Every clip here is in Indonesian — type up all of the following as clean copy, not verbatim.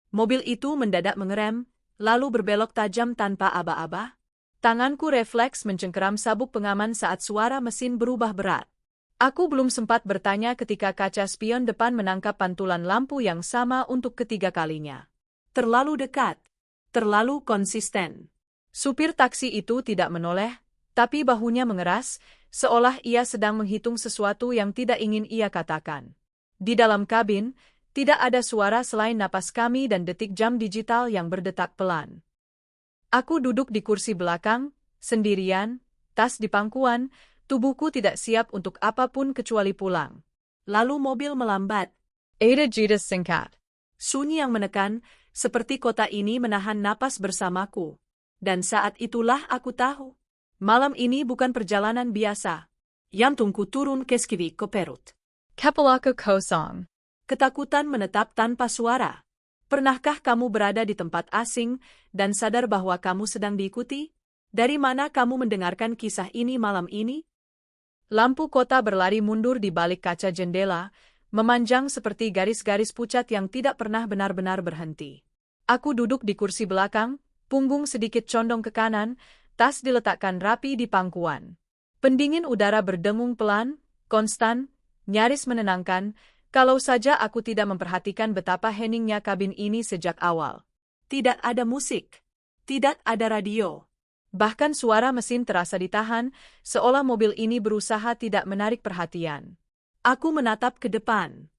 Mobil itu mendadak mengerem, lalu berbelok tajam tanpa aba-aba. Tanganku refleks mencengkeram sabuk pengaman saat suara mesin berubah berat. Aku belum sempat bertanya ketika kaca spion depan menangkap pantulan lampu yang sama untuk ketiga kalinya. Terlalu dekat. Terlalu konsisten. Supir taksi itu tidak menoleh, tapi bahunya mengeras, seolah ia sedang menghitung sesuatu yang tidak ingin ia katakan. Di dalam kabin, tidak ada suara selain napas kami dan detik jam digital yang berdetak pelan. Aku duduk di kursi belakang, sendirian, tas di pangkuan, tubuhku tidak siap untuk apapun kecuali pulang. Lalu mobil melambat. Ada jeda singkat. Sunyi yang menekan, seperti kota ini menahan napas bersamaku. Dan saat itulah aku tahu. Malam ini bukan perjalanan biasa. Jantungku turun ke skivi ke perut. Kepalaku kosong. Ketakutan menetap tanpa suara. Pernahkah kamu berada di tempat asing dan sadar bahwa kamu sedang diikuti? Dari mana kamu mendengarkan kisah ini malam ini? Lampu kota berlari mundur di balik kaca jendela, memanjang seperti garis-garis pucat yang tidak pernah benar-benar berhenti. Aku duduk di kursi belakang, punggung sedikit condong ke kanan, tas diletakkan rapi di pangkuan. Pendingin udara berdengung pelan, konstan, nyaris menenangkan, kalau saja aku tidak memperhatikan betapa heningnya kabin ini sejak awal. Tidak ada musik. Tidak ada radio. Bahkan suara mesin terasa ditahan, seolah mobil ini berusaha tidak menarik perhatian. Aku menatap ke depan.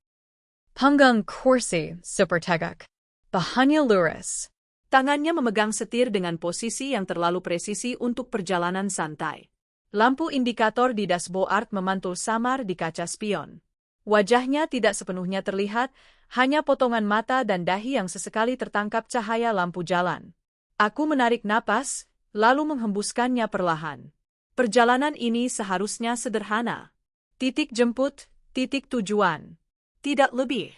Panggang kursi, super tegak. Bahannya lurus. Tangannya memegang setir dengan posisi yang terlalu presisi untuk perjalanan santai. Lampu indikator di dashboard memantul samar di kaca spion. Wajahnya tidak sepenuhnya terlihat, hanya potongan mata dan dahi yang sesekali tertangkap cahaya lampu jalan. Aku menarik napas, lalu menghembuskannya perlahan. Perjalanan ini seharusnya sederhana. Titik jemput, titik tujuan. Tidak lebih.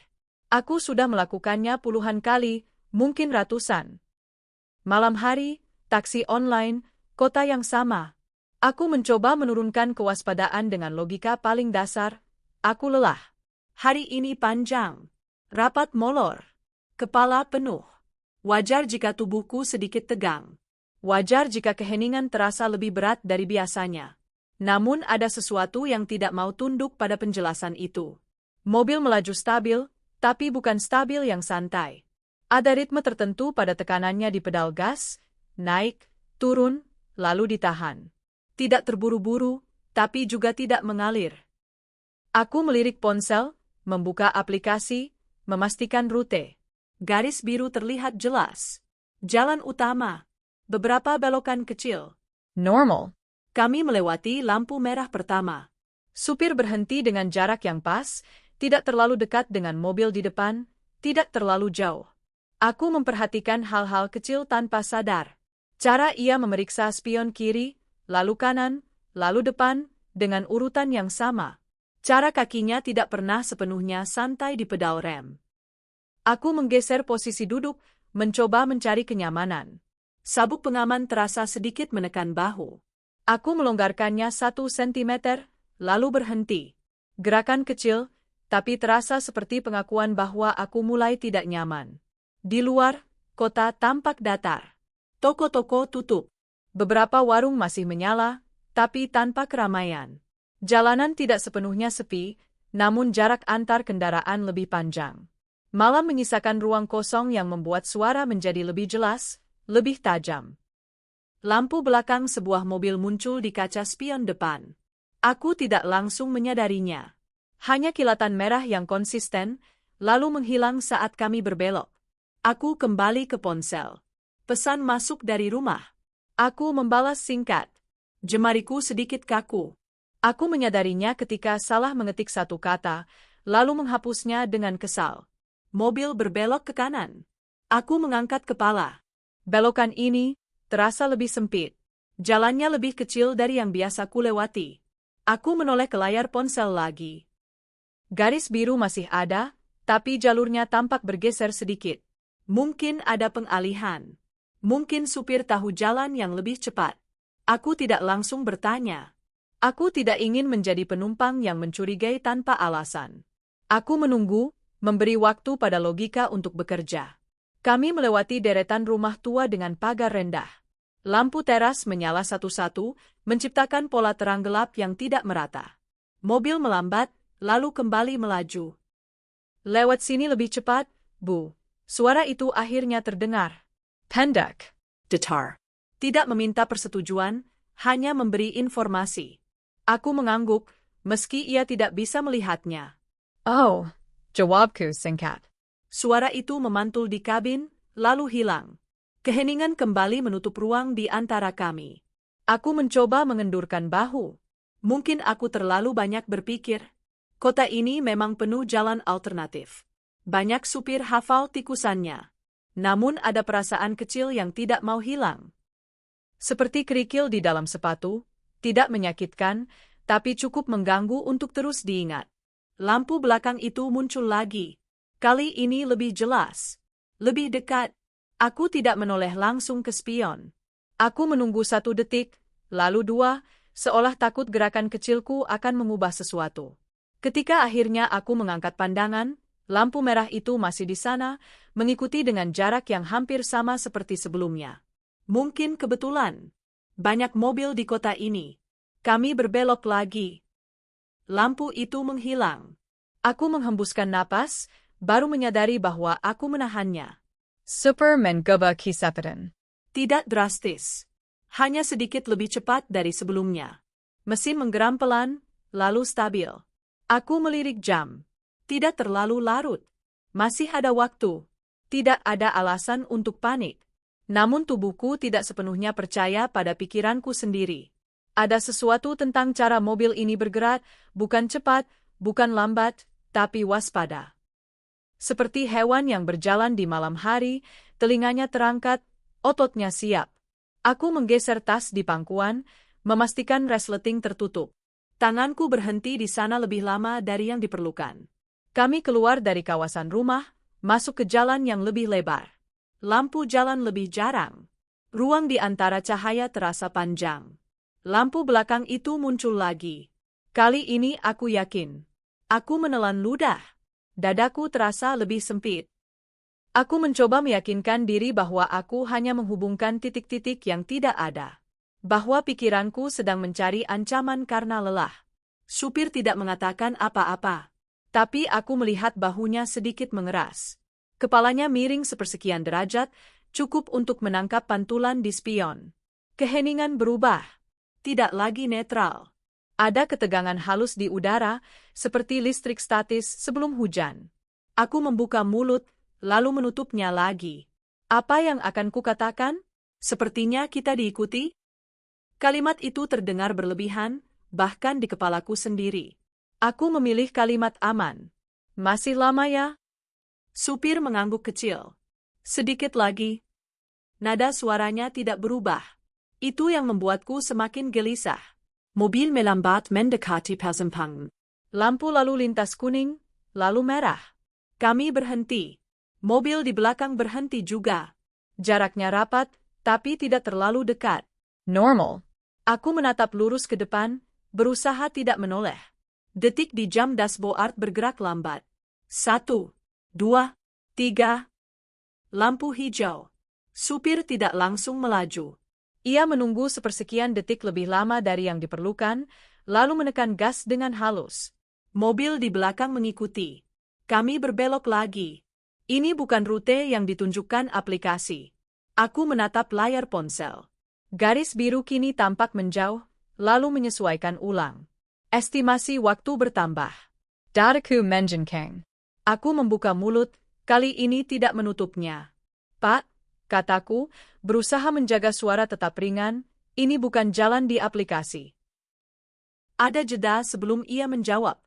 Aku sudah melakukannya puluhan kali, mungkin ratusan. Malam hari, taksi online, kota yang sama. Aku mencoba menurunkan kewaspadaan dengan logika paling dasar. Aku lelah. Hari ini panjang. Rapat molor. Kepala penuh. Wajar jika tubuhku sedikit tegang. Wajar jika keheningan terasa lebih berat dari biasanya. Namun ada sesuatu yang tidak mau tunduk pada penjelasan itu. Mobil melaju stabil, tapi bukan stabil yang santai. Ada ritme tertentu pada tekanannya di pedal gas, naik, turun, lalu ditahan. Tidak terburu-buru, tapi juga tidak mengalir. Aku melirik ponsel, membuka aplikasi, memastikan rute. Garis biru terlihat jelas. Jalan utama. Beberapa belokan kecil. Normal. Kami melewati lampu merah pertama. Supir berhenti dengan jarak yang pas, tidak terlalu dekat dengan mobil di depan, tidak terlalu jauh. Aku memperhatikan hal-hal kecil tanpa sadar. Cara ia memeriksa spion kiri, lalu kanan, lalu depan, dengan urutan yang sama. Cara kakinya tidak pernah sepenuhnya santai di pedal rem. Aku menggeser posisi duduk, mencoba mencari kenyamanan. Sabuk pengaman terasa sedikit menekan bahu. Aku melonggarkannya 1 sentimeter, lalu berhenti. Gerakan kecil, tapi terasa seperti pengakuan bahwa aku mulai tidak nyaman. Di luar, kota tampak datar. Toko-toko tutup. Beberapa warung masih menyala, tapi tanpa keramaian. Jalanan tidak sepenuhnya sepi, namun jarak antar kendaraan lebih panjang. Malam menyisakan ruang kosong yang membuat suara menjadi lebih jelas, lebih tajam. Lampu belakang sebuah mobil muncul di kaca spion depan. Aku tidak langsung menyadarinya. Hanya kilatan merah yang konsisten, lalu menghilang saat kami berbelok. Aku kembali ke ponsel. Pesan masuk dari rumah. Aku membalas singkat. Jemariku sedikit kaku. Aku menyadarinya ketika salah mengetik satu kata, lalu menghapusnya dengan kesal. Mobil berbelok ke kanan. Aku mengangkat kepala. Belokan ini terasa lebih sempit. Jalannya lebih kecil dari yang biasa kulewati. Aku menoleh ke layar ponsel lagi. Garis biru masih ada, tapi jalurnya tampak bergeser sedikit. Mungkin ada pengalihan. Mungkin supir tahu jalan yang lebih cepat. Aku tidak langsung bertanya. Aku tidak ingin menjadi penumpang yang mencurigai tanpa alasan. Aku menunggu, memberi waktu pada logika untuk bekerja. Kami melewati deretan rumah tua dengan pagar rendah. Lampu teras menyala satu-satu, menciptakan pola terang gelap yang tidak merata. Mobil melambat, lalu kembali melaju. Lewat sini lebih cepat, Bu. Suara itu akhirnya terdengar. Pendek. Datar. Tidak meminta persetujuan, hanya memberi informasi. Aku mengangguk, meski ia tidak bisa melihatnya. Oh, jawabku singkat. Suara itu memantul di kabin, lalu hilang. Keheningan kembali menutup ruang di antara kami. Aku mencoba mengendurkan bahu. Mungkin aku terlalu banyak berpikir. Kota ini memang penuh jalan alternatif. Banyak supir hafal tikusannya. Namun ada perasaan kecil yang tidak mau hilang. Seperti kerikil di dalam sepatu, tidak menyakitkan, tapi cukup mengganggu untuk terus diingat. Lampu belakang itu muncul lagi. Kali ini lebih jelas. Lebih dekat. Aku tidak menoleh langsung ke spion. Aku menunggu 1 detik, lalu 2, seolah takut gerakan kecilku akan mengubah sesuatu. Ketika akhirnya aku mengangkat pandangan, lampu merah itu masih di sana, mengikuti dengan jarak yang hampir sama seperti sebelumnya. Mungkin kebetulan. Banyak mobil di kota ini. Kami berbelok lagi. Lampu itu menghilang. Aku menghembuskan napas, baru menyadari bahwa aku menahannya. Super mencoba kisapadan. Tidak drastis. Hanya sedikit lebih cepat dari sebelumnya. Mesin menggeram pelan, lalu stabil. Aku melirik jam. Tidak terlalu larut. Masih ada waktu. Tidak ada alasan untuk panik. Namun tubuhku tidak sepenuhnya percaya pada pikiranku sendiri. Ada sesuatu tentang cara mobil ini bergerak, bukan cepat, bukan lambat, tapi waspada. Seperti hewan yang berjalan di malam hari, telinganya terangkat, ototnya siap. Aku menggeser tas di pangkuan, memastikan resleting tertutup. Tanganku berhenti di sana lebih lama dari yang diperlukan. Kami keluar dari kawasan rumah, masuk ke jalan yang lebih lebar. Lampu jalan lebih jarang. Ruang di antara cahaya terasa panjang. Lampu belakang itu muncul lagi. Kali ini aku yakin. Aku menelan ludah. Dadaku terasa lebih sempit. Aku mencoba meyakinkan diri bahwa aku hanya menghubungkan titik-titik yang tidak ada. Bahwa pikiranku sedang mencari ancaman karena lelah. Supir tidak mengatakan apa-apa. Tapi aku melihat bahunya sedikit mengeras. Kepalanya miring sepersekian derajat, cukup untuk menangkap pantulan di spion. Keheningan berubah. Tidak lagi netral. Ada ketegangan halus di udara, seperti listrik statis sebelum hujan. Aku membuka mulut, lalu menutupnya lagi. Apa yang akan kukatakan? Sepertinya kita diikuti? Kalimat itu terdengar berlebihan, bahkan di kepalaku sendiri. Aku memilih kalimat aman. Masih lama ya? Supir mengangguk kecil. Sedikit lagi. Nada suaranya tidak berubah. Itu yang membuatku semakin gelisah. Mobil melambat mendekati persimpangan. Lampu lalu lintas kuning, lalu merah. Kami berhenti. Mobil di belakang berhenti juga. Jaraknya rapat, tapi tidak terlalu dekat. Normal. Aku menatap lurus ke depan, berusaha tidak menoleh. Detik di jam dashboard bergerak lambat. 1, 2, 3. Lampu hijau. Supir tidak langsung melaju. Ia menunggu sepersekian detik lebih lama dari yang diperlukan, lalu menekan gas dengan halus. Mobil di belakang mengikuti. Kami berbelok lagi. Ini bukan rute yang ditunjukkan aplikasi. Aku menatap layar ponsel. Garis biru kini tampak menjauh, lalu menyesuaikan ulang. Estimasi waktu bertambah. Dadaku menjenkang. Aku membuka mulut, kali ini tidak menutupnya. Pak, kataku, berusaha menjaga suara tetap ringan, ini bukan jalan di aplikasi. Ada jeda sebelum ia menjawab.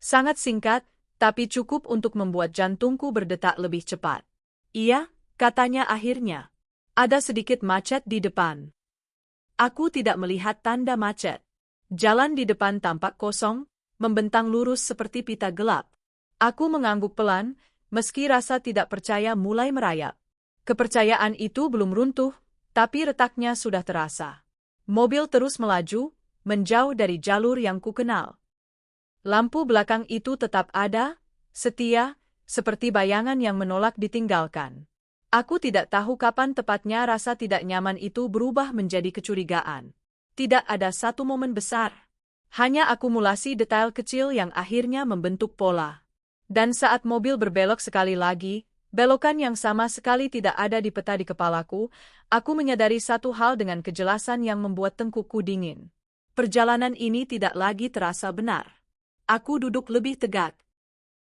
Sangat singkat, tapi cukup untuk membuat jantungku berdetak lebih cepat. Iya, katanya akhirnya. Ada sedikit macet di depan. Aku tidak melihat tanda macet. Jalan di depan tampak kosong, membentang lurus seperti pita gelap. Aku mengangguk pelan, meski rasa tidak percaya mulai merayap. Kepercayaan itu belum runtuh, tapi retaknya sudah terasa. Mobil terus melaju, menjauh dari jalur yang kukenal. Lampu belakang itu tetap ada, setia, seperti bayangan yang menolak ditinggalkan. Aku tidak tahu kapan tepatnya rasa tidak nyaman itu berubah menjadi kecurigaan. Tidak ada satu momen besar. Hanya akumulasi detail kecil yang akhirnya membentuk pola. Dan saat mobil berbelok sekali lagi, belokan yang sama sekali tidak ada di peta di kepalaku, aku menyadari satu hal dengan kejelasan yang membuat tengkukku dingin. Perjalanan ini tidak lagi terasa benar. Aku duduk lebih tegak.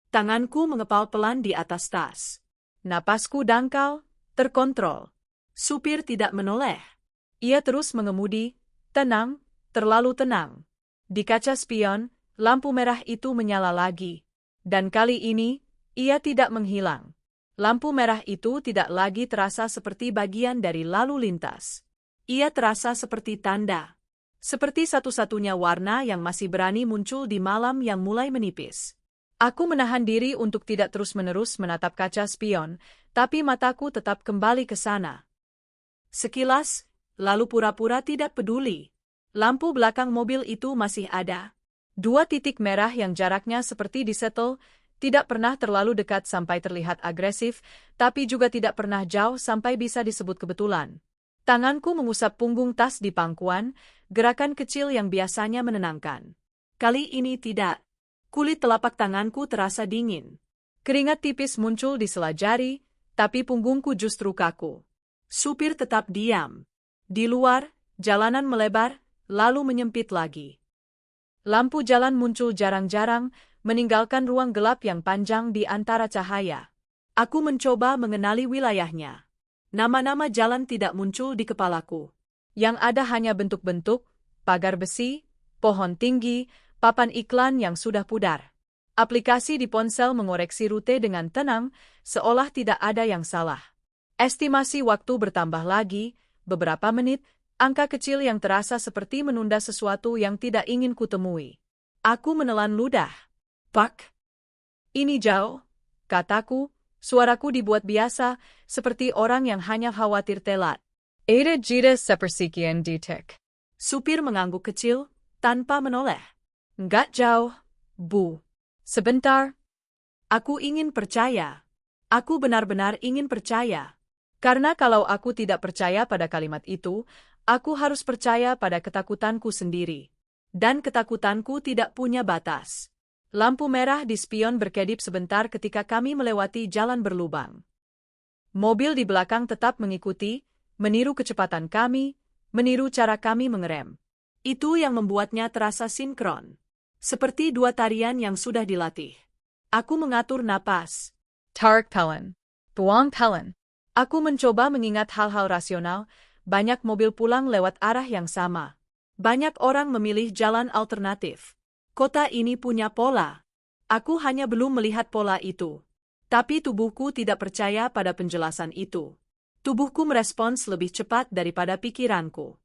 Tanganku mengepal pelan di atas tas. Napasku dangkal, terkontrol. Supir tidak menoleh. Ia terus mengemudi, tenang, terlalu tenang. Di kaca spion, lampu merah itu menyala lagi. Dan kali ini, ia tidak menghilang. Lampu merah itu tidak lagi terasa seperti bagian dari lalu lintas. Ia terasa seperti tanda. Seperti satu-satunya warna yang masih berani muncul di malam yang mulai menipis. Aku menahan diri untuk tidak terus-menerus menatap kaca spion, tapi mataku tetap kembali ke sana. Sekilas, lalu pura-pura tidak peduli. Lampu belakang mobil itu masih ada. 2 titik merah yang jaraknya seperti disetel, tidak pernah terlalu dekat sampai terlihat agresif, tapi juga tidak pernah jauh sampai bisa disebut kebetulan. Tanganku mengusap punggung tas di pangkuan, gerakan kecil yang biasanya menenangkan. Kali ini tidak. Kulit telapak tanganku terasa dingin. Keringat tipis muncul di sela jari, tapi punggungku justru kaku. Supir tetap diam. Di luar, jalanan melebar, lalu menyempit lagi. Lampu jalan muncul jarang-jarang, meninggalkan ruang gelap yang panjang di antara cahaya. Aku mencoba mengenali wilayahnya. Nama-nama jalan tidak muncul di kepalaku. Yang ada hanya bentuk-bentuk, pagar besi, pohon tinggi, papan iklan yang sudah pudar. Aplikasi di ponsel mengoreksi rute dengan tenang, seolah tidak ada yang salah. Estimasi waktu bertambah lagi, beberapa menit, angka kecil yang terasa seperti menunda sesuatu yang tidak ingin kutemui. Aku menelan ludah. Pak. Ini jauh, kataku, suaraku dibuat biasa, seperti orang yang hanya khawatir telat. Ada jita sepersekian detik. Supir mengangguk kecil, tanpa menoleh. Enggak jauh, Bu. Sebentar. Aku ingin percaya. Aku benar-benar ingin percaya. Karena kalau aku tidak percaya pada kalimat itu, aku harus percaya pada ketakutanku sendiri. Dan ketakutanku tidak punya batas. Lampu merah di spion berkedip sebentar ketika kami melewati jalan berlubang. Mobil di belakang tetap mengikuti, meniru kecepatan kami, meniru cara kami mengerem. Itu yang membuatnya terasa sinkron. Seperti 2 tarian yang sudah dilatih. Aku mengatur napas. Tarik pelan. Buang pelan. Aku mencoba mengingat hal-hal rasional, banyak mobil pulang lewat arah yang sama. Banyak orang memilih jalan alternatif. Kota ini punya pola. Aku hanya belum melihat pola itu. Tapi tubuhku tidak percaya pada penjelasan itu. Tubuhku merespons lebih cepat daripada pikiranku.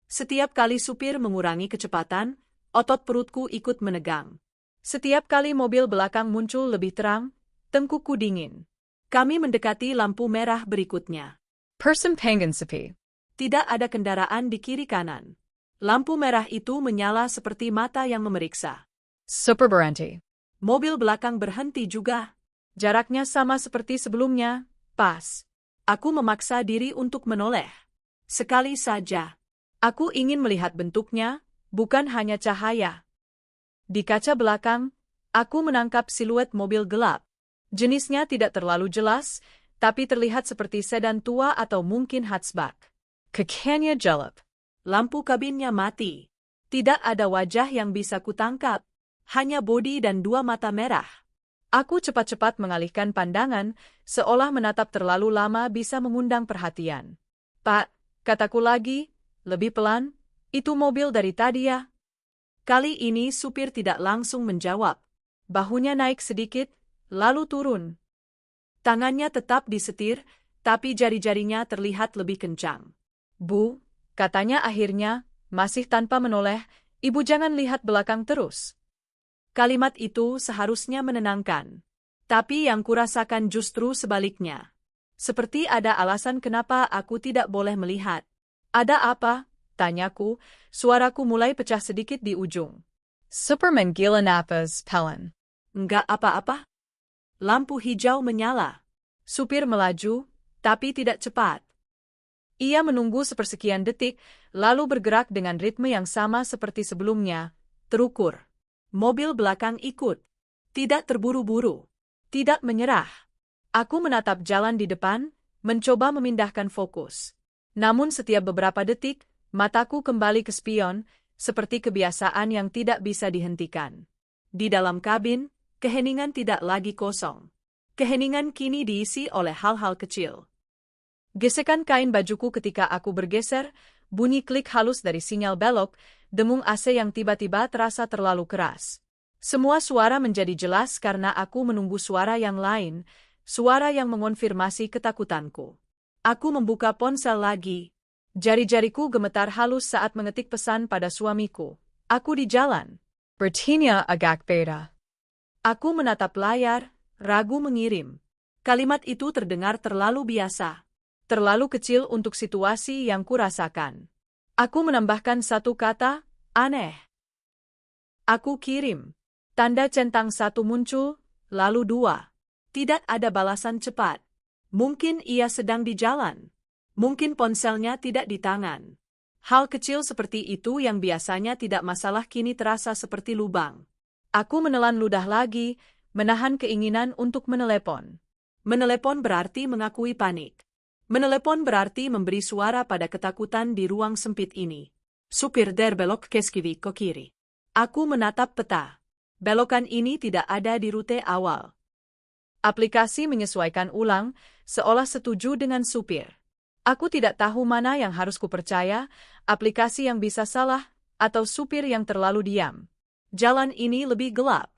Setiap kali supir mengurangi kecepatan, otot perutku ikut menegang. Setiap kali mobil belakang muncul lebih terang, tengkukku dingin. Kami mendekati lampu merah berikutnya. Persempanggan sepi. Tidak ada kendaraan di kiri kanan. Lampu merah itu menyala seperti mata yang memeriksa. Super berhenti. Mobil belakang berhenti juga. Jaraknya sama seperti sebelumnya, pas. Aku memaksa diri untuk menoleh. Sekali saja. Aku ingin melihat bentuknya, bukan hanya cahaya. Di kaca belakang, aku menangkap siluet mobil gelap. Jenisnya tidak terlalu jelas, tapi terlihat seperti sedan tua atau mungkin hatchback. Kakanya jelap. Lampu kabinnya mati. Tidak ada wajah yang bisa kutangkap. Hanya bodi dan 2 mata merah. Aku cepat-cepat mengalihkan pandangan, seolah menatap terlalu lama bisa mengundang perhatian. Pak, kataku lagi, lebih pelan, itu mobil dari tadi ya. Kali ini supir tidak langsung menjawab. Bahunya naik sedikit, lalu turun. Tangannya tetap disetir, tapi jari-jarinya terlihat lebih kencang. Bu, katanya akhirnya, masih tanpa menoleh, ibu jangan lihat belakang terus. Kalimat itu seharusnya menenangkan. Tapi yang kurasakan justru sebaliknya. Seperti ada alasan kenapa aku tidak boleh melihat. Ada apa? Tanyaku, suaraku mulai pecah sedikit di ujung. Superman gila napas pelan. Enggak apa-apa. Lampu hijau menyala. Supir melaju, tapi tidak cepat. Ia menunggu sepersekian detik, lalu bergerak dengan ritme yang sama seperti sebelumnya, terukur. Mobil belakang ikut. Tidak terburu-buru. Tidak menyerah. Aku menatap jalan di depan, mencoba memindahkan fokus. Namun setiap beberapa detik, mataku kembali ke spion, seperti kebiasaan yang tidak bisa dihentikan. Di dalam kabin, keheningan tidak lagi kosong. Keheningan kini diisi oleh hal-hal kecil. Gesekan kain bajuku ketika aku bergeser, bunyi klik halus dari sinyal belok, dengung AC yang tiba-tiba terasa terlalu keras. Semua suara menjadi jelas karena aku menunggu suara yang lain, suara yang mengonfirmasi ketakutanku. Aku membuka ponsel lagi. Jari-jariku gemetar halus saat mengetik pesan pada suamiku. Aku di jalan. Bertinya agak beda. Aku menatap layar, ragu mengirim. Kalimat itu terdengar terlalu biasa. Terlalu kecil untuk situasi yang kurasakan. Aku menambahkan satu kata, aneh. Aku kirim. Tanda centang satu muncul, lalu dua. Tidak ada balasan cepat. Mungkin ia sedang di jalan. Mungkin ponselnya tidak di tangan. Hal kecil seperti itu yang biasanya tidak masalah kini terasa seperti lubang. Aku menelan ludah lagi, menahan keinginan untuk menelepon. Menelepon berarti mengakui panik. Menelepon berarti memberi suara pada ketakutan di ruang sempit ini. Supir der belok ke kiri. Aku menatap peta. Belokan ini tidak ada di rute awal. Aplikasi menyesuaikan ulang, seolah setuju dengan supir. Aku tidak tahu mana yang harus kupercaya, aplikasi yang bisa salah, atau supir yang terlalu diam. Jalan ini lebih gelap.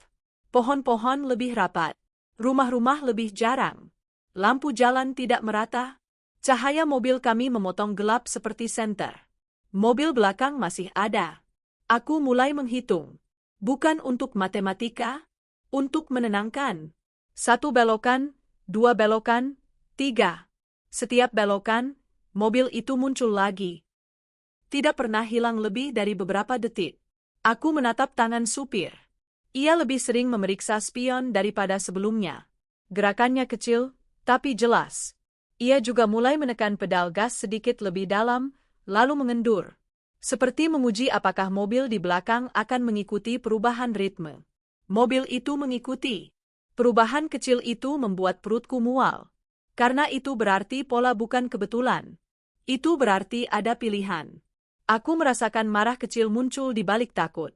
Pohon-pohon lebih rapat. Rumah-rumah lebih jarang. Lampu jalan tidak merata. Cahaya mobil kami memotong gelap seperti senter. Mobil belakang masih ada. Aku mulai menghitung. Bukan untuk matematika, untuk menenangkan. 1 belokan, 2 belokan, 3. Setiap belokan, mobil itu muncul lagi. Tidak pernah hilang lebih dari beberapa detik. Aku menatap tangan supir. Ia lebih sering memeriksa spion daripada sebelumnya. Gerakannya kecil, tapi jelas. Ia juga mulai menekan pedal gas sedikit lebih dalam, lalu mengendur. Seperti menguji apakah mobil di belakang akan mengikuti perubahan ritme. Mobil itu mengikuti. Perubahan kecil itu membuat perutku mual. Karena itu berarti pola bukan kebetulan. Itu berarti ada pilihan. Aku merasakan marah kecil muncul di balik takut.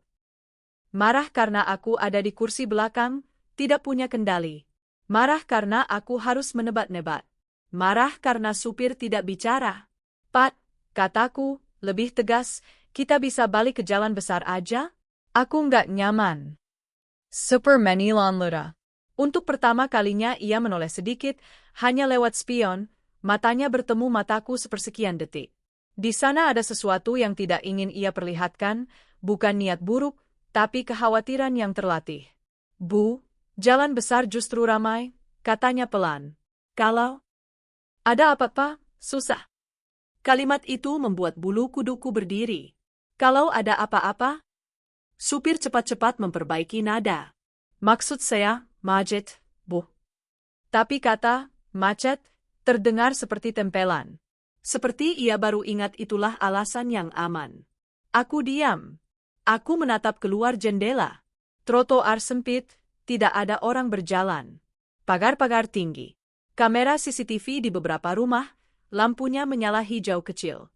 Marah karena aku ada di kursi belakang, tidak punya kendali. Marah karena aku harus menebak-nebak. Marah karena supir tidak bicara. Pat, kataku, lebih tegas, kita bisa balik ke jalan besar aja? Aku nggak nyaman. Super menilon luda. Untuk pertama kalinya ia menoleh sedikit, hanya lewat spion, matanya bertemu mataku sepersekian detik. Di sana ada sesuatu yang tidak ingin ia perlihatkan, bukan niat buruk, tapi kekhawatiran yang terlatih. Bu, jalan besar justru ramai, katanya pelan. Kalau ada apa-apa, susah. Kalimat itu membuat bulu kuduku berdiri. Kalau ada apa-apa? Supir cepat-cepat memperbaiki nada. Maksud saya, macet, Bu. Tapi kata, macet, terdengar seperti tempelan. Seperti ia baru ingat itulah alasan yang aman. Aku diam. Aku menatap keluar jendela. Trotoar sempit, tidak ada orang berjalan. Pagar-pagar tinggi. Kamera CCTV di beberapa rumah, lampunya menyala hijau kecil.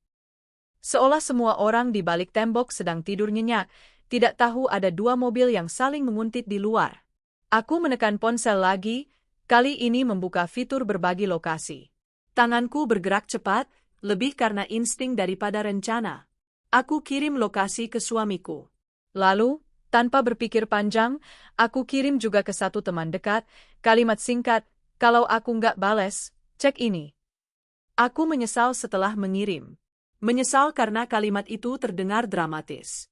Seolah semua orang di balik tembok sedang tidur nyenyak, tidak tahu ada 2 mobil yang saling menguntit di luar. Aku menekan ponsel lagi, kali ini membuka fitur berbagi lokasi. Tanganku bergerak cepat, lebih karena insting daripada rencana. Aku kirim lokasi ke suamiku. Lalu, tanpa berpikir panjang, aku kirim juga ke satu teman dekat, kalimat singkat, kalau aku nggak bales, cek ini. Aku menyesal setelah mengirim. Menyesal karena kalimat itu terdengar dramatis.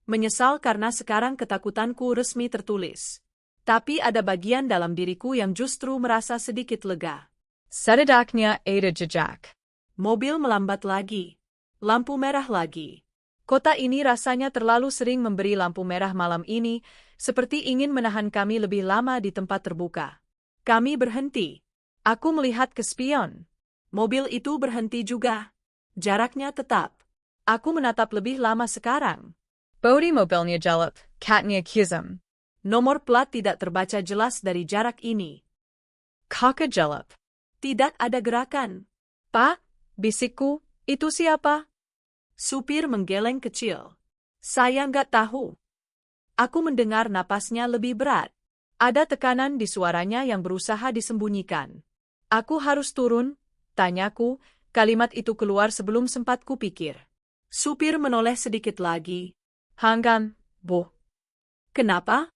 Menyesal karena sekarang ketakutanku resmi tertulis. Tapi ada bagian dalam diriku yang justru merasa sedikit lega. Sededaknya ada jejak. Mobil melambat lagi. Lampu merah lagi. Kota ini rasanya terlalu sering memberi lampu merah malam ini, seperti ingin menahan kami lebih lama di tempat terbuka. Kami berhenti. Aku melihat ke spion. Mobil itu berhenti juga. Jaraknya tetap. Aku menatap lebih lama sekarang. Bodi mobilnya jalap, katnya kizam. Nomor plat tidak terbaca jelas dari jarak ini. Kakak jalap. Tidak ada gerakan. Pak, bisikku, itu siapa? Supir menggeleng kecil. Saya nggak tahu. Aku mendengar napasnya lebih berat. Ada tekanan di suaranya yang berusaha disembunyikan. Aku harus turun, tanyaku, kalimat itu keluar sebelum sempat kupikir. Supir menoleh sedikit lagi. Hanggan, Bu. Kenapa?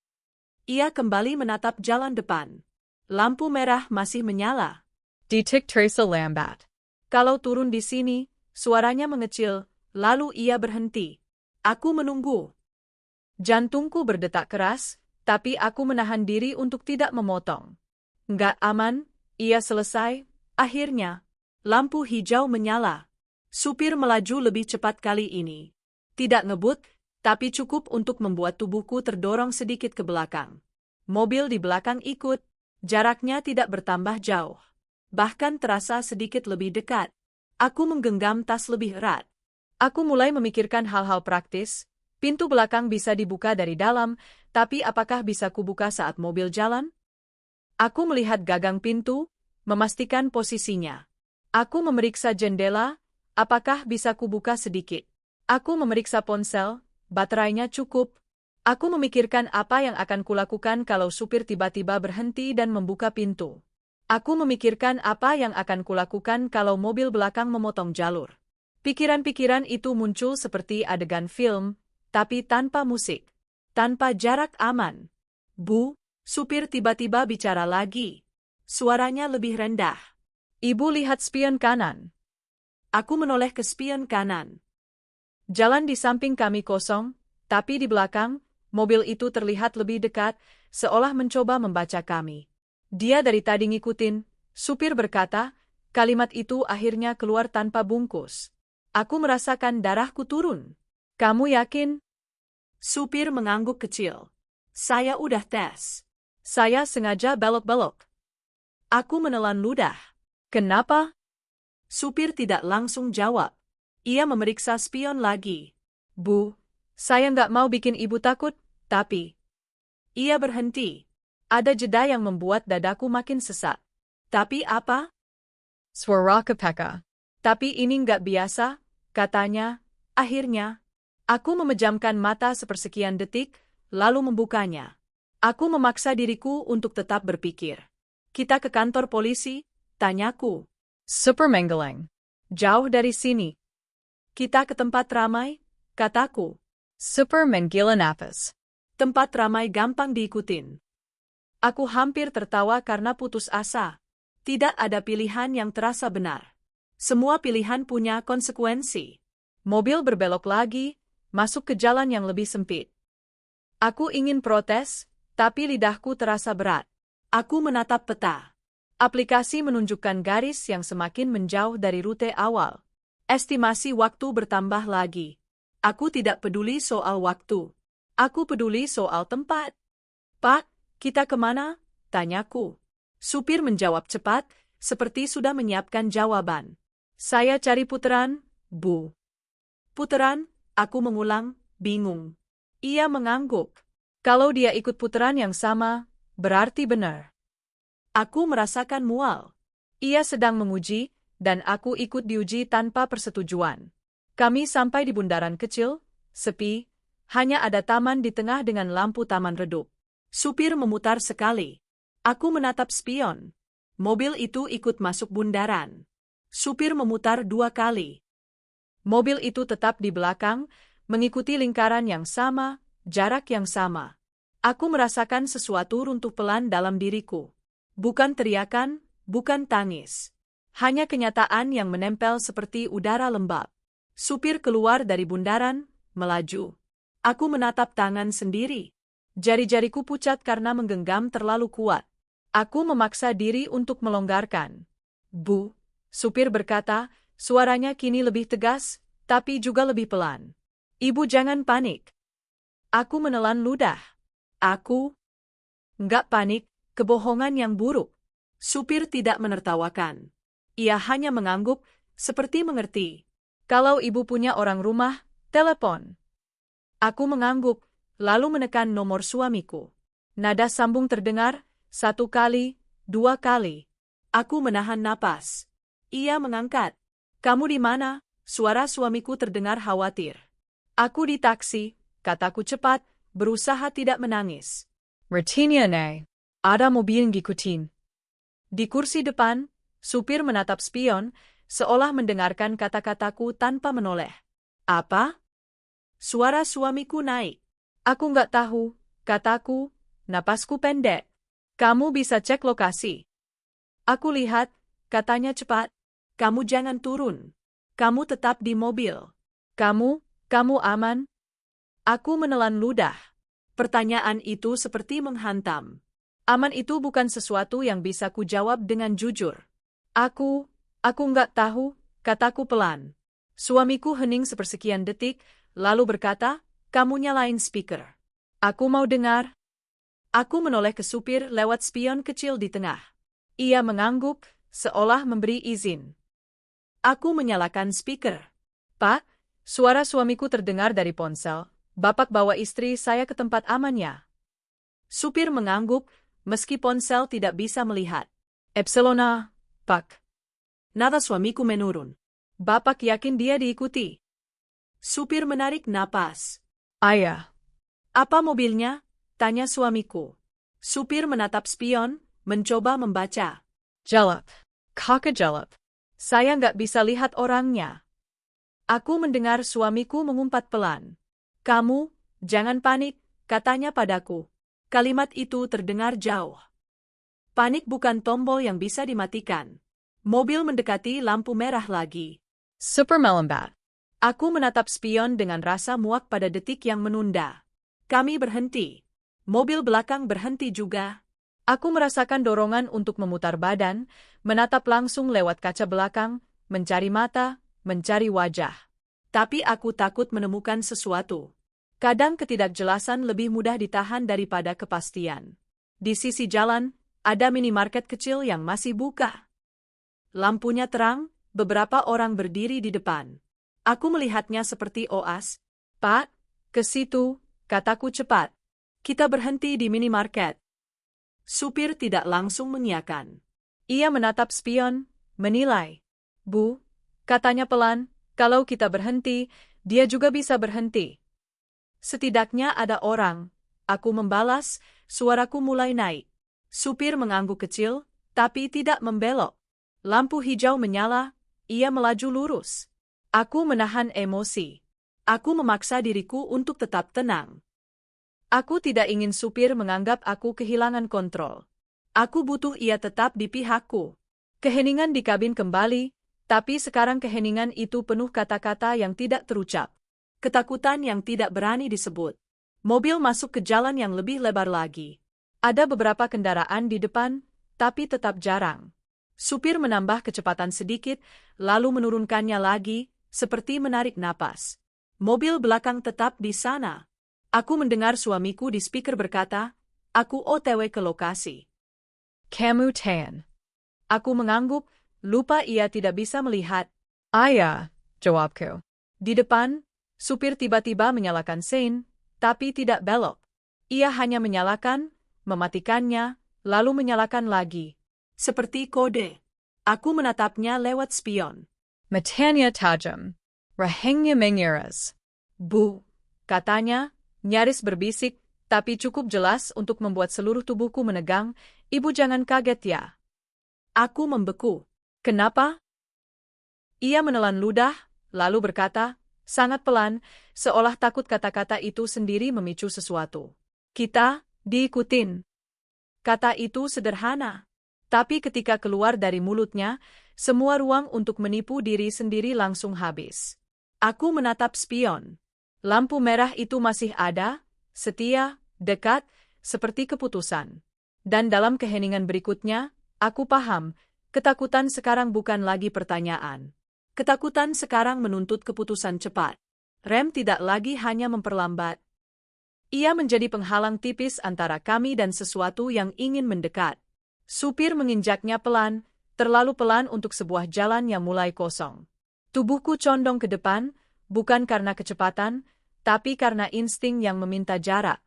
Ia kembali menatap jalan depan. Lampu merah masih menyala. Detik Teresa lambat. Kalau turun di sini, suaranya mengecil, lalu ia berhenti. Aku menunggu. Jantungku berdetak keras, tapi aku menahan diri untuk tidak memotong. Nggak aman, ia selesai, akhirnya. Lampu hijau menyala. Supir melaju lebih cepat kali ini. Tidak ngebut, tapi cukup untuk membuat tubuhku terdorong sedikit ke belakang. Mobil di belakang ikut, jaraknya tidak bertambah jauh. Bahkan terasa sedikit lebih dekat. Aku menggenggam tas lebih erat. Aku mulai memikirkan hal-hal praktis. Pintu belakang bisa dibuka dari dalam, tapi apakah bisa kubuka saat mobil jalan? Aku melihat gagang pintu, memastikan posisinya. Aku memeriksa jendela, apakah bisa kubuka sedikit. Aku memeriksa ponsel, baterainya cukup. Aku memikirkan apa yang akan kulakukan kalau supir tiba-tiba berhenti dan membuka pintu. Aku memikirkan apa yang akan kulakukan kalau mobil belakang memotong jalur. Pikiran-pikiran itu muncul seperti adegan film, tapi tanpa musik, tanpa jarak aman. Bu, supir tiba-tiba bicara lagi. Suaranya lebih rendah. Ibu lihat spion kanan. Aku menoleh ke spion kanan. Jalan di samping kami kosong, tapi di belakang, mobil itu terlihat lebih dekat, seolah mencoba membaca kami. Dia dari tadi ngikutin, supir berkata, kalimat itu akhirnya keluar tanpa bungkus. Aku merasakan darahku turun. Kamu yakin? Supir mengangguk kecil. Saya udah tes. Saya sengaja belok-belok. Aku menelan ludah. Kenapa? Supir tidak langsung jawab. Ia memeriksa spion lagi. Bu, saya nggak mau bikin ibu takut, tapi... Ia berhenti. Ada jeda yang membuat dadaku makin sesak. Tapi apa? Suara kepeka. Tapi ini nggak biasa, katanya. Akhirnya, aku memejamkan mata sepersekian detik, lalu membukanya. Aku memaksa diriku untuk tetap berpikir. Kita ke kantor polisi? Tanyaku. Super Menggeleng. Jauh dari sini. Kita ke tempat ramai? Kataku. Super Menggila Nafas. Tempat ramai gampang diikutin. Aku hampir tertawa karena putus asa. Tidak ada pilihan yang terasa benar. Semua pilihan punya konsekuensi. Mobil berbelok lagi, masuk ke jalan yang lebih sempit. Aku ingin protes, tapi lidahku terasa berat. Aku menatap peta. Aplikasi menunjukkan garis yang semakin menjauh dari rute awal. Estimasi waktu bertambah lagi. Aku tidak peduli soal waktu. Aku peduli soal tempat. Pak, kita kemana? Tanyaku. Supir menjawab cepat, seperti sudah menyiapkan jawaban. Saya cari puteran, Bu. Puteran? Aku mengulang, bingung. Ia mengangguk. Kalau dia ikut puteran yang sama, berarti benar. Aku merasakan mual. Ia sedang menguji, dan aku ikut diuji tanpa persetujuan. Kami sampai di bundaran kecil, sepi, hanya ada taman di tengah dengan lampu taman redup. Supir memutar sekali. Aku menatap spion. Mobil itu ikut masuk bundaran. Supir memutar 2 kali. Mobil itu tetap di belakang, mengikuti lingkaran yang sama, jarak yang sama. Aku merasakan sesuatu runtuh pelan dalam diriku. Bukan teriakan, bukan tangis. Hanya kenyataan yang menempel seperti udara lembab. Supir keluar dari bundaran, melaju. Aku menatap tangan sendiri. Jari-jariku pucat karena menggenggam terlalu kuat. Aku memaksa diri untuk melonggarkan. Bu, supir berkata, suaranya kini lebih tegas, tapi juga lebih pelan. Ibu jangan panik. Aku menelan ludah. Aku nggak panik. Kebohongan yang buruk. Supir tidak menertawakan. Ia hanya mengangguk, seperti mengerti. Kalau ibu punya orang rumah, telepon. Aku mengangguk, lalu menekan nomor suamiku. Nada sambung terdengar, 1 kali, 2 kali. Aku menahan napas. Ia mengangkat. Kamu di mana? Suara suamiku terdengar khawatir. Aku di taksi, kataku cepat, berusaha tidak menangis. Retinia ne. Ada mobil ngikutin. Di kursi depan, supir menatap spion, seolah mendengarkan kata-kataku tanpa menoleh. Apa? Suara suamiku naik. Aku nggak tahu, kataku, napasku pendek. Kamu bisa cek lokasi. Aku lihat, katanya cepat. Kamu jangan turun. Kamu tetap di mobil. Kamu aman? Aku menelan ludah. Pertanyaan itu seperti menghantam. Aman itu bukan sesuatu yang bisa kujawab dengan jujur. Aku nggak tahu, kataku pelan. Suamiku hening sepersekian detik, lalu berkata, kamu nyalain speaker. Aku mau dengar. Aku menoleh ke supir lewat spion kecil di tengah. Ia mengangguk, seolah memberi izin. Aku menyalakan speaker. Pak, suara suamiku terdengar dari ponsel. Bapak bawa istri saya ke tempat amannya. Supir mengangguk, meski ponsel tidak bisa melihat. Epsilona, Pak. Nada suamiku menurun. Bapak yakin dia diikuti? Supir menarik napas. Ayah. Apa mobilnya? Tanya suamiku. Supir menatap spion, mencoba membaca. Jelap. Kakak jelap. Saya nggak bisa lihat orangnya. Aku mendengar suamiku mengumpat pelan. Kamu, jangan panik, katanya padaku. Kalimat itu terdengar jauh. Panik bukan tombol yang bisa dimatikan. Mobil mendekati lampu merah lagi. Super melambat. Aku menatap spion dengan rasa muak pada detik yang menunda. Kami berhenti. Mobil belakang berhenti juga. Aku merasakan dorongan untuk memutar badan, menatap langsung lewat kaca belakang, mencari mata, mencari wajah. Tapi aku takut menemukan sesuatu. Kadang ketidakjelasan lebih mudah ditahan daripada kepastian. Di sisi jalan, ada minimarket kecil yang masih buka. Lampunya terang, beberapa orang berdiri di depan. Aku melihatnya seperti oas. Pak, ke situ, kataku cepat. Kita berhenti di minimarket. Supir tidak langsung mengiyakan. Ia menatap spion, menilai. Bu, katanya pelan, kalau kita berhenti, dia juga bisa berhenti. Setidaknya ada orang. Aku membalas, suaraku mulai naik. Supir mengangguk kecil, tapi tidak membelok. Lampu hijau menyala, ia melaju lurus. Aku menahan emosi. Aku memaksa diriku untuk tetap tenang. Aku tidak ingin supir menganggap aku kehilangan kontrol. Aku butuh ia tetap di pihakku. Keheningan di kabin kembali, tapi sekarang keheningan itu penuh kata-kata yang tidak terucap. Ketakutan yang tidak berani disebut. Mobil masuk ke jalan yang lebih lebar lagi. Ada beberapa kendaraan di depan, tapi tetap jarang. Supir menambah kecepatan sedikit, lalu menurunkannya lagi, seperti menarik napas. Mobil belakang tetap di sana. Aku mendengar suamiku di speaker berkata, aku OTW ke lokasi. Kamu tan. Aku mengangguk, lupa ia tidak bisa melihat. Ayah, jawabku. Di depan, supir tiba-tiba menyalakan sein, tapi tidak belok. Ia hanya menyalakan, mematikannya, lalu menyalakan lagi. Seperti kode. Aku menatapnya lewat spion. Matanya tajam. Rahengnya mengiras. Bu, katanya, nyaris berbisik, tapi cukup jelas untuk membuat seluruh tubuhku menegang. Ibu jangan kaget ya. Aku membeku. Kenapa? Ia menelan ludah, lalu berkata, sangat pelan, seolah takut kata-kata itu sendiri memicu sesuatu. Kita, diikutin. Kata itu sederhana. Tapi ketika keluar dari mulutnya, semua ruang untuk menipu diri sendiri langsung habis. Aku menatap spion. Lampu merah itu masih ada, setia, dekat, seperti keputusan. Dan dalam keheningan berikutnya, aku paham, ketakutan sekarang bukan lagi pertanyaan. Ketakutan sekarang menuntut keputusan cepat. Rem tidak lagi hanya memperlambat. Ia menjadi penghalang tipis antara kami dan sesuatu yang ingin mendekat. Supir menginjaknya pelan, terlalu pelan untuk sebuah jalan yang mulai kosong. Tubuhku condong ke depan, bukan karena kecepatan, tapi karena insting yang meminta jarak.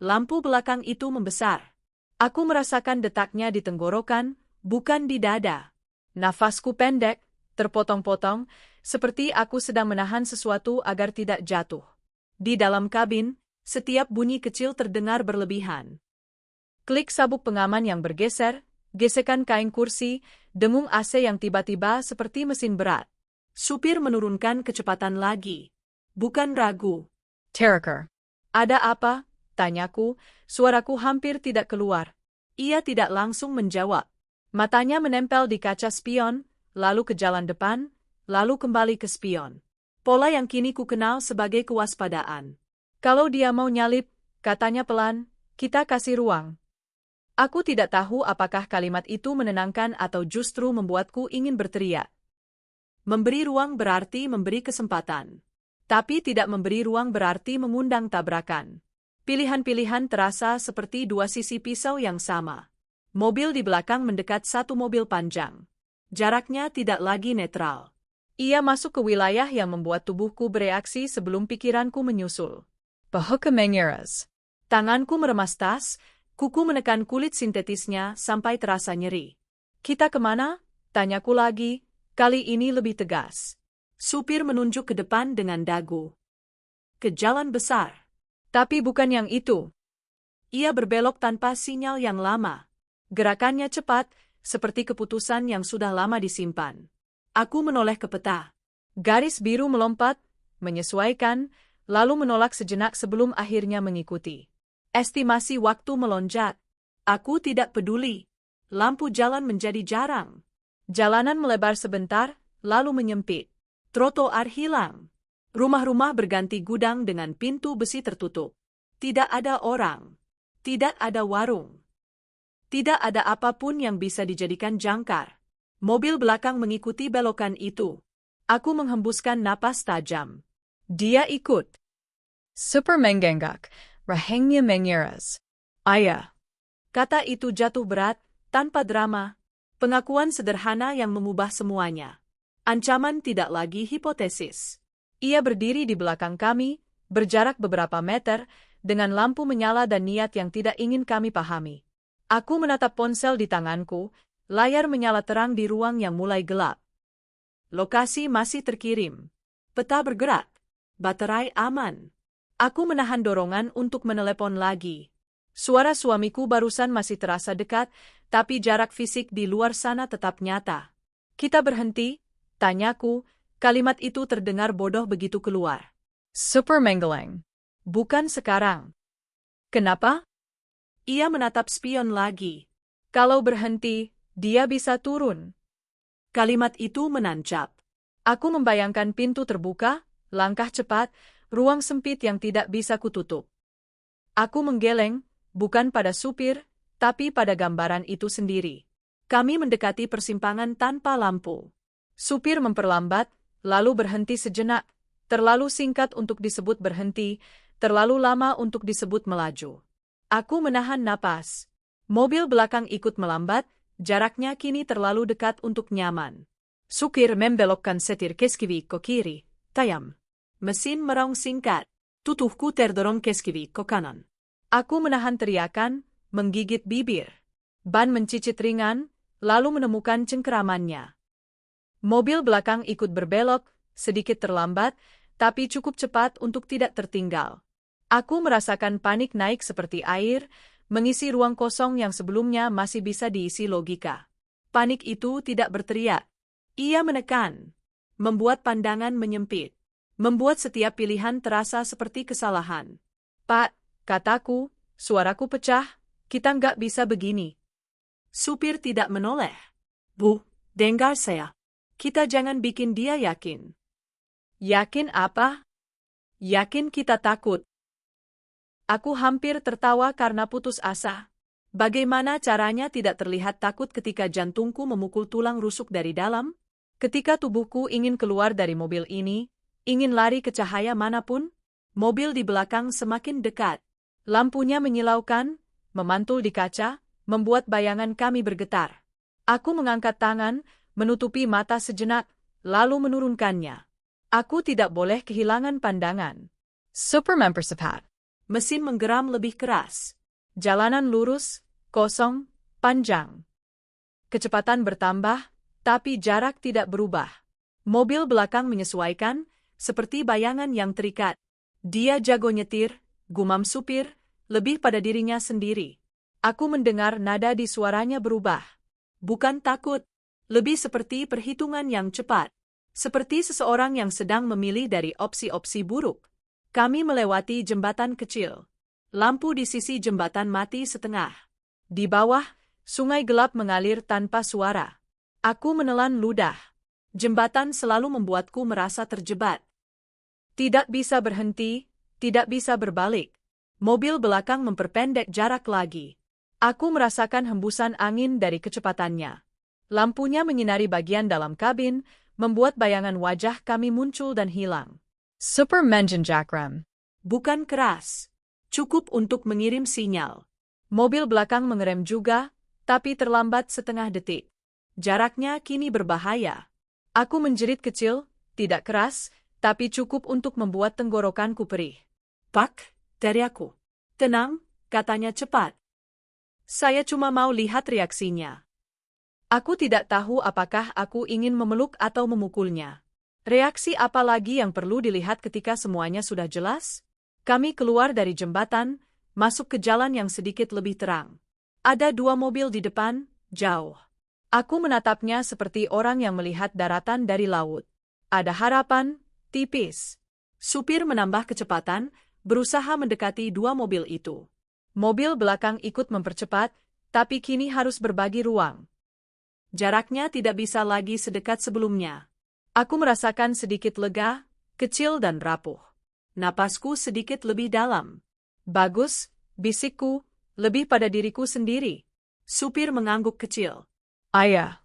Lampu belakang itu membesar. Aku merasakan detaknya di tenggorokan, bukan di dada. Nafasku pendek, terpotong-potong, seperti aku sedang menahan sesuatu agar tidak jatuh. Di dalam kabin, setiap bunyi kecil terdengar berlebihan. Klik sabuk pengaman yang bergeser, gesekan kain kursi, dengung AC yang tiba-tiba seperti mesin berat. Supir menurunkan kecepatan lagi. Bukan ragu. Terraker. Ada apa? Tanyaku, suaraku hampir tidak keluar. Ia tidak langsung menjawab. Matanya menempel di kaca spion, lalu ke jalan depan, lalu kembali ke spion. Pola yang kini ku kenal sebagai kewaspadaan. Kalau dia mau nyalip, katanya pelan, kita kasih ruang. Aku tidak tahu apakah kalimat itu menenangkan atau justru membuatku ingin berteriak. Memberi ruang berarti memberi kesempatan. Tapi tidak memberi ruang berarti mengundang tabrakan. Pilihan-pilihan terasa seperti dua sisi pisau yang sama. Mobil di belakang mendekat satu mobil panjang. Jaraknya tidak lagi netral. Ia masuk ke wilayah yang membuat tubuhku bereaksi sebelum pikiranku menyusul. Bahuka mengeras. Tanganku meremas tas, kuku menekan kulit sintetisnya sampai terasa nyeri. Kita kemana? Tanyaku lagi, kali ini lebih tegas. Supir menunjuk ke depan dengan dagu. Ke jalan besar. Tapi bukan yang itu. Ia berbelok tanpa sinyal yang lama. Gerakannya cepat, seperti keputusan yang sudah lama disimpan. Aku menoleh ke peta. Garis biru melompat, menyesuaikan, lalu menolak sejenak sebelum akhirnya mengikuti. Estimasi waktu melonjak. Aku tidak peduli. Lampu jalan menjadi jarang. Jalanan melebar sebentar, lalu menyempit. Trotoar hilang. Rumah-rumah berganti gudang dengan pintu besi tertutup. Tidak ada orang. Tidak ada warung. Tidak ada apapun yang bisa dijadikan jangkar. Mobil belakang mengikuti belokan itu. Aku menghembuskan napas tajam. Dia ikut. Super mengenggak. Rahengnya mengeras. Ayah. Kata itu jatuh berat, tanpa drama. Pengakuan sederhana yang mengubah semuanya. Ancaman tidak lagi hipotesis. Ia berdiri di belakang kami, berjarak beberapa meter, dengan lampu menyala dan niat yang tidak ingin kami pahami. Aku menatap ponsel di tanganku, layar menyala terang di ruang yang mulai gelap. Lokasi masih terkirim. Peta bergerak. Baterai aman. Aku menahan dorongan untuk menelepon lagi. Suara suamiku barusan masih terasa dekat, tapi jarak fisik di luar sana tetap nyata. Kita berhenti, tanyaku, kalimat itu terdengar bodoh begitu keluar. Super menggeleng. Bukan sekarang. Kenapa? Ia menatap spion lagi. Kalau berhenti, dia bisa turun. Kalimat itu menancap. Aku membayangkan pintu terbuka, langkah cepat, ruang sempit yang tidak bisa kututup. Aku menggeleng, bukan pada supir, tapi pada gambaran itu sendiri. Kami mendekati persimpangan tanpa lampu. Supir memperlambat, lalu berhenti sejenak, terlalu singkat untuk disebut berhenti, terlalu lama untuk disebut melaju. Aku menahan napas. Mobil belakang ikut melambat, jaraknya kini terlalu dekat untuk nyaman. Supir membelokkan setir keskivi ke kiri, tayam. Mesin meraung singkat, tutuhku terdorong keskivi ke kanan. Aku menahan teriakan, menggigit bibir. Ban mencicit ringan, lalu menemukan cengkeramannya. Mobil belakang ikut berbelok, sedikit terlambat, tapi cukup cepat untuk tidak tertinggal. Aku merasakan panik naik seperti air, mengisi ruang kosong yang sebelumnya masih bisa diisi logika. Panik itu tidak berteriak. Ia menekan, membuat pandangan menyempit, membuat setiap pilihan terasa seperti kesalahan. Pak, kataku, suaraku pecah, kita nggak bisa begini. Supir tidak menoleh. Bu, dengar saya. Kita jangan bikin dia yakin. Yakin apa? Yakin kita takut. Aku hampir tertawa karena putus asa. Bagaimana caranya tidak terlihat takut ketika jantungku memukul tulang rusuk dari dalam? Ketika tubuhku ingin keluar dari mobil ini, ingin lari ke cahaya manapun, mobil di belakang semakin dekat. Lampunya menyilaukan, memantul di kaca, membuat bayangan kami bergetar. Aku mengangkat tangan, menutupi mata sejenak, lalu menurunkannya. Aku tidak boleh kehilangan pandangan. Super mempercepat. Mesin menggeram lebih keras. Jalanan lurus, kosong, panjang. Kecepatan bertambah, tapi jarak tidak berubah. Mobil belakang menyesuaikan, seperti bayangan yang terikat. Dia jago nyetir, gumam supir, lebih pada dirinya sendiri. Aku mendengar nada di suaranya berubah. Bukan takut, lebih seperti perhitungan yang cepat. Seperti seseorang yang sedang memilih dari opsi-opsi buruk. Kami melewati jembatan kecil. Lampu di sisi jembatan mati setengah. Di bawah, sungai gelap mengalir tanpa suara. Aku menelan ludah. Jembatan selalu membuatku merasa terjebak. Tidak bisa berhenti, tidak bisa berbalik. Mobil belakang memperpendek jarak lagi. Aku merasakan hembusan angin dari kecepatannya. Lampunya menyinari bagian dalam kabin, membuat bayangan wajah kami muncul dan hilang. Super menjenjakram. Bukan keras. Cukup untuk mengirim sinyal. Mobil belakang mengerem juga, tapi terlambat setengah detik. Jaraknya kini berbahaya. Aku menjerit kecil, tidak keras, tapi cukup untuk membuat tenggorokanku perih. Pak, teriakku. Tenang, katanya cepat. Saya cuma mau lihat reaksinya. Aku tidak tahu apakah aku ingin memeluk atau memukulnya. Reaksi apa lagi yang perlu dilihat ketika semuanya sudah jelas? Kami keluar dari jembatan, masuk ke jalan yang sedikit lebih terang. Ada dua mobil di depan, jauh. Aku menatapnya seperti orang yang melihat daratan dari laut. Ada harapan, tipis. Supir menambah kecepatan, berusaha mendekati dua mobil itu. Mobil belakang ikut mempercepat, tapi kini harus berbagi ruang. Jaraknya tidak bisa lagi sedekat sebelumnya. Aku merasakan sedikit lega, kecil dan rapuh. Napasku sedikit lebih dalam. Bagus, bisikku, lebih pada diriku sendiri. Supir mengangguk kecil. Ayah.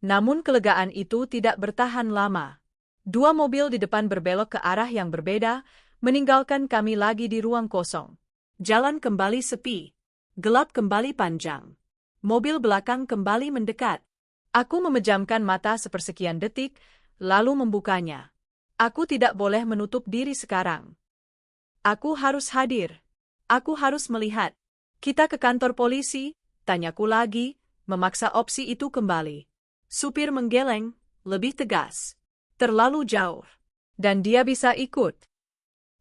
Namun kelegaan itu tidak bertahan lama. Dua mobil di depan berbelok ke arah yang berbeda, meninggalkan kami lagi di ruang kosong. Jalan kembali sepi. Gelap kembali panjang. Mobil belakang kembali mendekat. Aku memejamkan mata sepersekian detik, lalu membukanya. Aku tidak boleh menutup diri sekarang. Aku harus hadir. Aku harus melihat. Kita ke kantor polisi, tanyaku lagi, memaksa opsi itu kembali. Supir menggeleng, lebih tegas. Terlalu jauh. Dan dia bisa ikut.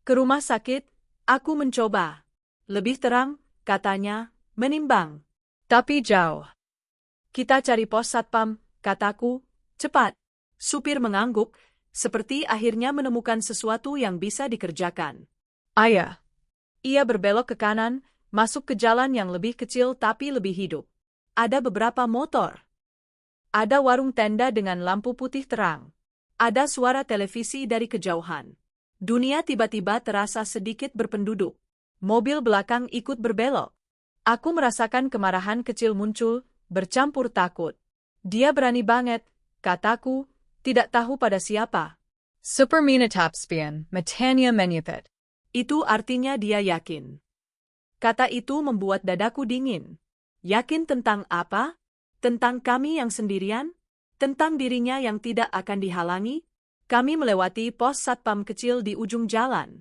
Ke rumah sakit, aku mencoba. Lebih terang, katanya, menimbang. Tapi jauh. Kita cari pos satpam, kataku, cepat. Supir mengangguk, seperti akhirnya menemukan sesuatu yang bisa dikerjakan. Ayah. Ia berbelok ke kanan, masuk ke jalan yang lebih kecil tapi lebih hidup. Ada beberapa motor. Ada warung tenda dengan lampu putih terang. Ada suara televisi dari kejauhan. Dunia tiba-tiba terasa sedikit berpenduduk. Mobil belakang ikut berbelok. Aku merasakan kemarahan kecil muncul, bercampur takut. Dia berani banget, kataku, tidak tahu pada siapa. Super minatapspian, matanya menyepet. Itu artinya dia yakin. Kata itu membuat dadaku dingin. Yakin tentang apa? Tentang kami yang sendirian? Tentang dirinya yang tidak akan dihalangi? Kami melewati pos satpam kecil di ujung jalan.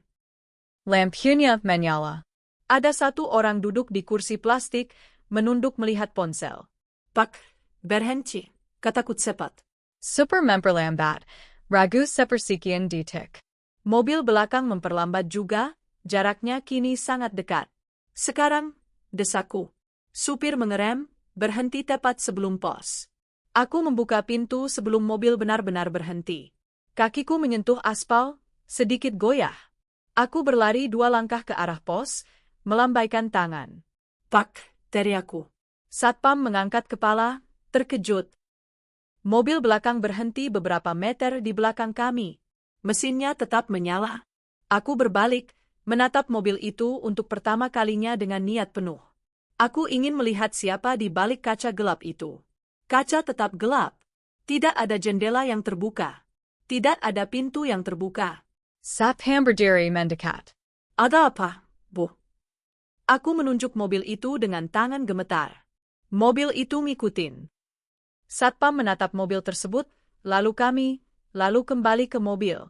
Lampunya menyala. Ada satu orang duduk di kursi plastik, menunduk melihat ponsel. Pak, berhenti, kataku cepat. Super memperlambat, ragu sepersekian detik. Mobil belakang memperlambat juga, jaraknya kini sangat dekat. Sekarang, desaku. Supir mengerem, berhenti tepat sebelum pos. Aku membuka pintu sebelum mobil benar-benar berhenti. Kakiku menyentuh aspal, sedikit goyah. Aku berlari 2 langkah ke arah pos, melambaikan tangan. Pak, teriakku. Satpam mengangkat kepala, terkejut. Mobil belakang berhenti beberapa meter di belakang kami. Mesinnya tetap menyala. Aku berbalik, menatap mobil itu untuk pertama kalinya dengan niat penuh. Aku ingin melihat siapa di balik kaca gelap itu. Kaca tetap gelap. Tidak ada jendela yang terbuka. Tidak ada pintu yang terbuka. Sapham berdiri mendekat. Ada apa, Bu? Aku menunjuk mobil itu dengan tangan gemetar. Mobil itu ngikutin. Satpam menatap mobil tersebut, lalu kembali ke mobil.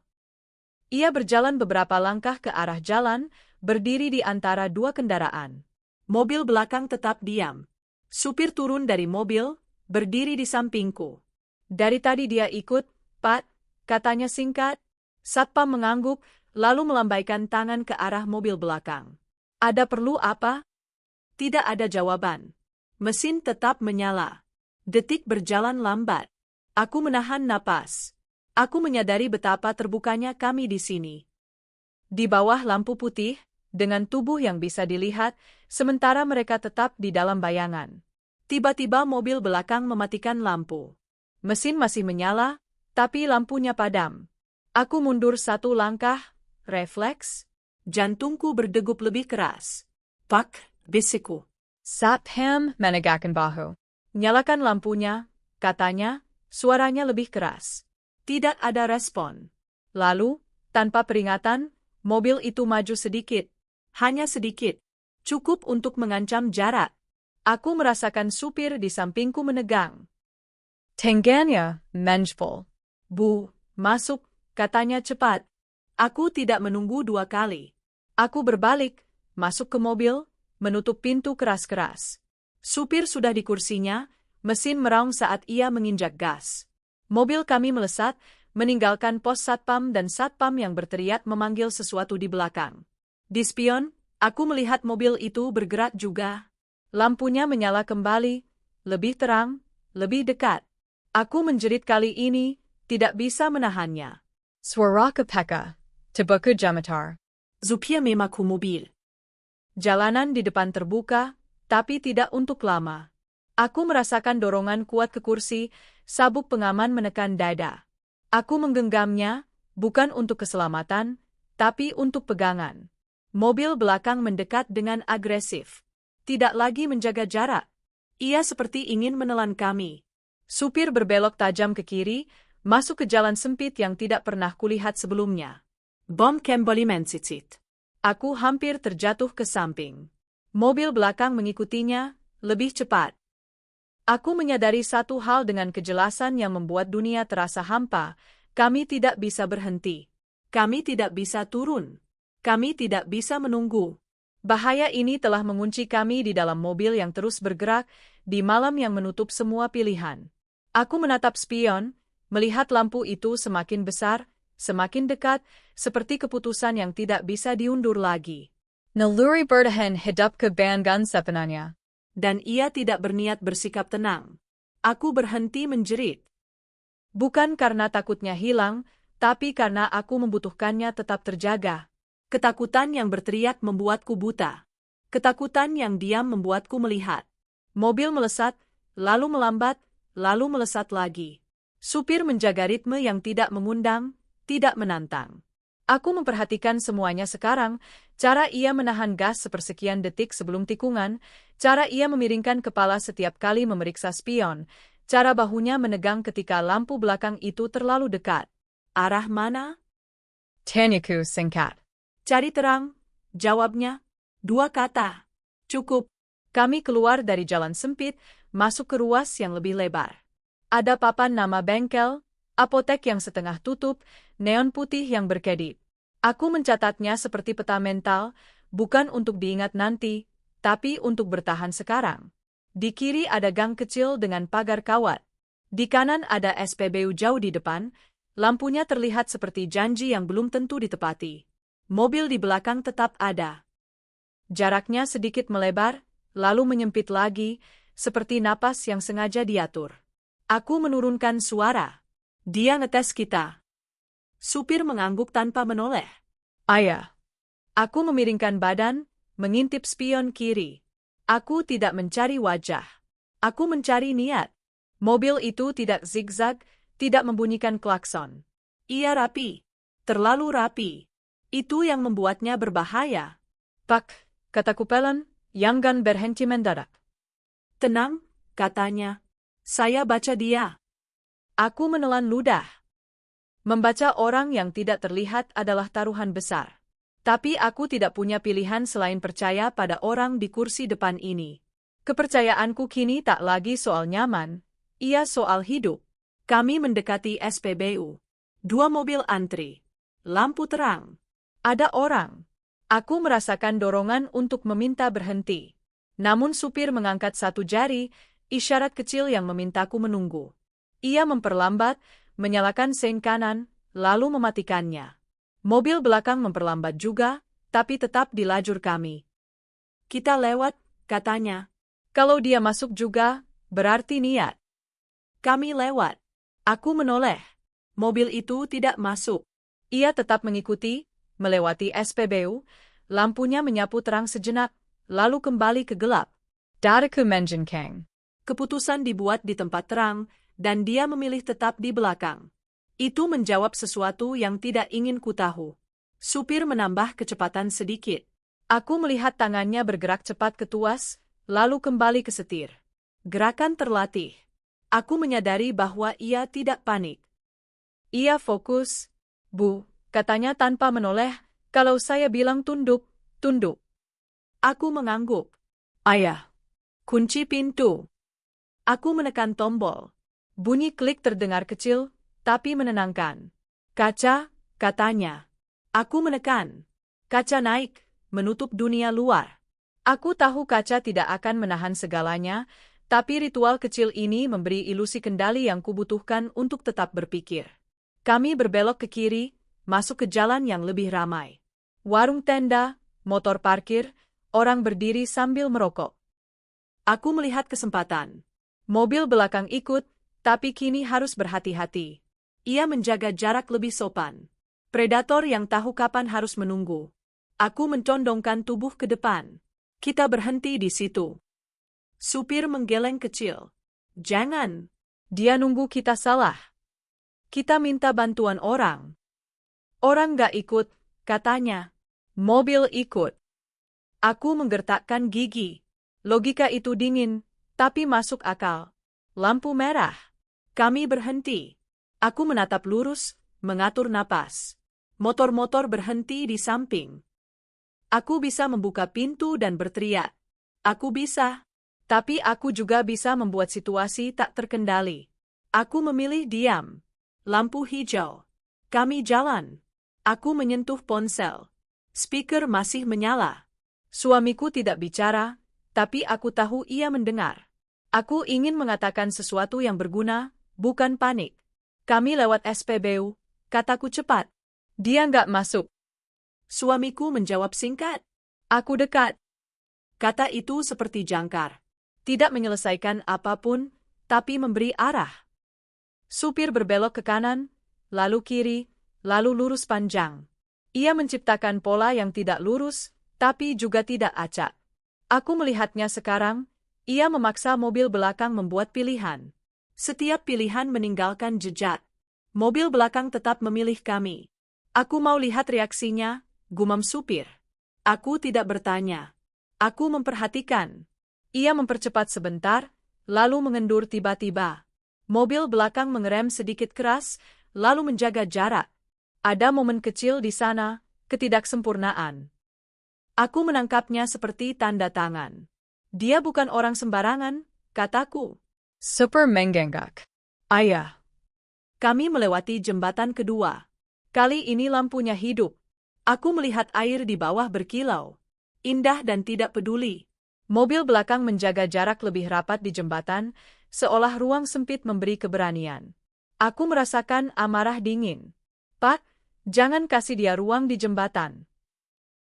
Ia berjalan beberapa langkah ke arah jalan, berdiri di antara dua kendaraan. Mobil belakang tetap diam. Supir turun dari mobil, berdiri di sampingku. Dari tadi dia ikut, Pak, katanya singkat. Satpam mengangguk, lalu melambaikan tangan ke arah mobil belakang. Ada perlu apa? Tidak ada jawaban. Mesin tetap menyala. Detik berjalan lambat. Aku menahan napas. Aku menyadari betapa terbukanya kami di sini. Di bawah lampu putih, dengan tubuh yang bisa dilihat, sementara mereka tetap di dalam bayangan. Tiba-tiba mobil belakang mematikan lampu. Mesin masih menyala, tapi lampunya padam. Aku mundur satu langkah, refleks. Jantungku berdegup lebih keras. Pak, bisikku. Satpam menegakkan bahu. Nyalakan lampunya, katanya, suaranya lebih keras. Tidak ada respon. Lalu, tanpa peringatan, mobil itu maju sedikit. Hanya sedikit. Cukup untuk mengancam jarak. Aku merasakan supir di sampingku menegang. Tangannya menjepol. Bu, masuk, katanya cepat. Aku tidak menunggu dua kali. Aku berbalik, masuk ke mobil, menutup pintu keras-keras. Supir sudah di kursinya, mesin meraung saat ia menginjak gas. Mobil kami melesat, meninggalkan pos satpam dan satpam yang berteriak memanggil sesuatu di belakang. Di spion, aku melihat mobil itu bergerak juga. Lampunya menyala kembali, lebih terang, lebih dekat. Aku menjerit kali ini, tidak bisa menahannya. Suara kepeka. Terbuka jamatar. Zupia memaku mobil. Jalanan di depan terbuka, tapi tidak untuk lama. Aku merasakan dorongan kuat ke kursi, sabuk pengaman menekan dada. Aku menggenggamnya, bukan untuk keselamatan, tapi untuk pegangan. Mobil belakang mendekat dengan agresif. Tidak lagi menjaga jarak. Ia seperti ingin menelan kami. Supir berbelok tajam ke kiri, masuk ke jalan sempit yang tidak pernah kulihat sebelumnya. Bom kembali mencicit. Aku hampir terjatuh ke samping. Mobil belakang mengikutinya, lebih cepat. Aku menyadari satu hal dengan kejelasan yang membuat dunia terasa hampa. Kami tidak bisa berhenti. Kami tidak bisa turun. Kami tidak bisa menunggu. Bahaya ini telah mengunci kami di dalam mobil yang terus bergerak, di malam yang menutup semua pilihan. Aku menatap spion, melihat lampu itu semakin besar, semakin dekat, seperti keputusan yang tidak bisa diundur lagi. Naluri bertahan hidup ke bandgan sepenanya. Dan ia tidak berniat bersikap tenang. Aku berhenti menjerit. Bukan karena takutnya hilang, tapi karena aku membutuhkannya tetap terjaga. Ketakutan yang berteriak membuatku buta. Ketakutan yang diam membuatku melihat. Mobil melesat, lalu melambat, lalu melesat lagi. Supir menjaga ritme yang tidak mengundang, tidak menantang. Aku memperhatikan semuanya sekarang, cara ia menahan gas sepersekian detik sebelum tikungan, cara ia memiringkan kepala setiap kali memeriksa spion, cara bahunya menegang ketika lampu belakang itu terlalu dekat. Arah mana? Tanyaku singkat. Cari terang, jawabnya. 2 kata. Cukup. Kami keluar dari jalan sempit, masuk ke ruas yang lebih lebar. Ada papan nama bengkel, apotek yang setengah tutup, neon putih yang berkedip. Aku mencatatnya seperti peta mental, bukan untuk diingat nanti, tapi untuk bertahan sekarang. Di kiri ada gang kecil dengan pagar kawat. Di kanan ada SPBU jauh di depan, lampunya terlihat seperti janji yang belum tentu ditepati. Mobil di belakang tetap ada. Jaraknya sedikit melebar, lalu menyempit lagi, seperti napas yang sengaja diatur. Aku menurunkan suara. Dia ngetes kita. Supir mengangguk tanpa menoleh. Ayah. Aku memiringkan badan, mengintip spion kiri. Aku tidak mencari wajah. Aku mencari niat. Mobil itu tidak zigzag, tidak membunyikan klakson. Ia rapi. Terlalu rapi. Itu yang membuatnya berbahaya. Pak, kataku pelan, jangan berhenti mendadak. Tenang, katanya. Saya baca dia. Aku menelan ludah. Membaca orang yang tidak terlihat adalah taruhan besar. Tapi aku tidak punya pilihan selain percaya pada orang di kursi depan ini. Kepercayaanku kini tak lagi soal nyaman, Iya, soal hidup. Kami mendekati SPBU. 2 mobil antri. Lampu terang. Ada orang. Aku merasakan dorongan untuk meminta berhenti. Namun supir mengangkat satu jari, isyarat kecil yang memintaku menunggu. Ia memperlambat, menyalakan sein kanan, lalu mematikannya. Mobil belakang memperlambat juga, tapi tetap di lajur kami. Kita lewat, katanya. Kalau dia masuk juga, berarti niat. Kami lewat. Aku menoleh. Mobil itu tidak masuk. Ia tetap mengikuti, melewati SPBU, lampunya menyapu terang sejenak, lalu kembali ke gelap. Dadaku menjenkang. Keputusan dibuat di tempat terang, dan dia memilih tetap di belakang. Itu menjawab sesuatu yang tidak ingin ku tahu. Supir menambah kecepatan sedikit. Aku melihat tangannya bergerak cepat ke tuas, lalu kembali ke setir. Gerakan terlatih. Aku menyadari bahwa ia tidak panik. Ia fokus. Bu, katanya tanpa menoleh, kalau saya bilang tunduk, tunduk. Aku mengangguk. Ayah. Kunci pintu. Aku menekan tombol. Bunyi klik terdengar kecil, tapi menenangkan. Kaca, katanya. Aku menekan. Kaca naik, menutup dunia luar. Aku tahu kaca tidak akan menahan segalanya, tapi ritual kecil ini memberi ilusi kendali yang kubutuhkan untuk tetap berpikir. Kami berbelok ke kiri, masuk ke jalan yang lebih ramai. Warung tenda, motor parkir, orang berdiri sambil merokok. Aku melihat kesempatan. Mobil belakang ikut, tapi kini harus berhati-hati. Ia menjaga jarak lebih sopan. Predator yang tahu kapan harus menunggu. Aku mencondongkan tubuh ke depan. Kita berhenti di situ. Supir menggeleng kecil. Jangan. Dia nunggu kita salah. Kita minta bantuan orang. Orang gak ikut, katanya. Mobil ikut. Aku menggertakkan gigi. Logika itu dingin, tapi masuk akal. Lampu merah. Kami berhenti. Aku menatap lurus, mengatur napas. Motor-motor berhenti di samping. Aku bisa membuka pintu dan berteriak. Aku bisa. Tapi aku juga bisa membuat situasi tak terkendali. Aku memilih diam. Lampu hijau. Kami jalan. Aku menyentuh ponsel. Speaker masih menyala. Suamiku tidak bicara, tapi aku tahu ia mendengar. Aku ingin mengatakan sesuatu yang berguna, bukan panik. Kami lewat SPBU, kataku cepat. Dia nggak masuk. Suamiku menjawab singkat. Aku dekat. Kata itu seperti jangkar. Tidak menyelesaikan apapun, tapi memberi arah. Supir berbelok ke kanan, lalu kiri, lalu lurus panjang. Ia menciptakan pola yang tidak lurus, tapi juga tidak acak. Aku melihatnya sekarang, ia memaksa mobil belakang membuat pilihan. Setiap pilihan meninggalkan jejak. Mobil belakang tetap memilih kami. Aku mau lihat reaksinya, gumam supir. Aku tidak bertanya. Aku memperhatikan. Ia mempercepat sebentar, lalu mengendur tiba-tiba. Mobil belakang mengerem sedikit keras, lalu menjaga jarak. Ada momen kecil di sana, ketidaksempurnaan. Aku menangkapnya seperti tanda tangan. Dia bukan orang sembarangan, kataku. Super mengganggu. Ayah. Kami melewati jembatan kedua. Kali ini lampunya hidup. Aku melihat air di bawah berkilau. Indah dan tidak peduli. Mobil belakang menjaga jarak lebih rapat di jembatan, seolah ruang sempit memberi keberanian. Aku merasakan amarah dingin. Pak, jangan kasih dia ruang di jembatan.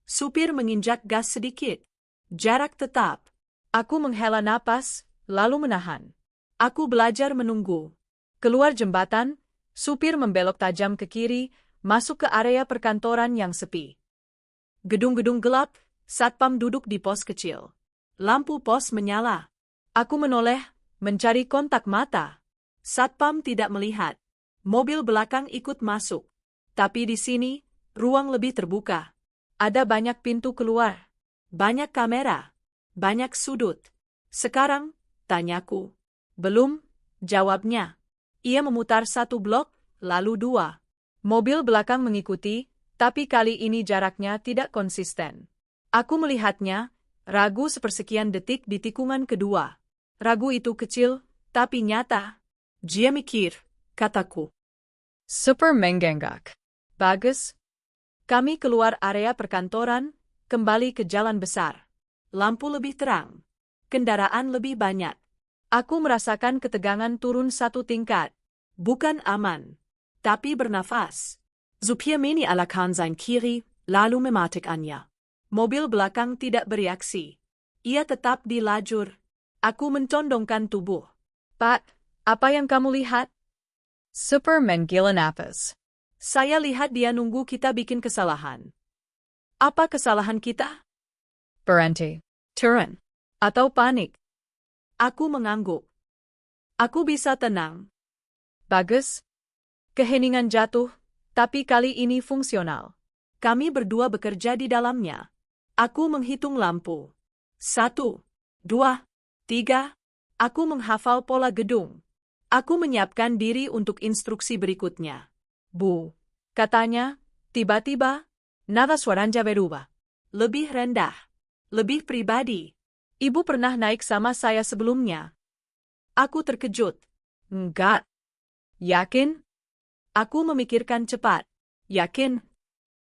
Supir menginjak gas sedikit. Jarak tetap. Aku menghela napas, lalu menahan. Aku belajar menunggu. Keluar jembatan, supir membelok tajam ke kiri, masuk ke area perkantoran yang sepi. Gedung-gedung gelap, satpam duduk di pos kecil. Lampu pos menyala. Aku menoleh, mencari kontak mata. Satpam tidak melihat. Mobil belakang ikut masuk. Tapi di sini, ruang lebih terbuka. Ada banyak pintu keluar. Banyak kamera. Banyak sudut. Sekarang, tanyaku. Belum, jawabnya. Ia memutar satu blok, lalu dua. Mobil belakang mengikuti, tapi kali ini jaraknya tidak konsisten. Aku melihatnya, ragu sepersekian detik di tikungan kedua. Ragu itu kecil, tapi nyata. Dia mikir, kataku. Super mengganggu. Bagus. Kami keluar area perkantoran, kembali ke jalan besar. Lampu lebih terang. Kendaraan lebih banyak. Aku merasakan ketegangan turun satu tingkat. Bukan aman, tapi bernafas. Supir mengalahkan sein kiri, lalu mematikannya. Mobil belakang tidak bereaksi. Ia tetap di lajur. Aku mencondongkan tubuh. Pak, apa yang kamu lihat? Super menggila napas. Saya lihat dia nunggu kita bikin kesalahan. Apa kesalahan kita? Berhenti. Turun. Atau panik. Aku mengangguk. Aku bisa tenang. Bagus. Keheningan jatuh, tapi kali ini fungsional. Kami berdua bekerja di dalamnya. Aku menghitung lampu. 1, 2, 3. Aku menghafal pola gedung. Aku menyiapkan diri untuk instruksi berikutnya. Bu, katanya, tiba-tiba, nada suaranya berubah. Lebih rendah. Lebih pribadi. Ibu pernah naik sama saya sebelumnya. Aku terkejut. Enggak. Yakin? Aku memikirkan cepat. Yakin?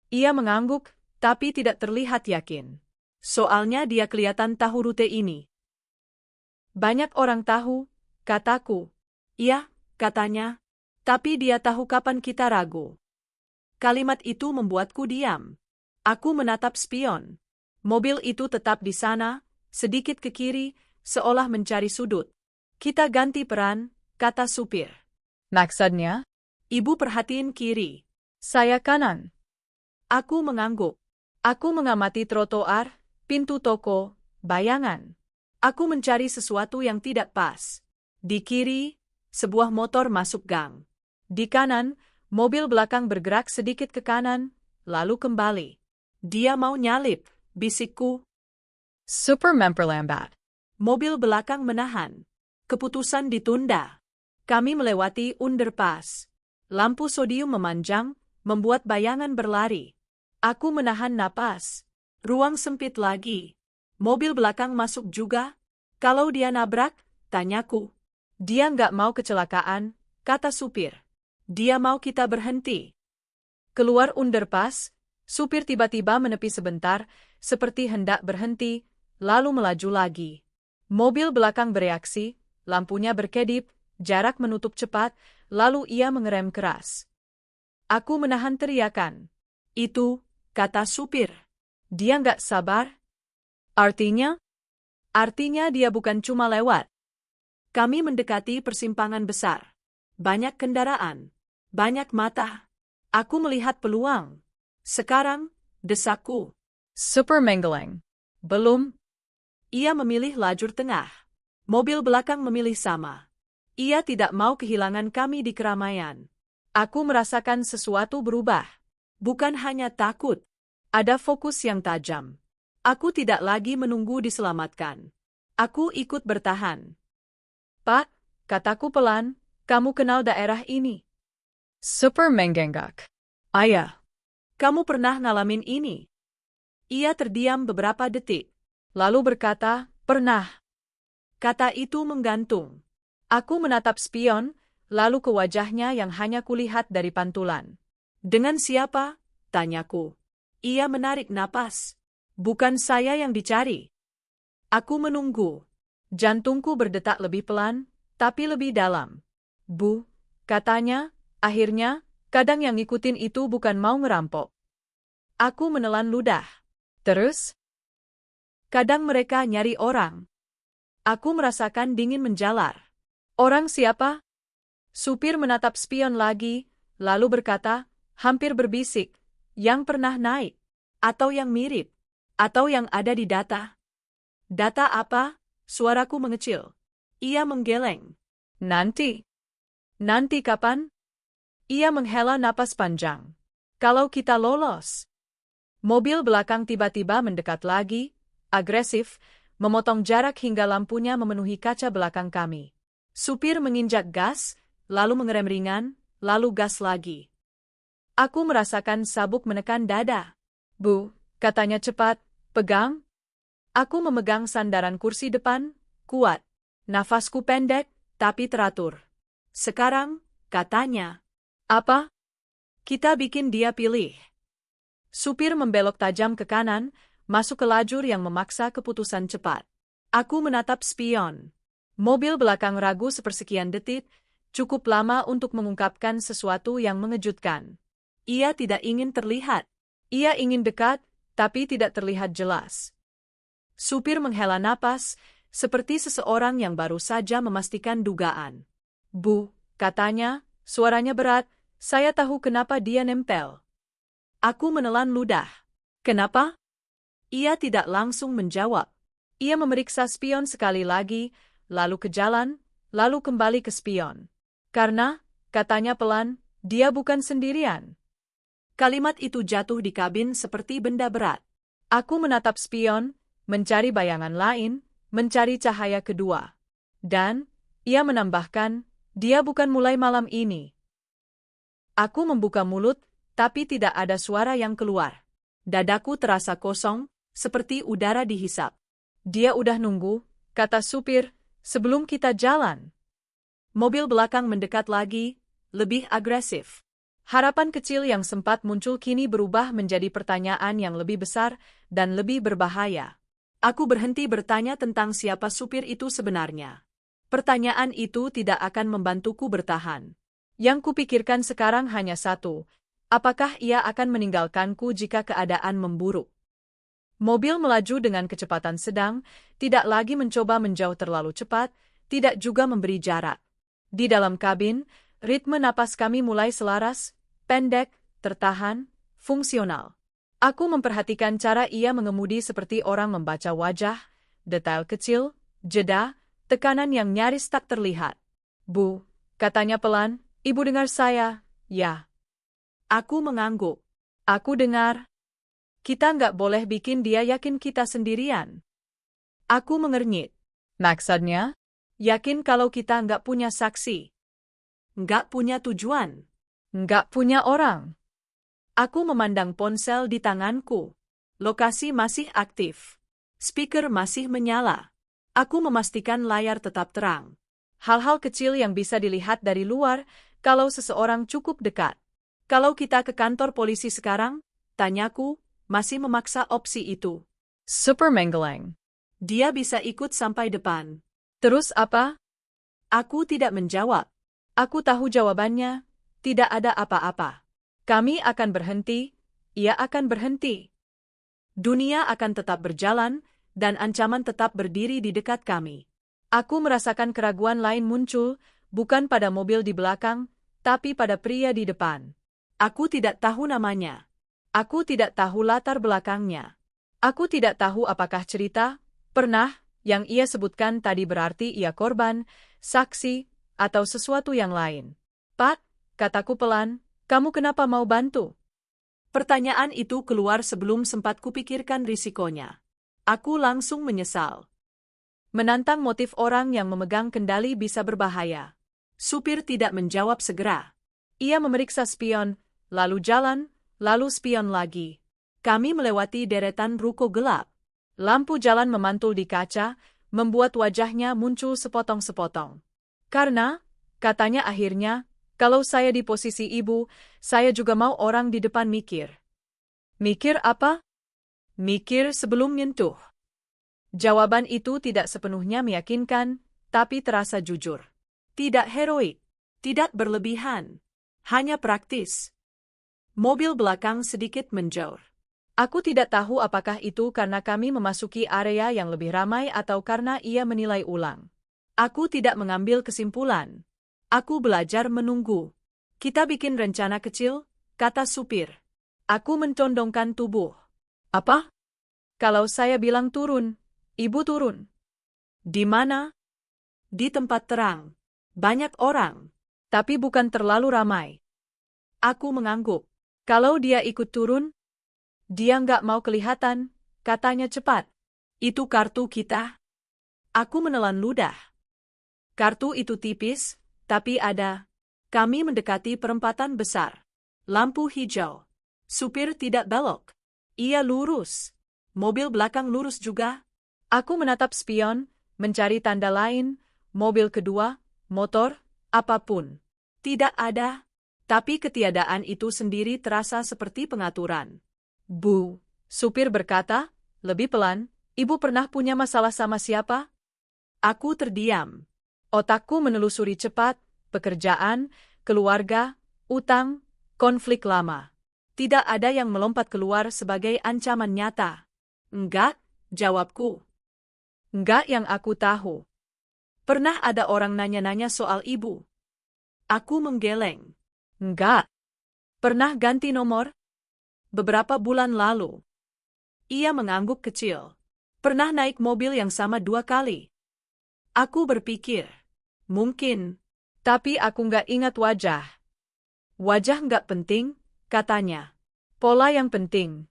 Ia mengangguk, tapi tidak terlihat yakin. Soalnya dia kelihatan tahu rute ini. Banyak orang tahu, kataku. Iya, katanya. Tapi dia tahu kapan kita ragu. Kalimat itu membuatku diam. Aku menatap spion. Mobil itu tetap di sana, sedikit ke kiri, seolah mencari sudut. Kita ganti peran, kata supir. Maksudnya? Ibu perhatiin kiri. Saya kanan. Aku mengangguk. Aku mengamati trotoar, pintu toko, bayangan. Aku mencari sesuatu yang tidak pas. Di kiri, sebuah motor masuk gang. Di kanan, mobil belakang bergerak sedikit ke kanan, lalu kembali. Dia mau nyalip, bisikku. Super memperlambat. Mobil belakang menahan. Keputusan ditunda. Kami melewati underpass. Lampu sodium memanjang, membuat bayangan berlari. Aku menahan napas. Ruang sempit lagi. Mobil belakang masuk juga. Kalau dia nabrak, tanyaku. Dia nggak mau kecelakaan, kata supir. Dia mau kita berhenti. Keluar underpass, supir tiba-tiba menepi sebentar, seperti hendak berhenti, lalu melaju lagi. Mobil belakang bereaksi, lampunya berkedip, jarak menutup cepat, lalu ia mengerem keras. Aku menahan teriakan. Itu, kata supir. Dia nggak sabar. Artinya? Artinya dia bukan cuma lewat. Kami mendekati persimpangan besar. Banyak kendaraan. Banyak mata. Aku melihat peluang. Sekarang, desakku. Super menggeleng. Belum. Ia memilih lajur tengah. Mobil belakang memilih sama. Ia tidak mau kehilangan kami di keramaian. Aku merasakan sesuatu berubah. Bukan hanya takut. Ada fokus yang tajam. Aku tidak lagi menunggu diselamatkan. Aku ikut bertahan. Pak, kataku pelan, kamu kenal daerah ini. Super mengganggu. Ayah, kamu pernah ngalamin ini? Ia terdiam beberapa detik, lalu berkata, pernah. Kata itu menggantung. Aku menatap spion, lalu ke wajahnya yang hanya kulihat dari pantulan. Dengan siapa? Tanyaku. Ia menarik napas. Bukan saya yang dicari. Aku menunggu. Jantungku berdetak lebih pelan, tapi lebih dalam. Bu, katanya, akhirnya, kadang yang ngikutin itu bukan mau ngerampok. Aku menelan ludah. Terus? Kadang mereka nyari orang. Aku merasakan dingin menjalar. Orang siapa? Supir menatap spion lagi, lalu berkata, hampir berbisik, yang pernah naik, atau yang mirip, atau yang ada di data. Data apa? Suaraku mengecil. Ia menggeleng. Nanti. Nanti kapan? Ia menghela napas panjang. Kalau kita lolos. Mobil belakang tiba-tiba mendekat lagi, agresif, memotong jarak hingga lampunya memenuhi kaca belakang kami. Supir menginjak gas, lalu mengerem ringan, lalu gas lagi. Aku merasakan sabuk menekan dada. Bu, katanya cepat, pegang. Aku memegang sandaran kursi depan, kuat. Nafasku pendek, tapi teratur. Sekarang, katanya. Apa? Kita bikin dia pilih. Supir membelok tajam ke kanan, masuk ke lajur yang memaksa keputusan cepat. Aku menatap spion. Mobil belakang ragu sepersekian detik, cukup lama untuk mengungkapkan sesuatu yang mengejutkan. Ia tidak ingin terlihat. Ia ingin dekat, tapi tidak terlihat jelas. Supir menghela napas, seperti seseorang yang baru saja memastikan dugaan. Bu, katanya, suaranya berat, saya tahu kenapa dia nempel. Aku menelan ludah. Kenapa? Ia tidak langsung menjawab. Ia memeriksa spion sekali lagi, lalu ke jalan, lalu kembali ke spion. Karena, katanya pelan, dia bukan sendirian. Kalimat itu jatuh di kabin seperti benda berat. Aku menatap spion, mencari bayangan lain, mencari cahaya kedua. Dan, ia menambahkan, dia bukan mulai malam ini. Aku membuka mulut, tapi tidak ada suara yang keluar. Dadaku terasa kosong, seperti udara dihisap. Dia udah nunggu, kata supir, sebelum kita jalan. Mobil belakang mendekat lagi, lebih agresif. Harapan kecil yang sempat muncul kini berubah menjadi pertanyaan yang lebih besar dan lebih berbahaya. Aku berhenti bertanya tentang siapa supir itu sebenarnya. Pertanyaan itu tidak akan membantuku bertahan. Yang kupikirkan sekarang hanya satu, apakah ia akan meninggalkanku jika keadaan memburuk? Mobil melaju dengan kecepatan sedang, tidak lagi mencoba menjauh terlalu cepat, tidak juga memberi jarak. Di dalam kabin, ritme napas kami mulai selaras, pendek, tertahan, fungsional. Aku memperhatikan cara ia mengemudi seperti orang membaca wajah, detail kecil, jeda, tekanan yang nyaris tak terlihat. Bu, katanya pelan, ibu dengar saya, ya. Aku mengangguk. Aku dengar. Kita nggak boleh bikin dia yakin kita sendirian. Aku mengernyit. Maksudnya? Yakin kalau kita nggak punya saksi. Nggak punya tujuan. Nggak punya orang. Aku memandang ponsel di tanganku. Lokasi masih aktif. Speaker masih menyala. Aku memastikan layar tetap terang. Hal-hal kecil yang bisa dilihat dari luar kalau seseorang cukup dekat. Kalau kita ke kantor polisi sekarang, tanyaku, masih memaksa opsi itu. Super menggeleng. Dia bisa ikut sampai depan. Terus apa? Aku tidak menjawab. Aku tahu jawabannya, tidak ada apa-apa. Kami akan berhenti, ia akan berhenti. Dunia akan tetap berjalan, dan ancaman tetap berdiri di dekat kami. Aku merasakan keraguan lain muncul, bukan pada mobil di belakang, tapi pada pria di depan. Aku tidak tahu namanya. Aku tidak tahu latar belakangnya. Aku tidak tahu apakah cerita, pernah, yang ia sebutkan tadi berarti ia korban, saksi, atau sesuatu yang lain. Pak, kataku pelan, kamu kenapa mau bantu? Pertanyaan itu keluar sebelum sempat kupikirkan risikonya. Aku langsung menyesal. Menantang motif orang yang memegang kendali bisa berbahaya. Supir tidak menjawab segera. Ia memeriksa spion, lalu jalan, lalu spion lagi. Kami melewati deretan ruko gelap. Lampu jalan memantul di kaca, membuat wajahnya muncul sepotong-sepotong. Karena, katanya akhirnya, kalau saya di posisi ibu, saya juga mau orang di depan mikir. Mikir apa? Mikir sebelum nyentuh. Jawaban itu tidak sepenuhnya meyakinkan, tapi terasa jujur. Tidak heroik, tidak berlebihan, hanya praktis. Mobil belakang sedikit menjauh. Aku tidak tahu apakah itu karena kami memasuki area yang lebih ramai atau karena ia menilai ulang. Aku tidak mengambil kesimpulan. Aku belajar menunggu. Kita bikin rencana kecil, kata supir. Aku mencondongkan tubuh. Apa? Kalau saya bilang turun, ibu turun. Di mana? Di tempat terang. Banyak orang. Tapi bukan terlalu ramai. Aku mengangguk. Kalau dia ikut turun, dia nggak mau kelihatan, katanya cepat. Itu kartu kita? Aku menelan ludah. Kartu itu tipis, tapi ada. Kami mendekati perempatan besar. Lampu hijau. Supir tidak belok. Ia lurus. Mobil belakang lurus juga. Aku menatap spion, mencari tanda lain, mobil kedua, motor, Apapun. Tidak ada. Tapi ketiadaan itu sendiri terasa seperti pengaturan. Bu, supir berkata, lebih pelan, ibu pernah punya masalah sama siapa? Aku terdiam. Otakku menelusuri cepat, pekerjaan, keluarga, utang, konflik lama. Tidak ada yang melompat keluar sebagai ancaman nyata. Enggak, jawabku. Enggak yang aku tahu. Pernah ada orang nanya-nanya soal ibu? Aku menggeleng. Enggak. Pernah ganti nomor? Beberapa bulan lalu. Ia mengangguk kecil. Pernah naik mobil yang sama 2 kali. Aku berpikir. Mungkin. Tapi aku nggak ingat wajah. Wajah nggak penting, katanya. Pola yang penting.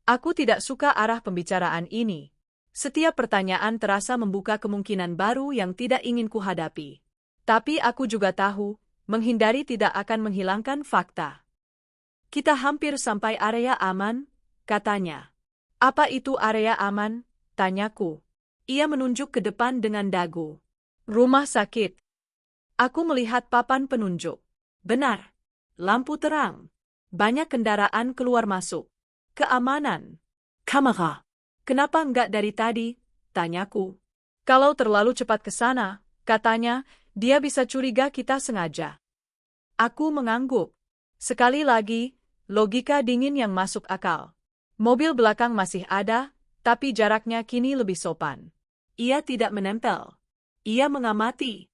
Aku tidak suka arah pembicaraan ini. Setiap pertanyaan terasa membuka kemungkinan baru yang tidak ingin kuhadapi. Tapi aku juga tahu, menghindari tidak akan menghilangkan fakta. Kita hampir sampai area aman, katanya. Apa itu area aman? Tanyaku. Ia menunjuk ke depan dengan dagu. Rumah sakit. Aku melihat papan penunjuk. Benar. Lampu terang. Banyak kendaraan keluar masuk. Keamanan. Kamera. Kenapa enggak dari tadi? Tanyaku. Kalau terlalu cepat ke sana, katanya, dia bisa curiga kita sengaja. Aku mengangguk. Sekali lagi, logika dingin yang masuk akal. Mobil belakang masih ada, tapi jaraknya kini lebih sopan. Ia tidak menempel. Ia mengamati.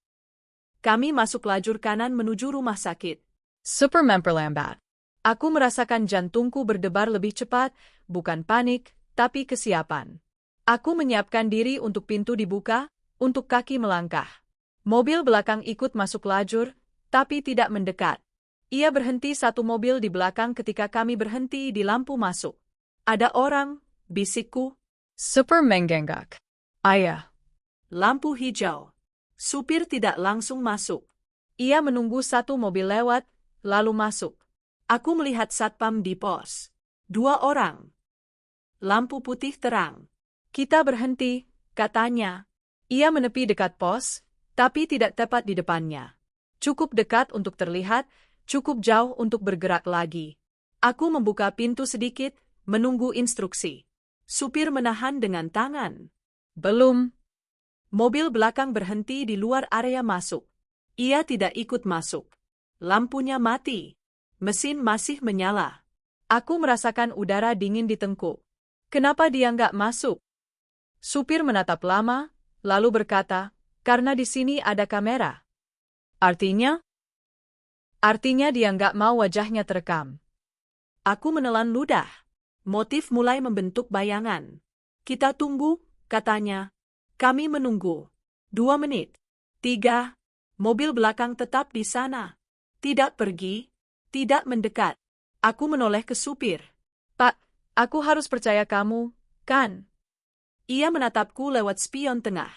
Kami masuk lajur kanan menuju rumah sakit. Super memperlambat. Aku merasakan jantungku berdebar lebih cepat, bukan panik, tapi kesiapan. Aku menyiapkan diri untuk pintu dibuka, untuk kaki melangkah. Mobil belakang ikut masuk lajur, tapi tidak mendekat. Ia berhenti satu mobil di belakang ketika kami berhenti di lampu masuk. Ada orang, bisikku. Super mengganggu. Ayah. Lampu hijau. Supir tidak langsung masuk. Ia menunggu satu mobil lewat, lalu masuk. Aku melihat satpam di pos. 2 orang. Lampu putih terang. Kita berhenti, katanya. Ia menepi dekat pos, tapi tidak tepat di depannya. Cukup dekat untuk terlihat, cukup jauh untuk bergerak lagi. Aku membuka pintu sedikit, menunggu instruksi. Supir menahan dengan tangan. Belum. Mobil belakang berhenti di luar area masuk. Ia tidak ikut masuk. Lampunya mati. Mesin masih menyala. Aku merasakan udara dingin di tengkuk. Kenapa dia nggak masuk? Supir menatap lama, lalu berkata, karena di sini ada kamera. Artinya? Artinya dia nggak mau wajahnya terekam. Aku menelan ludah. Motif mulai membentuk bayangan. Kita tunggu, katanya. Kami menunggu. 2 menit. 3. Mobil belakang tetap di sana. Tidak pergi. Tidak mendekat. Aku menoleh ke supir. Pak, aku harus percaya kamu, kan? Ia menatapku lewat spion tengah.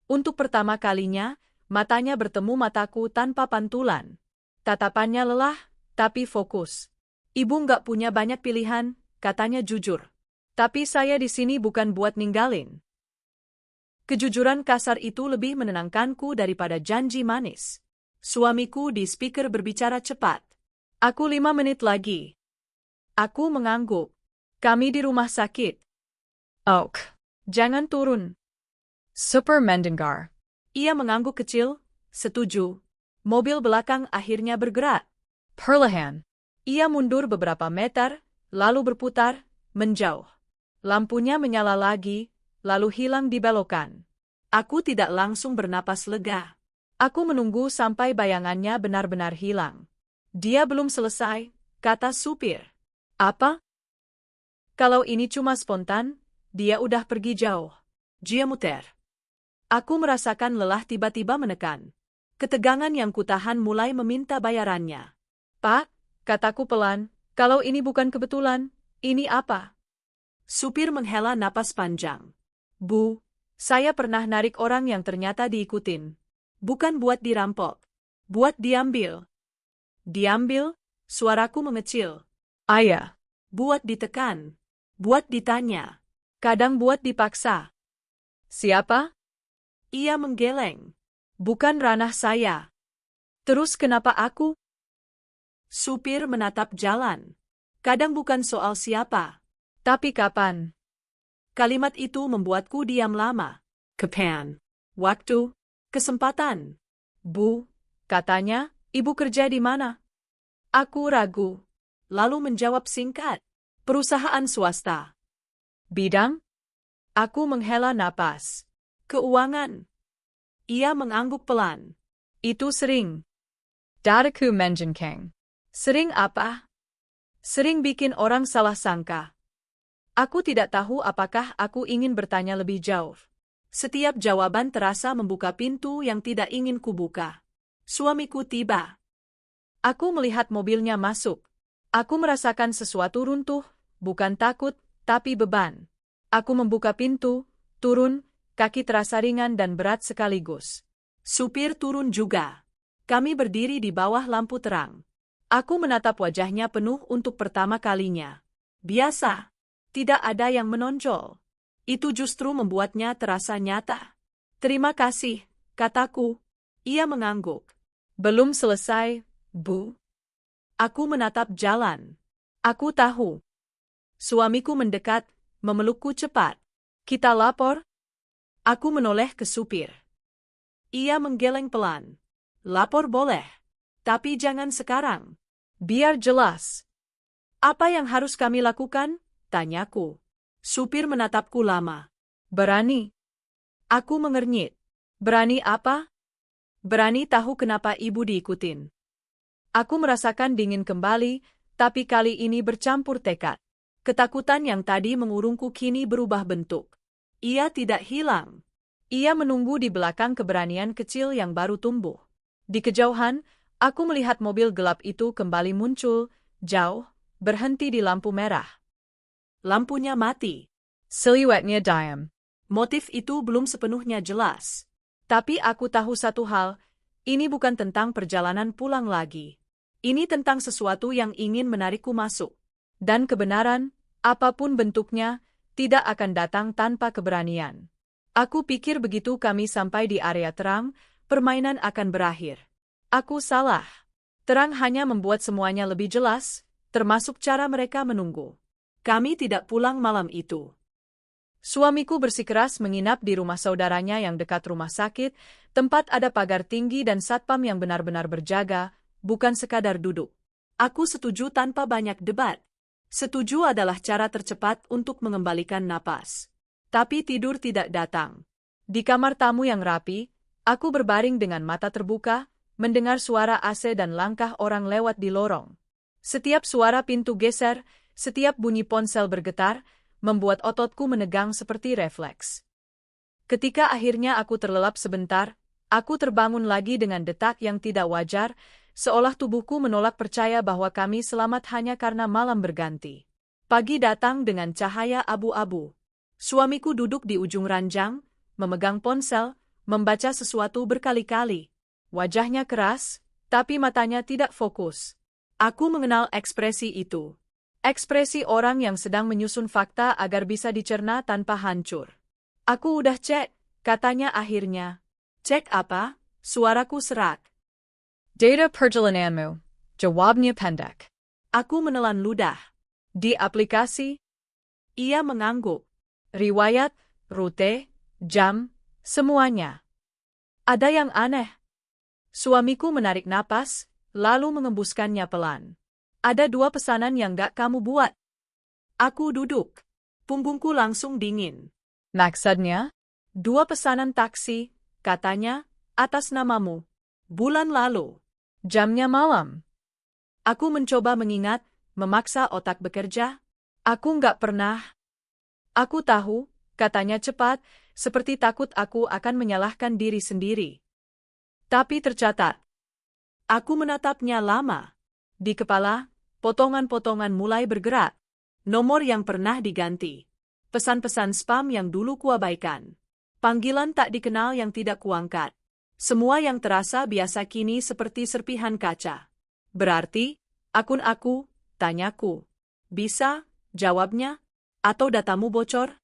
Untuk pertama kalinya, matanya bertemu mataku tanpa pantulan. Tatapannya lelah, tapi fokus. Ibu nggak punya banyak pilihan, katanya jujur. Tapi saya di sini bukan buat ninggalin. Kejujuran kasar itu lebih menenangkanku daripada janji manis. Suamiku di speaker berbicara cepat. Aku 5 menit lagi. Aku mengangguk. Kami di rumah sakit. Oak. Jangan turun. Super mendengar. Ia mengangguk kecil, setuju. Mobil belakang akhirnya bergerak. Perlahan. Ia mundur beberapa meter, lalu berputar, menjauh. Lampunya menyala lagi, lalu hilang di belokan. Aku tidak langsung bernapas lega. Aku menunggu sampai bayangannya benar-benar hilang. Dia belum selesai, kata supir. Apa? Kalau ini cuma spontan, dia udah pergi jauh. Dia muter. Aku merasakan lelah tiba-tiba menekan. Ketegangan yang kutahan mulai meminta bayarannya. Pak, kataku pelan, kalau ini bukan kebetulan, ini apa? Supir menghela napas panjang. Bu, saya pernah narik orang yang ternyata diikutin. Bukan buat dirampok. Buat diambil. Diambil? Suaraku mengecil. Ayah. Buat ditekan. Buat ditanya. Kadang buat dipaksa. Siapa? Ia menggeleng. Bukan ranah saya. Terus kenapa aku? Supir menatap jalan. Kadang bukan soal siapa. Tapi kapan? Kalimat itu membuatku diam lama. Kapan? Waktu? Kesempatan? Bu, katanya, ibu kerja di mana? Aku ragu. Lalu menjawab singkat. Perusahaan swasta. Bidang? Aku menghela napas. Keuangan. Ia mengangguk pelan. Itu sering. Dadaku menjengkeng. Sering apa? Sering bikin orang salah sangka. Aku tidak tahu apakah aku ingin bertanya lebih jauh. Setiap jawaban terasa membuka pintu yang tidak ingin kubuka. Suamiku tiba. Aku melihat mobilnya masuk. Aku merasakan sesuatu runtuh, bukan takut, tapi beban. Aku membuka pintu, turun, kaki terasa ringan dan berat sekaligus. Supir turun juga. Kami berdiri di bawah lampu terang. Aku menatap wajahnya penuh untuk pertama kalinya. Biasa. Tidak ada yang menonjol. Itu justru membuatnya terasa nyata. Terima kasih, kataku. Ia mengangguk. Belum selesai, Bu. Aku menatap jalan. Aku tahu. Suamiku mendekat, memelukku cepat. Kita lapor? Aku menoleh ke supir. Ia menggeleng pelan. Lapor boleh. Tapi jangan sekarang. Biar jelas. Apa yang harus kami lakukan? Tanyaku. Supir menatapku lama. Berani. Aku mengernyit. Berani apa? Berani tahu kenapa ibu diikutin. Aku merasakan dingin kembali, tapi kali ini bercampur tekad. Ketakutan yang tadi mengurungku kini berubah bentuk. Ia tidak hilang. Ia menunggu di belakang keberanian kecil yang baru tumbuh. Di kejauhan, aku melihat mobil gelap itu kembali muncul, jauh, berhenti di lampu merah. Lampunya mati. Siluetnya diam. Motif itu belum sepenuhnya jelas. Tapi aku tahu satu hal, ini bukan tentang perjalanan pulang lagi. Ini tentang sesuatu yang ingin menarikku masuk. Dan kebenaran, apapun bentuknya, tidak akan datang tanpa keberanian. Aku pikir begitu kami sampai di area terang, permainan akan berakhir. Aku salah. Terang hanya membuat semuanya lebih jelas, termasuk cara mereka menunggu. Kami tidak pulang malam itu. Suamiku bersikeras menginap di rumah saudaranya yang dekat rumah sakit, tempat ada pagar tinggi dan satpam yang benar-benar berjaga, bukan sekadar duduk. Aku setuju tanpa banyak debat. Setuju adalah cara tercepat untuk mengembalikan napas. Tapi tidur tidak datang. Di kamar tamu yang rapi, aku berbaring dengan mata terbuka, mendengar suara AC dan langkah orang lewat di lorong. Setiap suara pintu geser, setiap bunyi ponsel bergetar, membuat ototku menegang seperti refleks. Ketika akhirnya aku terlelap sebentar, aku terbangun lagi dengan detak yang tidak wajar, seolah tubuhku menolak percaya bahwa kami selamat hanya karena malam berganti. Pagi datang dengan cahaya abu-abu. Suamiku duduk di ujung ranjang, memegang ponsel, membaca sesuatu berkali-kali. Wajahnya keras, tapi matanya tidak fokus. Aku mengenal ekspresi itu. Ekspresi orang yang sedang menyusun fakta agar bisa dicerna tanpa hancur. Aku udah cek, katanya akhirnya. Cek apa? Suaraku serak. Data perjalananmu. Jawabnya pendek. Aku menelan ludah. Di aplikasi? Ia mengangguk. Riwayat, rute, jam, semuanya. Ada yang aneh. Suamiku menarik napas, lalu mengembuskannya pelan. Ada 2 pesanan yang gak kamu buat. Aku duduk. Punggungku langsung dingin. Maksudnya? 2 pesanan taksi, katanya, atas namamu. Bulan lalu. Jamnya malam. Aku mencoba mengingat, memaksa otak bekerja. Aku nggak pernah. Aku tahu, katanya cepat, seperti takut aku akan menyalahkan diri sendiri. Tapi tercatat. Aku menatapnya lama. Di kepala, potongan-potongan mulai bergerak. Nomor yang pernah diganti. Pesan-pesan spam yang dulu kuabaikan. Panggilan tak dikenal yang tidak kuangkat. Semua yang terasa biasa kini seperti serpihan kaca. Berarti, akun aku, tanyaku. Bisa, jawabnya, atau datamu bocor?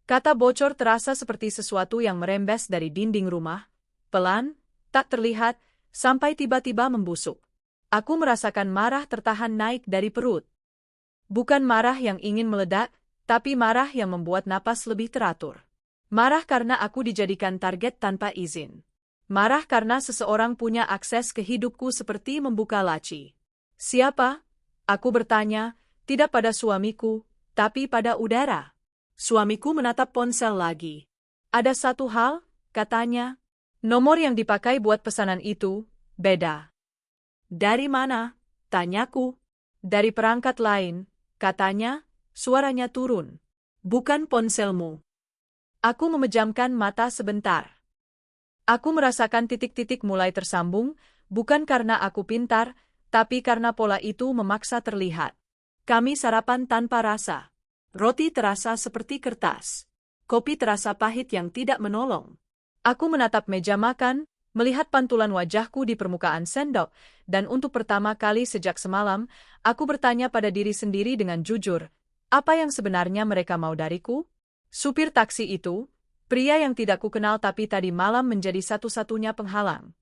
Kata bocor terasa seperti sesuatu yang merembes dari dinding rumah. Pelan, tak terlihat, sampai tiba-tiba membusuk. Aku merasakan marah tertahan naik dari perut. Bukan marah yang ingin meledak, tapi marah yang membuat napas lebih teratur. Marah karena aku dijadikan target tanpa izin. Marah karena seseorang punya akses ke hidupku seperti membuka laci. Siapa? Aku bertanya, tidak pada suamiku, tapi pada udara. Suamiku menatap ponsel lagi. Ada satu hal, katanya. Nomor yang dipakai buat pesanan itu beda. Dari mana? Tanyaku. Dari perangkat lain, katanya, suaranya turun. Bukan ponselmu. Aku memejamkan mata sebentar. Aku merasakan titik-titik mulai tersambung, bukan karena aku pintar, tapi karena pola itu memaksa terlihat. Kami sarapan tanpa rasa. Roti terasa seperti kertas. Kopi terasa pahit yang tidak menolong. Aku menatap meja makan, melihat pantulan wajahku di permukaan sendok, dan untuk pertama kali sejak semalam, aku bertanya pada diri sendiri dengan jujur, apa yang sebenarnya mereka mau dariku? Supir taksi itu, pria yang tidak kukenal tapi tadi malam menjadi satu-satunya penghalang.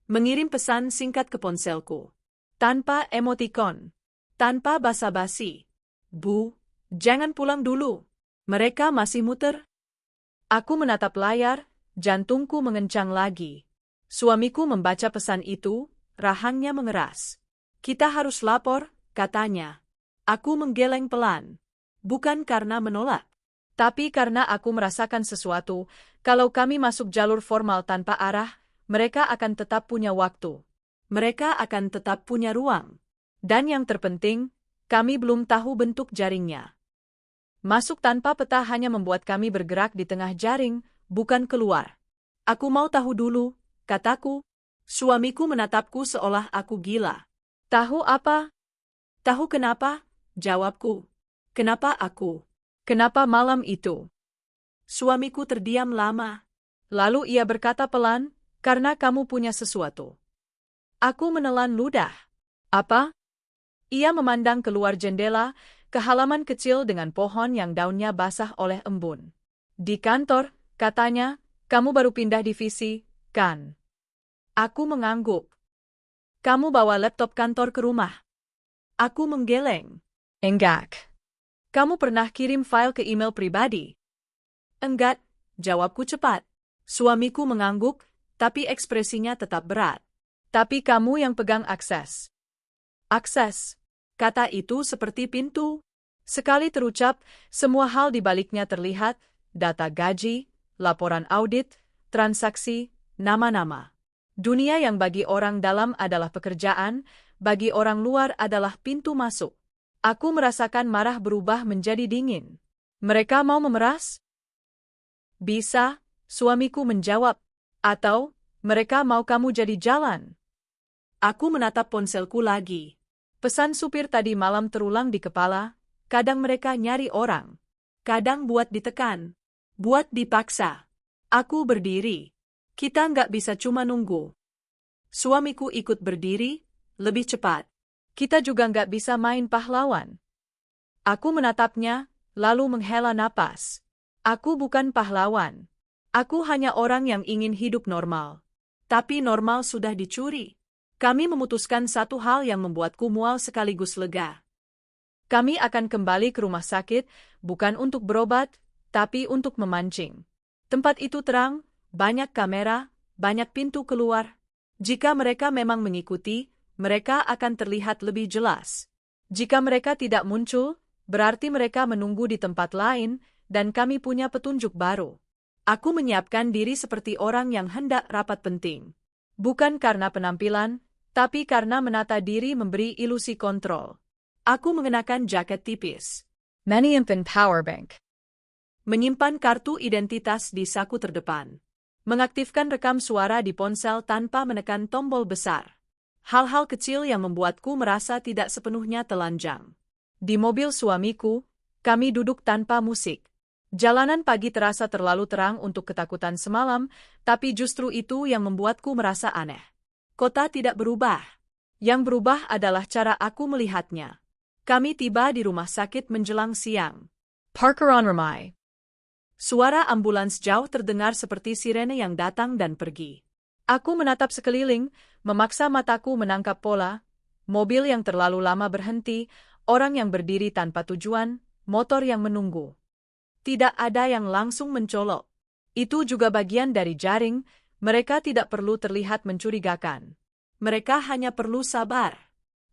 Mengirim pesan singkat ke ponselku. Tanpa emotikon. Tanpa basa-basi. Bu, jangan pulang dulu. Mereka masih muter. Aku menatap layar, jantungku mengencang lagi. Suamiku membaca pesan itu, rahangnya mengeras. Kita harus lapor, katanya. Aku menggeleng pelan. Bukan karena menolak. Tapi karena aku merasakan sesuatu, kalau kami masuk jalur formal tanpa arah, mereka akan tetap punya waktu. Mereka akan tetap punya ruang. Dan yang terpenting, kami belum tahu bentuk jaringnya. Masuk tanpa peta hanya membuat kami bergerak di tengah jaring, bukan keluar. Aku mau tahu dulu, kataku. Suamiku menatapku seolah aku gila. Tahu apa? Tahu kenapa? Jawabku. Kenapa aku? Kenapa malam itu? Suamiku terdiam lama. Lalu ia berkata pelan, karena kamu punya sesuatu. Aku menelan ludah. Apa? Ia memandang keluar jendela, ke halaman kecil dengan pohon yang daunnya basah oleh embun. Di kantor, katanya, kamu baru pindah divisi, kan? Aku mengangguk. Kamu bawa laptop kantor ke rumah? Aku menggeleng. Enggak. Kamu pernah kirim file ke email pribadi? Enggak, jawabku cepat. Suamiku mengangguk, tapi ekspresinya tetap berat. Tapi kamu yang pegang akses. Akses. Kata itu seperti pintu. Sekali terucap, semua hal di baliknya terlihat, data gaji, laporan audit, transaksi, nama-nama. Dunia yang bagi orang dalam adalah pekerjaan, bagi orang luar adalah pintu masuk. Aku merasakan marah berubah menjadi dingin. Mereka mau memeras? Bisa, suamiku menjawab. Atau, mereka mau kamu jadi jalan. Aku menatap ponselku lagi. Pesan supir tadi malam terulang di kepala, kadang mereka nyari orang. Kadang buat ditekan. Buat dipaksa. Aku berdiri. Kita nggak bisa cuma nunggu. Suamiku ikut berdiri, lebih cepat. Kita juga nggak bisa main pahlawan. Aku menatapnya, lalu menghela napas. Aku bukan pahlawan. Aku hanya orang yang ingin hidup normal. Tapi normal sudah dicuri. Kami memutuskan satu hal yang membuatku mual sekaligus lega. Kami akan kembali ke rumah sakit, bukan untuk berobat, tapi untuk memancing. Tempat itu terang, banyak kamera, banyak pintu keluar. Jika mereka memang mengikuti, mereka akan terlihat lebih jelas. Jika mereka tidak muncul, berarti mereka menunggu di tempat lain, dan kami punya petunjuk baru. Aku menyiapkan diri seperti orang yang hendak rapat penting. Bukan karena penampilan, tapi karena menata diri memberi ilusi kontrol. Aku mengenakan jaket tipis. Menyimpan power bank. Menyimpan kartu identitas di saku terdepan. Mengaktifkan rekam suara di ponsel tanpa menekan tombol besar. Hal-hal kecil yang membuatku merasa tidak sepenuhnya telanjang. Di mobil suamiku, kami duduk tanpa musik. Jalanan pagi terasa terlalu terang untuk ketakutan semalam, tapi justru itu yang membuatku merasa aneh. Kota tidak berubah. Yang berubah adalah cara aku melihatnya. Kami tiba di rumah sakit menjelang siang. Parkeran ramai. Suara ambulans jauh terdengar seperti sirene yang datang dan pergi. Aku menatap sekeliling, memaksa mataku menangkap pola, mobil yang terlalu lama berhenti, orang yang berdiri tanpa tujuan, motor yang menunggu. Tidak ada yang langsung mencolok. Itu juga bagian dari jaring, mereka tidak perlu terlihat mencurigakan. Mereka hanya perlu sabar.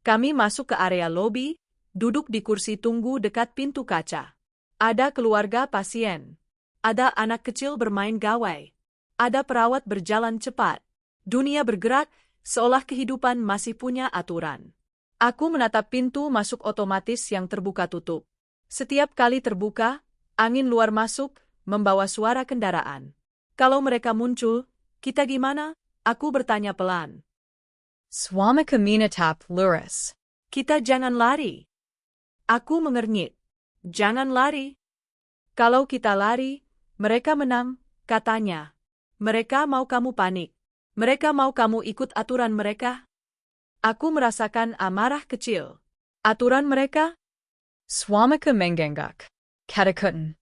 Kami masuk ke area lobi, duduk di kursi tunggu dekat pintu kaca. Ada keluarga pasien. Ada anak kecil bermain gawai. Ada perawat berjalan cepat. Dunia bergerak, seolah kehidupan masih punya aturan. Aku menatap pintu masuk otomatis yang terbuka tutup. Setiap kali terbuka, angin luar masuk, membawa suara kendaraan. Kalau mereka muncul, kita gimana? Aku bertanya pelan. Swamika minatap lurus. Kita jangan lari. Aku mengernyit. Jangan lari. Kalau kita lari, mereka menang, katanya. Mereka mau kamu panik. Mereka mau kamu ikut aturan mereka. Aku merasakan amarah kecil. Aturan mereka? Swamika menggangak. Katakuten.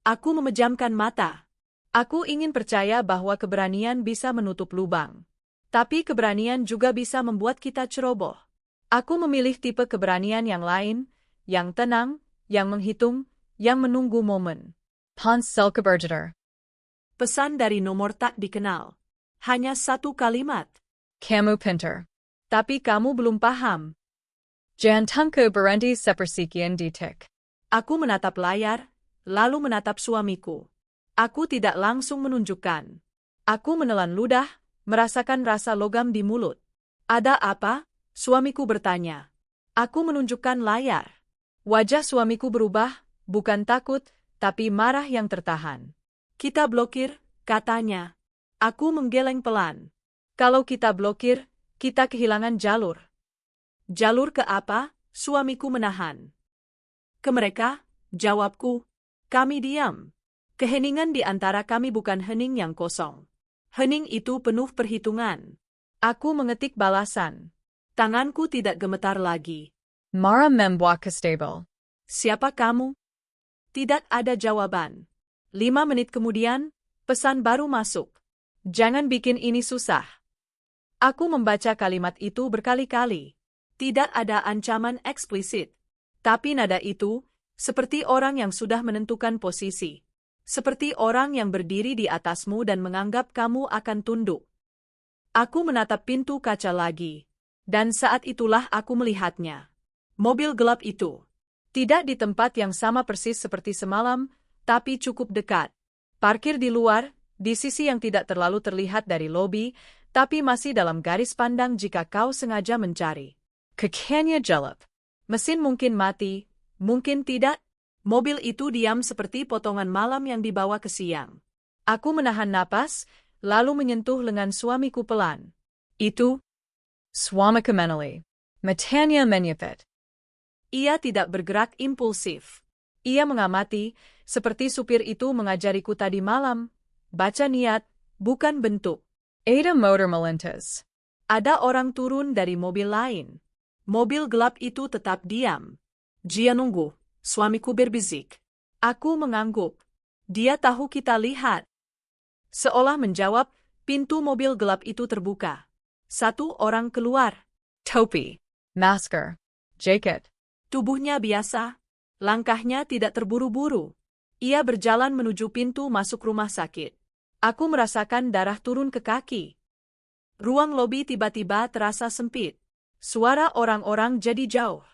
Aku memejamkan mata. Aku ingin percaya bahwa keberanian bisa menutup lubang. Tapi keberanian juga bisa membuat kita ceroboh. Aku memilih tipe keberanian yang lain, yang tenang, yang menghitung, yang menunggu momen. Pons Selkebergeter. Pesan dari nomor tak dikenal. Hanya satu kalimat. Kamu pinter. Tapi kamu belum paham. Jantanku berhenti sepersekian detik. Aku menatap layar, lalu menatap suamiku. Aku tidak langsung menunjukkan. Aku menelan ludah, merasakan rasa logam di mulut. Ada apa? Suamiku bertanya. Aku menunjukkan layar. Wajah suamiku berubah, bukan takut, tapi marah yang tertahan. Kita blokir, katanya. Aku menggeleng pelan. Kalau kita blokir, kita kehilangan jalur. Jalur ke apa? Suamiku menahan. Ke mereka, jawabku. Kami diam. Keheningan di antara kami bukan hening yang kosong. Hening itu penuh perhitungan. Aku mengetik balasan. Tanganku tidak gemetar lagi. Mara membuat stable. Siapa kamu? Tidak ada jawaban. 5 menit kemudian, pesan baru masuk. Jangan bikin ini susah. Aku membaca kalimat itu berkali-kali. Tidak ada ancaman eksplisit. Tapi nada itu, seperti orang yang sudah menentukan posisi. Seperti orang yang berdiri di atasmu dan menganggap kamu akan tunduk. Aku menatap pintu kaca lagi. Dan saat itulah aku melihatnya. Mobil gelap itu. Tidak di tempat yang sama persis seperti semalam, tapi cukup dekat. Parkir di luar, di sisi yang tidak terlalu terlihat dari lobi, tapi masih dalam garis pandang jika kau sengaja mencari. Kakanya jelap. Mesin mungkin mati, mungkin tidak. Mobil itu diam seperti potongan malam yang dibawa ke siang. Aku menahan napas, lalu menyentuh lengan suamiku pelan. Itu, Swamika menali. Matanya menyepet. ia tidak bergerak impulsif. Ia mengamati, seperti supir itu mengajariku tadi malam. Baca niat, bukan bentuk. Ada motor melintas. Ada orang turun dari mobil lain. Mobil gelap itu tetap diam. Dia nunggu. Suamiku berbisik. Aku mengangguk. Dia tahu kita lihat. Seolah menjawab, pintu mobil gelap itu terbuka. Satu orang keluar. Topi. Masker. Jacket. Tubuhnya biasa. Langkahnya tidak terburu-buru. Ia berjalan menuju pintu masuk rumah sakit. Aku merasakan darah turun ke kaki. Ruang lobi tiba-tiba terasa sempit. Suara orang-orang jadi jauh.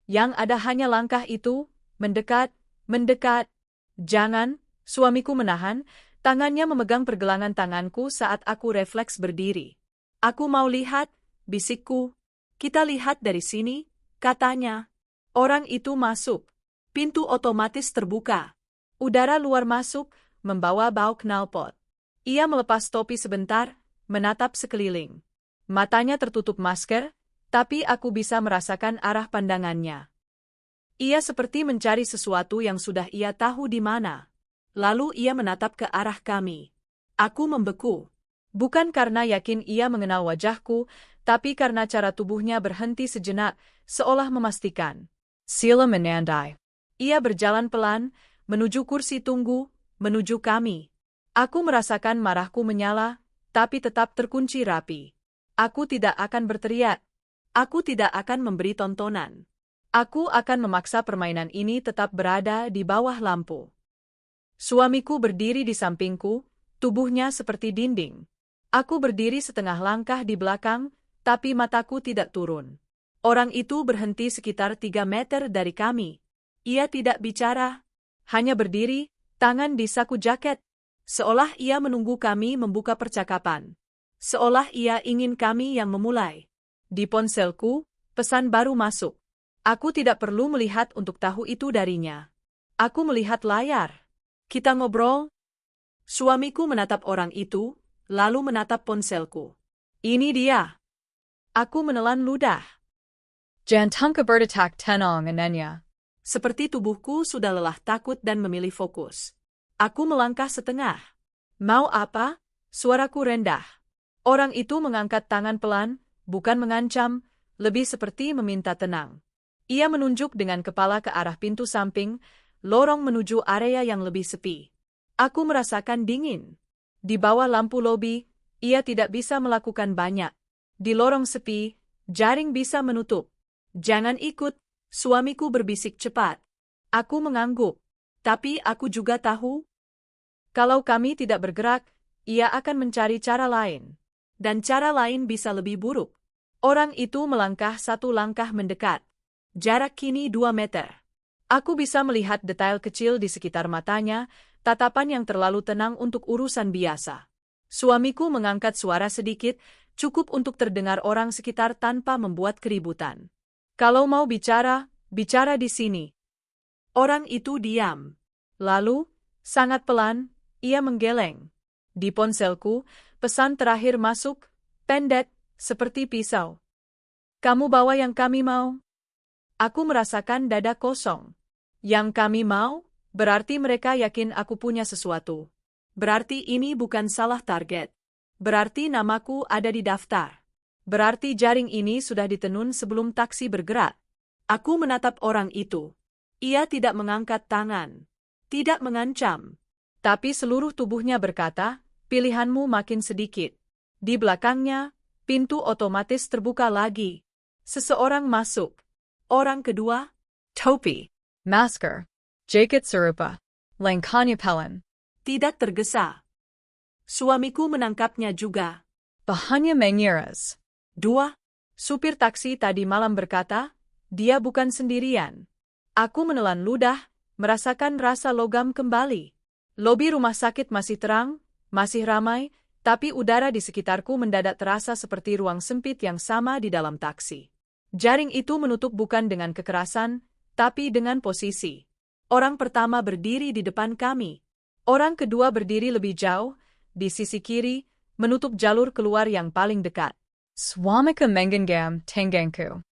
Yang ada hanya langkah itu, mendekat, mendekat. Jangan, suamiku menahan, tangannya memegang pergelangan tanganku saat aku refleks berdiri. Aku mau lihat, bisikku. Kita lihat dari sini, katanya. Orang itu masuk. Pintu otomatis terbuka. Udara luar masuk, membawa bau knalpot. Ia melepas topi sebentar, menatap sekeliling. Matanya tertutup masker, tapi aku bisa merasakan arah pandangannya. Ia seperti mencari sesuatu yang sudah ia tahu di mana. Lalu ia menatap ke arah kami. Aku membeku. Bukan karena yakin ia mengenal wajahku, tapi karena cara tubuhnya berhenti sejenak, seolah memastikan. Sila menandai. Ia berjalan pelan, menuju kursi tunggu, menuju kami. Aku merasakan marahku menyala, tapi tetap terkunci rapi. Aku tidak akan berteriak. Aku tidak akan memberi tontonan. Aku akan memaksa permainan ini tetap berada di bawah lampu. Suamiku berdiri di sampingku, tubuhnya seperti dinding. Aku berdiri setengah langkah di belakang, tapi mataku tidak turun. Orang itu berhenti sekitar 3 meter dari kami. Ia tidak bicara, hanya berdiri, tangan di saku jaket. Seolah ia menunggu kami membuka percakapan. Seolah ia ingin kami yang memulai. Di ponselku, pesan baru masuk. Aku tidak perlu melihat untuk tahu itu darinya. Aku melihat layar. Kita ngobrol. Suamiku menatap orang itu, lalu menatap ponselku. Ini dia. Aku menelan ludah. Jantungku berdetak tenang anehnya. Seperti tubuhku sudah lelah takut dan memilih fokus. Aku melangkah setengah. Mau apa? Suaraku rendah. Orang itu mengangkat tangan pelan, bukan mengancam, lebih seperti meminta tenang. Ia menunjuk dengan kepala ke arah pintu samping, lorong menuju area yang lebih sepi. Aku merasakan dingin. Di bawah lampu lobi, ia tidak bisa melakukan banyak. Di lorong sepi, jaring bisa menutup. Jangan ikut, suamiku berbisik cepat. Aku mengangguk. Tapi aku juga tahu, kalau kami tidak bergerak, ia akan mencari cara lain. Dan cara lain bisa lebih buruk. Orang itu melangkah 1 langkah mendekat. Jarak kini 2 meter. Aku bisa melihat detail kecil di sekitar matanya, tatapan yang terlalu tenang untuk urusan biasa. Suamiku mengangkat suara sedikit, cukup untuk terdengar orang sekitar tanpa membuat keributan. Kalau mau bicara, bicara di sini. Orang itu diam. Lalu, sangat pelan, ia menggeleng. Di ponselku, pesan terakhir masuk, pendek, seperti pisau. Kamu bawa yang kami mau? Aku merasakan dada kosong. Yang kami mau, berarti mereka yakin aku punya sesuatu. Berarti ini bukan salah target. Berarti namaku ada di daftar. Berarti jaring ini sudah ditenun sebelum taksi bergerak. Aku menatap orang itu. Ia tidak mengangkat tangan. Tidak mengancam. Tapi seluruh tubuhnya berkata, pilihanmu makin sedikit. Di belakangnya, pintu otomatis terbuka lagi. Seseorang masuk. Orang kedua, Topi, masker, jaket serupa, lengkapnya pelan. tidak tergesa. Suamiku menangkapnya juga. Bahannya mengiras. 2. Supir taksi tadi malam berkata, dia bukan sendirian. Aku menelan ludah, merasakan rasa logam kembali. Lobi rumah sakit masih terang, masih ramai, tapi udara di sekitarku mendadak terasa seperti ruang sempit yang sama di dalam taksi. Jaring itu menutup bukan dengan kekerasan, tapi dengan posisi. Orang pertama berdiri di depan kami. Orang kedua berdiri lebih jauh, di sisi kiri, menutup jalur keluar yang paling dekat. Suamiku menggenggam tanganku.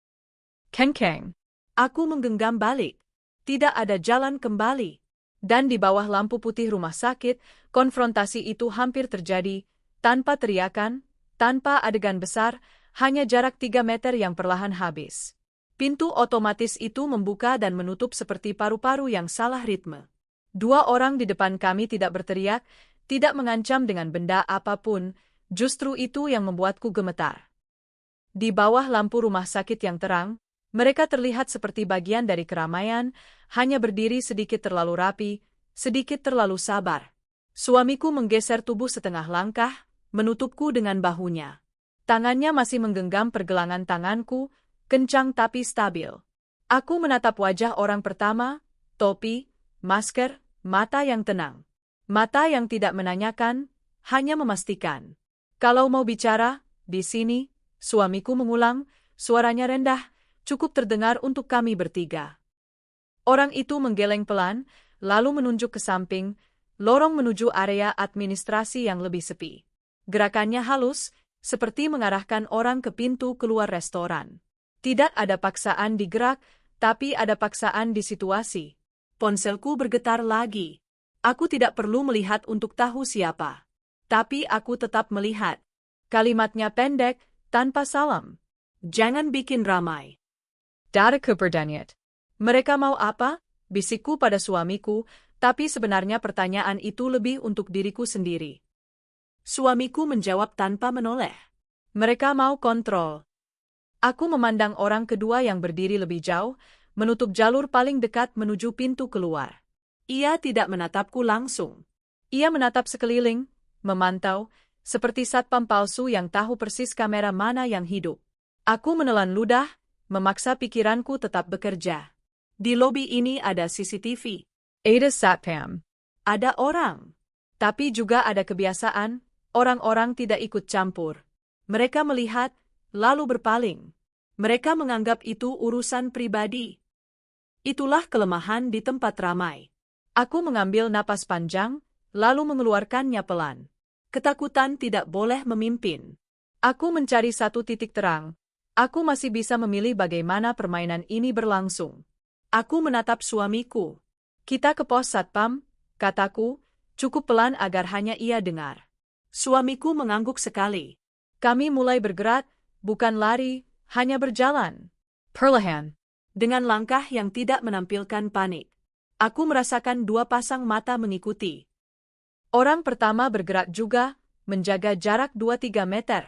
Kencang. Aku menggenggam balik. Tidak ada jalan kembali. Dan di bawah lampu putih rumah sakit, konfrontasi itu hampir terjadi, tanpa teriakan, tanpa adegan besar, hanya jarak 3 meter yang perlahan habis. Pintu otomatis itu membuka dan menutup seperti paru-paru yang salah ritme. 2 orang di depan kami tidak berteriak, tidak mengancam dengan benda apapun, justru itu yang membuatku gemetar. Di bawah lampu rumah sakit yang terang, mereka terlihat seperti bagian dari keramaian, hanya berdiri sedikit terlalu rapi, sedikit terlalu sabar. Suamiku menggeser tubuh setengah langkah, menutupku dengan bahunya. Tangannya masih menggenggam pergelangan tanganku, kencang tapi stabil. Aku menatap wajah orang pertama, topi, masker, mata yang tenang. Mata yang tidak menanyakan, hanya memastikan. Kalau mau bicara, di sini, suamiku mengulang, suaranya rendah, cukup terdengar untuk kami bertiga. Orang itu menggeleng pelan, lalu menunjuk ke samping, lorong menuju area administrasi yang lebih sepi. Gerakannya halus, seperti mengarahkan orang ke pintu keluar restoran. Tidak ada paksaan di gerak, tapi ada paksaan di situasi. Ponselku bergetar lagi. Aku tidak perlu melihat untuk tahu siapa. Tapi aku tetap melihat. Kalimatnya pendek, tanpa salam. Jangan bikin ramai. Dadaku berdenyut. Mereka mau apa? Bisikku pada suamiku, tapi sebenarnya pertanyaan itu lebih untuk diriku sendiri. Suamiku menjawab tanpa menoleh. Mereka mau kontrol. Aku memandang orang kedua yang berdiri lebih jauh, menutup jalur paling dekat menuju pintu keluar. Ia tidak menatapku langsung. Ia menatap sekeliling, memantau, seperti satpam palsu yang tahu persis kamera mana yang hidup. Aku menelan ludah, memaksa pikiranku tetap bekerja. Di lobi ini ada CCTV. Ada satpam. Ada orang. Tapi juga ada kebiasaan, orang-orang tidak ikut campur. Mereka melihat, lalu berpaling. Mereka menganggap itu urusan pribadi. Itulah kelemahan di tempat ramai. Aku mengambil napas panjang, lalu mengeluarkannya pelan. Ketakutan tidak boleh memimpin. Aku mencari satu titik terang. Aku masih bisa memilih bagaimana permainan ini berlangsung. Aku menatap suamiku. Kita ke pos satpam, kataku, cukup pelan agar hanya ia dengar. Suamiku mengangguk sekali. Kami mulai bergerak, bukan lari, hanya berjalan. Perlahan. Dengan langkah yang tidak menampilkan panik. Aku merasakan dua pasang mata mengikuti. Orang pertama bergerak juga, menjaga jarak 2-3 meter.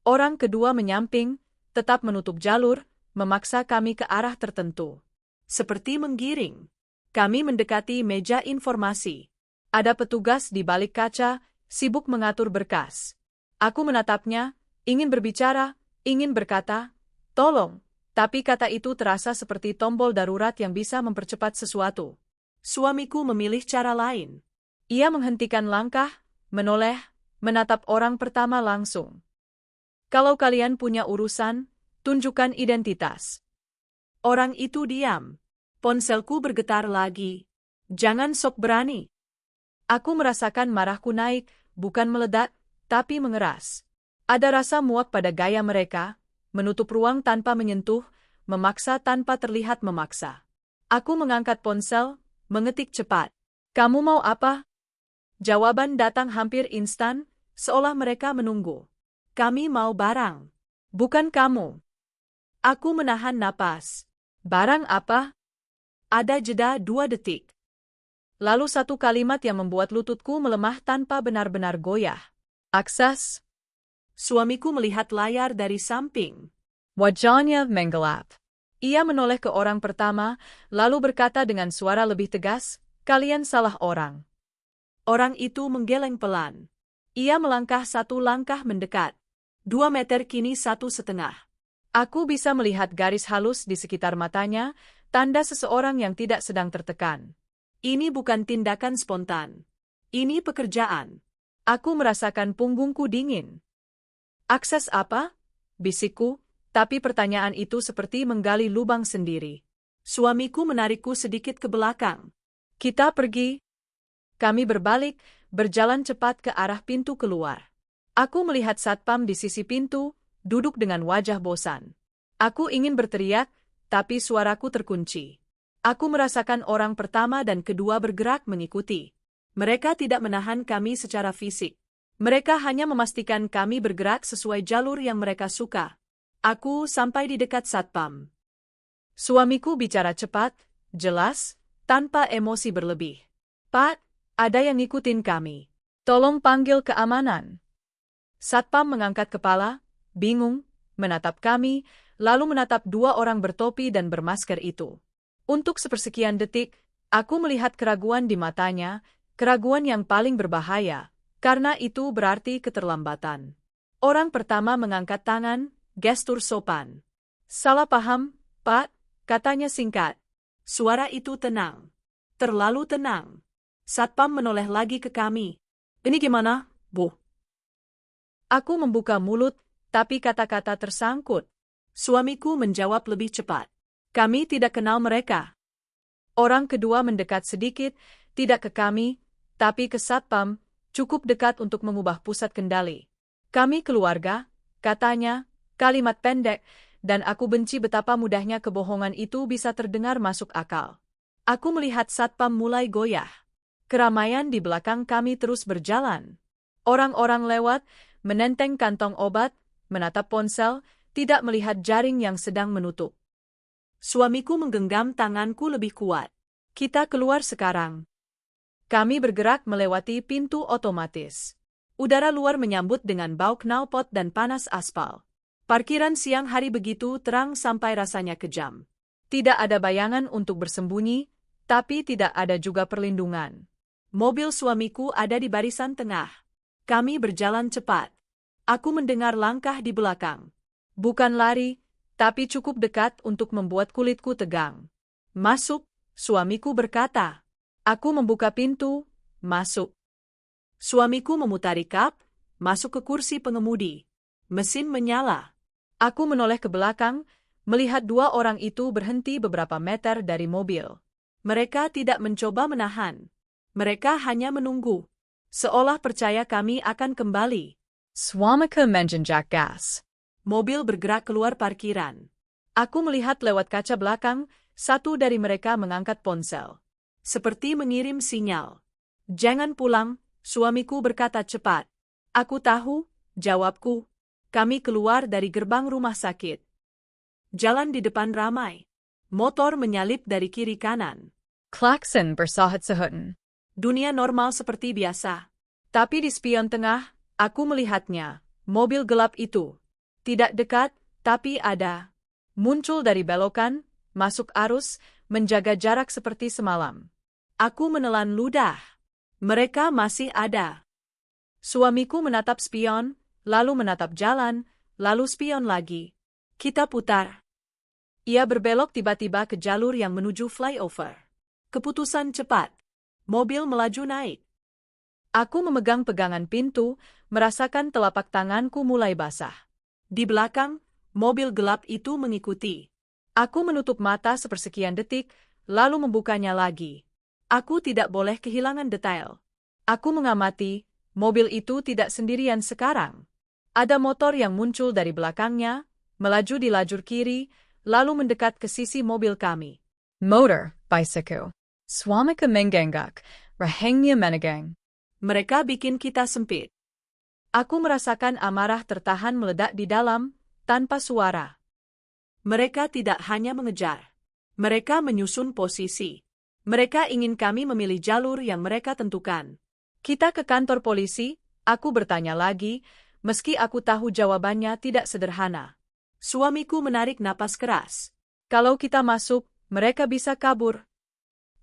Orang kedua menyamping, tetap menutup jalur, memaksa kami ke arah tertentu. Seperti menggiring. Kami mendekati meja informasi. Ada petugas di balik kaca, sibuk mengatur berkas. Aku menatapnya, ingin berbicara, ingin berkata, tolong, tapi kata itu terasa seperti tombol darurat yang bisa mempercepat sesuatu. Suamiku memilih cara lain. Ia menghentikan langkah, menoleh, menatap orang pertama langsung. Kalau kalian punya urusan, tunjukkan identitas. Orang itu diam. Ponselku bergetar lagi. Jangan sok berani. Aku merasakan marahku naik, bukan meledak, tapi mengeras. Ada rasa muak pada gaya mereka, menutup ruang tanpa menyentuh, memaksa tanpa terlihat memaksa. Aku mengangkat ponsel, mengetik cepat. Kamu mau apa? Jawaban datang hampir instan, seolah mereka menunggu. Kami mau barang. Bukan kamu. Aku menahan napas. Barang apa? Ada jeda 2 detik. Lalu satu kalimat yang membuat lututku melemah tanpa benar-benar goyah. Akses. Suamiku melihat layar dari samping. Wajahnya menggelap. Ia menoleh ke orang pertama, lalu berkata dengan suara lebih tegas, kalian salah orang. Orang itu menggeleng pelan. Ia melangkah 1 langkah mendekat. 2 meter kini 1,5. Aku bisa melihat garis halus di sekitar matanya, tanda seseorang yang tidak sedang tertekan. Ini bukan tindakan spontan. Ini pekerjaan. Aku merasakan punggungku dingin. Akses apa? Bisikku, tapi pertanyaan itu seperti menggali lubang sendiri. Suamiku menarikku sedikit ke belakang. Kita pergi. Kami berbalik, berjalan cepat ke arah pintu keluar. Aku melihat satpam di sisi pintu, duduk dengan wajah bosan. Aku ingin berteriak, tapi suaraku terkunci. Aku merasakan orang pertama dan kedua bergerak mengikuti. Mereka tidak menahan kami secara fisik. Mereka hanya memastikan kami bergerak sesuai jalur yang mereka suka. Aku sampai di dekat satpam. Suamiku bicara cepat, jelas, tanpa emosi berlebih. Pak, ada yang ngikutin kami. Tolong panggil keamanan. Satpam mengangkat kepala, bingung, menatap kami, lalu menatap 2 orang bertopi dan bermasker itu. Untuk sepersekian detik, aku melihat keraguan di matanya, keraguan yang paling berbahaya, karena itu berarti keterlambatan. Orang pertama mengangkat tangan, gestur sopan. Salah paham, Pak, katanya singkat. Suara itu tenang. Terlalu tenang. Satpam menoleh lagi ke kami. Ini gimana, Bu? Aku membuka mulut, tapi kata-kata tersangkut. Suamiku menjawab lebih cepat. Kami tidak kenal mereka. Orang kedua mendekat sedikit, tidak ke kami, tapi ke satpam, cukup dekat untuk mengubah pusat kendali. Kami keluarga, katanya, kalimat pendek, dan aku benci betapa mudahnya kebohongan itu bisa terdengar masuk akal. Aku melihat satpam mulai goyah. Keramaian di belakang kami terus berjalan. Orang-orang lewat, menenteng kantong obat, menatap ponsel, tidak melihat jaring yang sedang menutup. Suamiku menggenggam tanganku lebih kuat. Kita keluar sekarang. Kami bergerak melewati pintu otomatis. Udara luar menyambut dengan bau knalpot dan panas aspal. Parkiran siang hari begitu terang sampai rasanya kejam. Tidak ada bayangan untuk bersembunyi, tapi tidak ada juga perlindungan. Mobil suamiku ada di barisan tengah. Kami berjalan cepat. Aku mendengar langkah di belakang. Bukan lari, tapi cukup dekat untuk membuat kulitku tegang. Masuk, suamiku berkata. Aku membuka pintu, masuk. Suamiku memutari kap, masuk ke kursi pengemudi. Mesin menyala. Aku menoleh ke belakang, melihat dua orang itu berhenti beberapa meter dari mobil. Mereka tidak mencoba menahan. Mereka hanya menunggu. Seolah percaya kami akan kembali. Suamiku menjenjak gas. Mobil bergerak keluar parkiran. Aku melihat lewat kaca belakang, satu dari mereka mengangkat ponsel. Seperti mengirim sinyal. Jangan pulang, suamiku berkata cepat. Aku tahu, jawabku. Kami keluar dari gerbang rumah sakit. Jalan di depan ramai. Motor menyalip dari kiri kanan. Klakson bersahut-sahutan. Dunia normal seperti biasa. Tapi di spion tengah, aku melihatnya. Mobil gelap itu. Tidak dekat, tapi ada. Muncul dari belokan, masuk arus, menjaga jarak seperti semalam. Aku menelan ludah. Mereka masih ada. Suamiku menatap spion, lalu menatap jalan, lalu spion lagi. Kita putar. Ia berbelok tiba-tiba ke jalur yang menuju flyover. Keputusan cepat. Mobil melaju naik. Aku memegang pegangan pintu, merasakan telapak tanganku mulai basah. Di belakang, mobil gelap itu mengikuti. Aku menutup mata sepersekian detik, lalu membukanya lagi. Aku tidak boleh kehilangan detail. Aku mengamati, mobil itu tidak sendirian sekarang. Ada motor yang muncul dari belakangnya, melaju di lajur kiri, lalu mendekat ke sisi mobil kami. Motor, bicycle. Suamiku menggengak, rahangnya menegang. Mereka bikin kita sempit. Aku merasakan amarah tertahan meledak di dalam, tanpa suara. Mereka tidak hanya mengejar. Mereka menyusun posisi. Mereka ingin kami memilih jalur yang mereka tentukan. Kita ke kantor polisi, aku bertanya lagi, meski aku tahu jawabannya tidak sederhana. Suamiku menarik napas keras. Kalau kita masuk, mereka bisa kabur.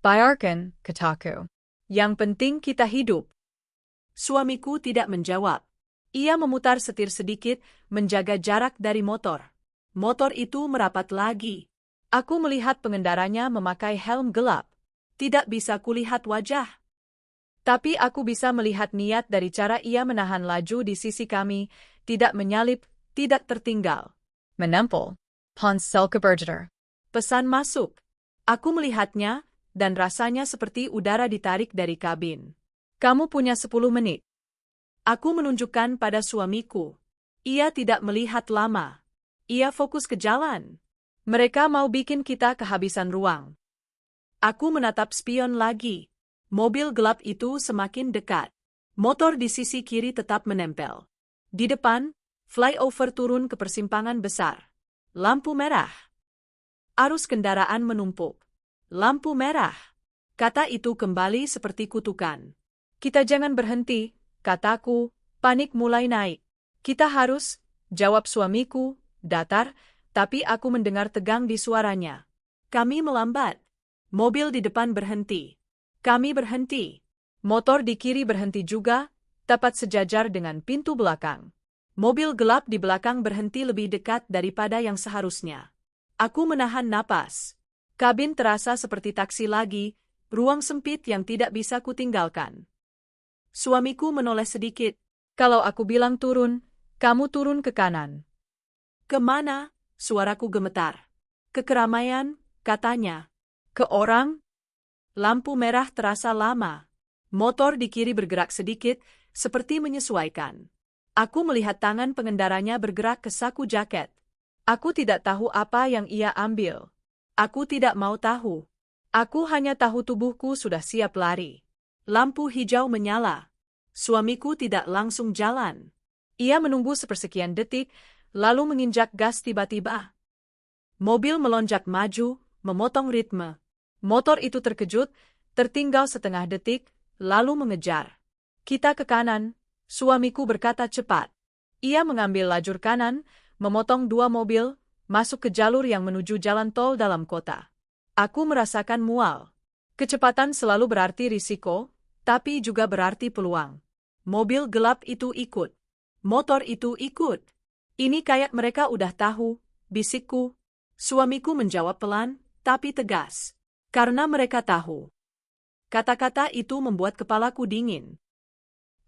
Bayarkan, kataku. Yang penting kita hidup. Suamiku tidak menjawab. Ia memutar setir sedikit, menjaga jarak dari motor. Motor itu merapat lagi. Aku melihat pengendaranya memakai helm gelap. Tidak bisa kulihat wajah. Tapi aku bisa melihat niat dari cara ia menahan laju di sisi kami, tidak menyalip, tidak tertinggal. Menempel. Ponsel keberjeter. Pesan masuk. Aku melihatnya, dan rasanya seperti udara ditarik dari kabin. Kamu punya 10 menit. Aku menunjukkan pada suamiku. Ia tidak melihat lama. Ia fokus ke jalan. Mereka mau bikin kita kehabisan ruang. Aku menatap spion lagi. Mobil gelap itu semakin dekat. Motor di sisi kiri tetap menempel. Di depan, flyover turun ke persimpangan besar. Lampu merah. Arus kendaraan menumpuk. Lampu merah. Kata itu kembali seperti kutukan. Kita jangan berhenti, kataku, panik mulai naik. Kita harus, jawab suamiku, datar, tapi aku mendengar tegang di suaranya. Kami melambat. Mobil di depan berhenti. Kami berhenti. Motor di kiri berhenti juga, tepat sejajar dengan pintu belakang. Mobil gelap di belakang berhenti lebih dekat daripada yang seharusnya. Aku menahan napas. Kabin terasa seperti taksi lagi, ruang sempit yang tidak bisa kutinggalkan. Suamiku menoleh sedikit. Kalau aku bilang turun, kamu turun ke kanan. Kemana? Suaraku gemetar. Ke keramaian, katanya. Ke orang? Lampu merah terasa lama. Motor di kiri bergerak sedikit, seperti menyesuaikan. Aku melihat tangan pengendaranya bergerak ke saku jaket. Aku tidak tahu apa yang ia ambil. Aku tidak mau tahu. Aku hanya tahu tubuhku sudah siap lari. Lampu hijau menyala. Suamiku tidak langsung jalan. Ia menunggu sepersekian detik, lalu menginjak gas tiba-tiba. Mobil melonjak maju, memotong ritme. Motor itu terkejut, tertinggal setengah detik, lalu mengejar. Kita ke kanan, Suamiku berkata cepat. Ia mengambil lajur kanan, memotong 2 mobil, masuk ke jalur yang menuju jalan tol dalam kota. Aku merasakan mual. Kecepatan selalu berarti risiko, tapi juga berarti peluang. Mobil gelap itu ikut. Motor itu ikut. Ini kayak mereka udah tahu, bisikku. Suamiku menjawab pelan, tapi tegas. Karena mereka tahu. Kata-kata itu membuat kepalaku dingin.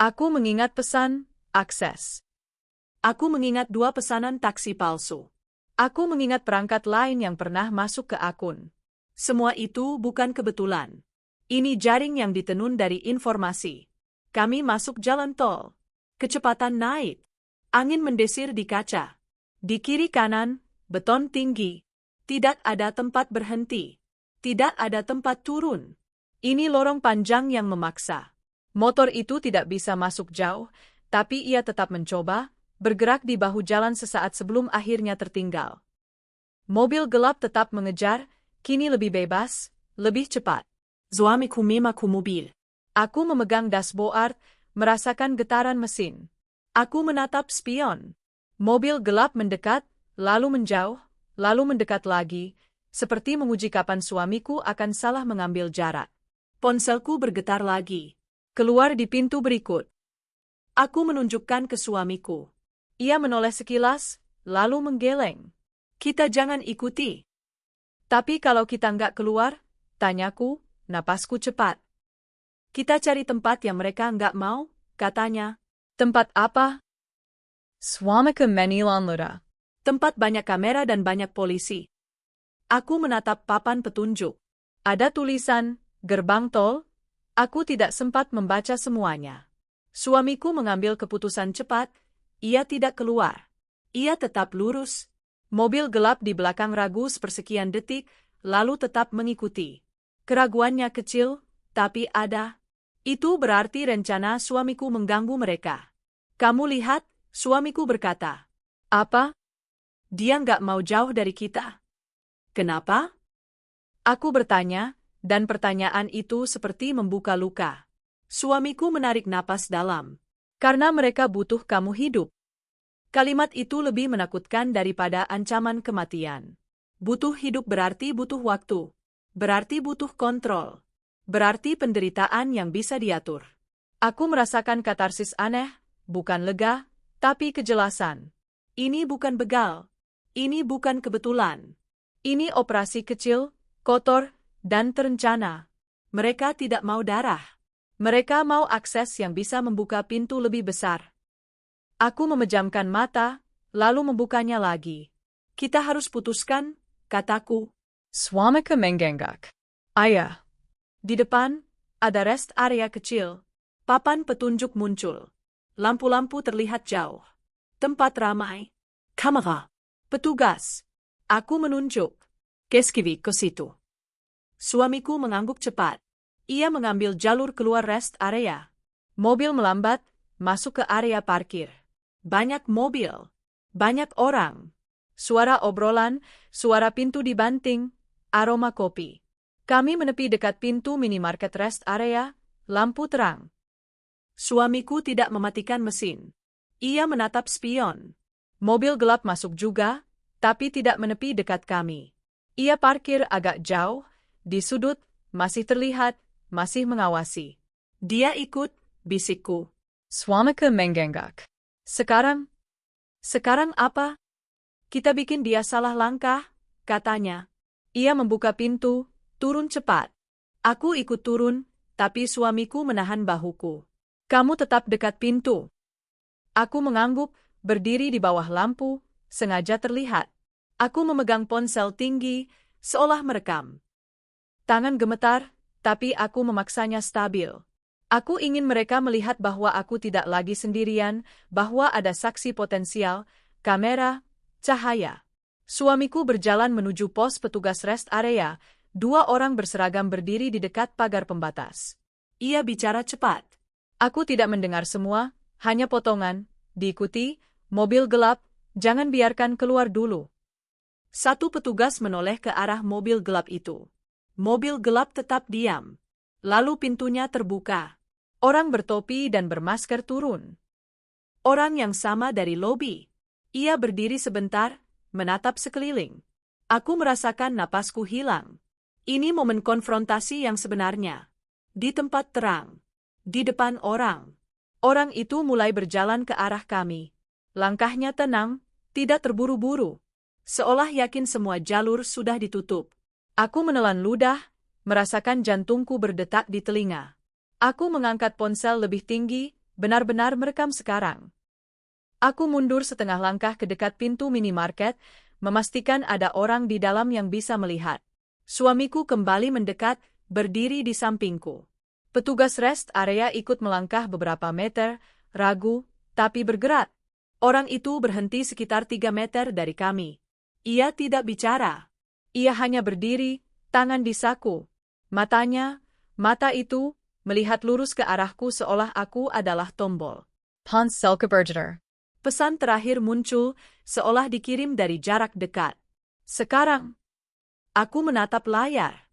Aku mengingat pesan, akses. Aku mengingat 2 pesanan taksi palsu. Aku mengingat perangkat lain yang pernah masuk ke akun. Semua itu bukan kebetulan. Ini jaring yang ditenun dari informasi. Kami masuk jalan tol. Kecepatan naik. Angin mendesir di kaca. Di kiri kanan, beton tinggi. Tidak ada tempat berhenti. Tidak ada tempat turun. Ini lorong panjang yang memaksa. Motor itu tidak bisa masuk jauh, tapi ia tetap mencoba, bergerak di bahu jalan sesaat sebelum akhirnya tertinggal. Mobil gelap tetap mengejar, kini lebih bebas, lebih cepat. Suamiku memaku mobil. Aku memegang dashboard, merasakan getaran mesin. Aku menatap spion. Mobil gelap mendekat, lalu menjauh, lalu mendekat lagi, seperti menguji kapan suamiku akan salah mengambil jarak. Ponselku bergetar lagi. Keluar di pintu berikut. Aku menunjukkan ke suamiku. Ia menoleh sekilas, lalu menggeleng. Kita jangan ikuti. Tapi kalau kita nggak keluar, tanyaku, napasku cepat. Kita cari tempat yang mereka nggak mau, katanya. Tempat apa? Suamiku menilon luda. Tempat banyak kamera dan banyak polisi. Aku menatap papan petunjuk. Ada tulisan, gerbang tol. Aku tidak sempat membaca semuanya. Suamiku mengambil keputusan cepat, ia tidak keluar. Ia tetap lurus. Mobil gelap di belakang ragu sepersekian detik, lalu tetap mengikuti. Keraguannya kecil, tapi ada. Itu berarti rencana suamiku mengganggu mereka. Kamu lihat, suamiku berkata. Apa? Dia nggak mau jauh dari kita. Kenapa? Aku bertanya, dan pertanyaan itu seperti membuka luka. Suamiku menarik napas dalam. Karena mereka butuh kamu hidup. Kalimat itu lebih menakutkan daripada ancaman kematian. Butuh hidup berarti butuh waktu. Berarti butuh kontrol. Berarti penderitaan yang bisa diatur. Aku merasakan katarsis aneh, bukan lega, tapi kejelasan. Ini bukan begal. Ini bukan kebetulan. Ini operasi kecil, kotor, dan terencana. Mereka tidak mau darah. Mereka mau akses yang bisa membuka pintu lebih besar. Aku memejamkan mata, lalu membukanya lagi. Kita harus putuskan, kataku. Suamiku menggengak. Ayah. Di depan, ada rest area kecil. Papan petunjuk muncul. Lampu-lampu terlihat jauh. Tempat ramai. Kamera. Petugas. Aku menunjuk. Keskivi ke situ. Suamiku mengangguk cepat. Ia mengambil jalur keluar rest area. Mobil melambat, masuk ke area parkir. Banyak mobil. Banyak orang. Suara obrolan, suara pintu dibanting, aroma kopi. Kami menepi dekat pintu minimarket rest area, lampu terang. Suamiku tidak mematikan mesin. Ia menatap spion. Mobil gelap masuk juga, tapi tidak menepi dekat kami. Ia parkir agak jauh, di sudut, masih terlihat, masih mengawasi. Dia ikut, bisikku. Suamiku menggengak. Sekarang apa? Kita bikin dia salah langkah, katanya. Ia membuka pintu, turun cepat. Aku ikut turun, tapi suamiku menahan bahuku. Kamu tetap dekat pintu. Aku mengangguk, berdiri di bawah lampu, sengaja terlihat. Aku memegang ponsel tinggi, seolah merekam. Tangan gemetar, tapi aku memaksanya stabil. Aku ingin mereka melihat bahwa aku tidak lagi sendirian, bahwa ada saksi potensial, kamera, cahaya. Suamiku berjalan menuju pos petugas rest area, 2 orang berseragam berdiri di dekat pagar pembatas. Ia bicara cepat. Aku tidak mendengar semua, hanya potongan, diikuti, mobil gelap, jangan biarkan keluar dulu. Satu petugas menoleh ke arah mobil gelap itu. Mobil gelap tetap diam. Lalu pintunya terbuka. Orang bertopi dan bermasker turun. Orang yang sama dari lobi. Ia berdiri sebentar, menatap sekeliling. Aku merasakan napasku hilang. Ini momen konfrontasi yang sebenarnya. Di tempat terang. Di depan orang. Orang itu mulai berjalan ke arah kami. Langkahnya tenang, tidak terburu-buru. Seolah yakin semua jalur sudah ditutup. Aku menelan ludah, merasakan jantungku berdetak di telinga. Aku mengangkat ponsel lebih tinggi, benar-benar merekam sekarang. Aku mundur setengah langkah ke dekat pintu minimarket, memastikan ada orang di dalam yang bisa melihat. Suamiku kembali mendekat, berdiri di sampingku. Petugas rest area ikut melangkah beberapa meter, ragu, tapi bergerak. Orang itu berhenti sekitar 3 meter dari kami. Ia tidak bicara. Ia hanya berdiri, tangan di saku. Mata itu, melihat lurus ke arahku seolah aku adalah tombol. Hans Selkebergener. Pesan terakhir muncul, seolah dikirim dari jarak dekat. Sekarang, aku menatap layar.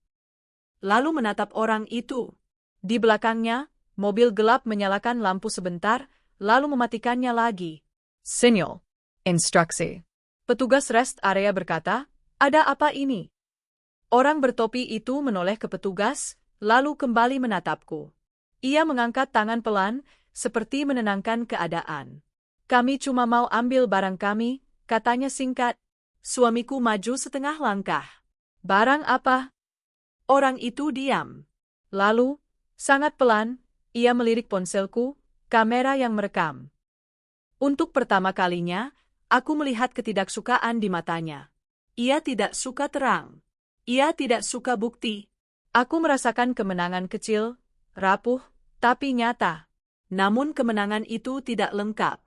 Lalu menatap orang itu. Di belakangnya, mobil gelap menyalakan lampu sebentar, lalu mematikannya lagi. Sinyal. Instruksi. Petugas rest area berkata, "Ada apa ini?" Orang bertopi itu menoleh ke petugas, lalu kembali menatapku. Ia mengangkat tangan pelan, seperti menenangkan keadaan. "Kami cuma mau ambil barang kami," katanya singkat. Suamiku maju setengah langkah. "Barang apa?" Orang itu diam. Lalu, sangat pelan, ia melirik ponselku, kamera yang merekam. Untuk pertama kalinya, aku melihat ketidaksukaan di matanya. Ia tidak suka terang. Ia tidak suka bukti. Aku merasakan kemenangan kecil, rapuh, tapi nyata. Namun kemenangan itu tidak lengkap.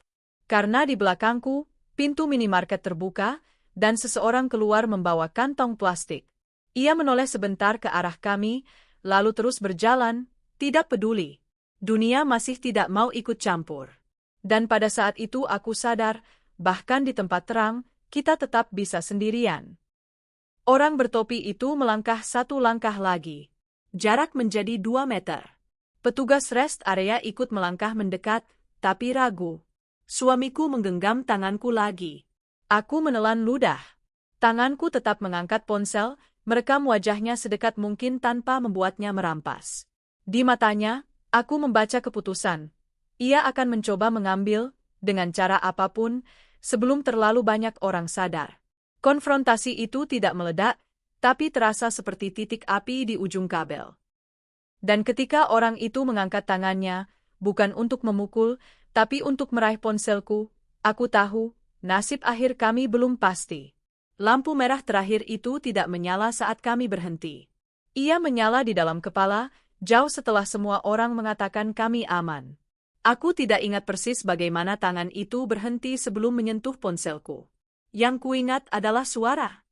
Karena di belakangku, pintu minimarket terbuka, dan seseorang keluar membawa kantong plastik. Ia menoleh sebentar ke arah kami, lalu terus berjalan, tidak peduli. Dunia masih tidak mau ikut campur. Dan pada saat itu aku sadar, bahkan di tempat terang, kita tetap bisa sendirian. Orang bertopi itu melangkah 1 langkah lagi. Jarak menjadi 2 meter. Petugas rest area ikut melangkah mendekat, tapi ragu. Suamiku menggenggam tanganku lagi. Aku menelan ludah. Tanganku tetap mengangkat ponsel, merekam wajahnya sedekat mungkin tanpa membuatnya merampas. Di matanya, aku membaca keputusan. Ia akan mencoba mengambil, dengan cara apapun, sebelum terlalu banyak orang sadar. Konfrontasi itu tidak meledak, tapi terasa seperti titik api di ujung kabel. Dan ketika orang itu mengangkat tangannya, bukan untuk memukul, tapi untuk meraih ponselku, aku tahu, nasib akhir kami belum pasti. Lampu merah terakhir itu tidak menyala saat kami berhenti. Ia menyala di dalam kepala, jauh setelah semua orang mengatakan kami aman. Aku tidak ingat persis bagaimana tangan itu berhenti sebelum menyentuh ponselku. Yang kuingat adalah suara.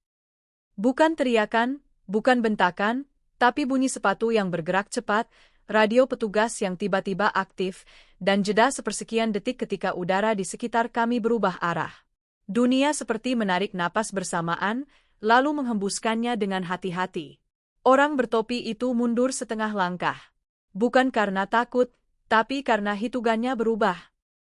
Bukan teriakan, bukan bentakan, tapi bunyi sepatu yang bergerak cepat, radio petugas yang tiba-tiba aktif, dan jeda sepersekian detik ketika udara di sekitar kami berubah arah. Dunia seperti menarik napas bersamaan, lalu menghembuskannya dengan hati-hati. Orang bertopi itu mundur setengah langkah. Bukan karena takut, tapi karena hitungannya berubah.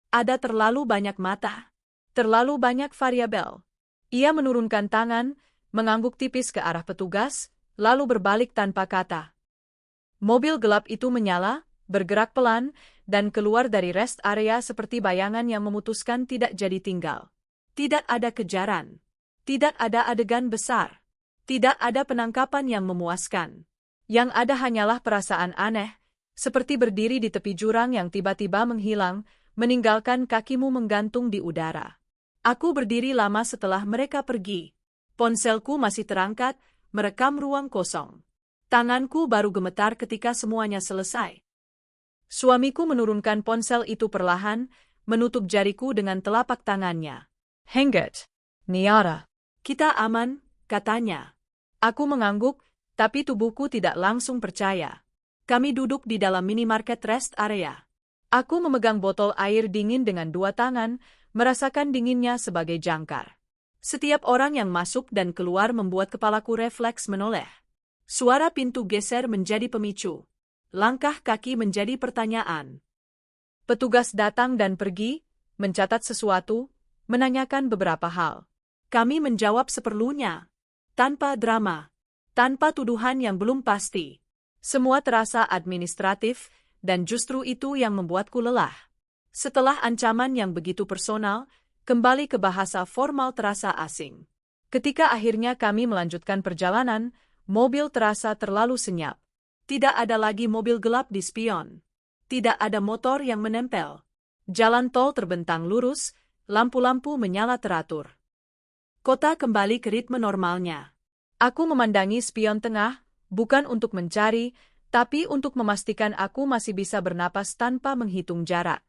Ada terlalu banyak mata. Terlalu banyak variabel. Ia menurunkan tangan, mengangguk tipis ke arah petugas, lalu berbalik tanpa kata. Mobil gelap itu menyala, bergerak pelan, dan keluar dari rest area seperti bayangan yang memutuskan tidak jadi tinggal. Tidak ada kejaran. Tidak ada adegan besar. Tidak ada penangkapan yang memuaskan. Yang ada hanyalah perasaan aneh, seperti berdiri di tepi jurang yang tiba-tiba menghilang, meninggalkan kakimu menggantung di udara. Aku berdiri lama setelah mereka pergi. Ponselku masih terangkat, merekam ruang kosong. Tanganku baru gemetar ketika semuanya selesai. Suamiku menurunkan ponsel itu perlahan, menutup jariku dengan telapak tangannya. Henget. Niara. "Kita aman," katanya. Aku mengangguk, tapi tubuhku tidak langsung percaya. Kami duduk di dalam minimarket rest area. Aku memegang botol air dingin dengan 2 tangan, merasakan dinginnya sebagai jangkar. Setiap orang yang masuk dan keluar membuat kepalaku refleks menoleh. Suara pintu geser menjadi pemicu. Langkah kaki menjadi pertanyaan. Petugas datang dan pergi, mencatat sesuatu, menanyakan beberapa hal. Kami menjawab seperlunya, tanpa drama, tanpa tuduhan yang belum pasti. Semua terasa administratif, dan justru itu yang membuatku lelah. Setelah ancaman yang begitu personal, kembali ke bahasa formal terasa asing. Ketika akhirnya kami melanjutkan perjalanan, mobil terasa terlalu senyap. Tidak ada lagi mobil gelap di spion. Tidak ada motor yang menempel. Jalan tol terbentang lurus, lampu-lampu menyala teratur. Kota kembali ke ritme normalnya. Aku memandangi spion tengah, bukan untuk mencari, tapi untuk memastikan aku masih bisa bernapas tanpa menghitung jarak.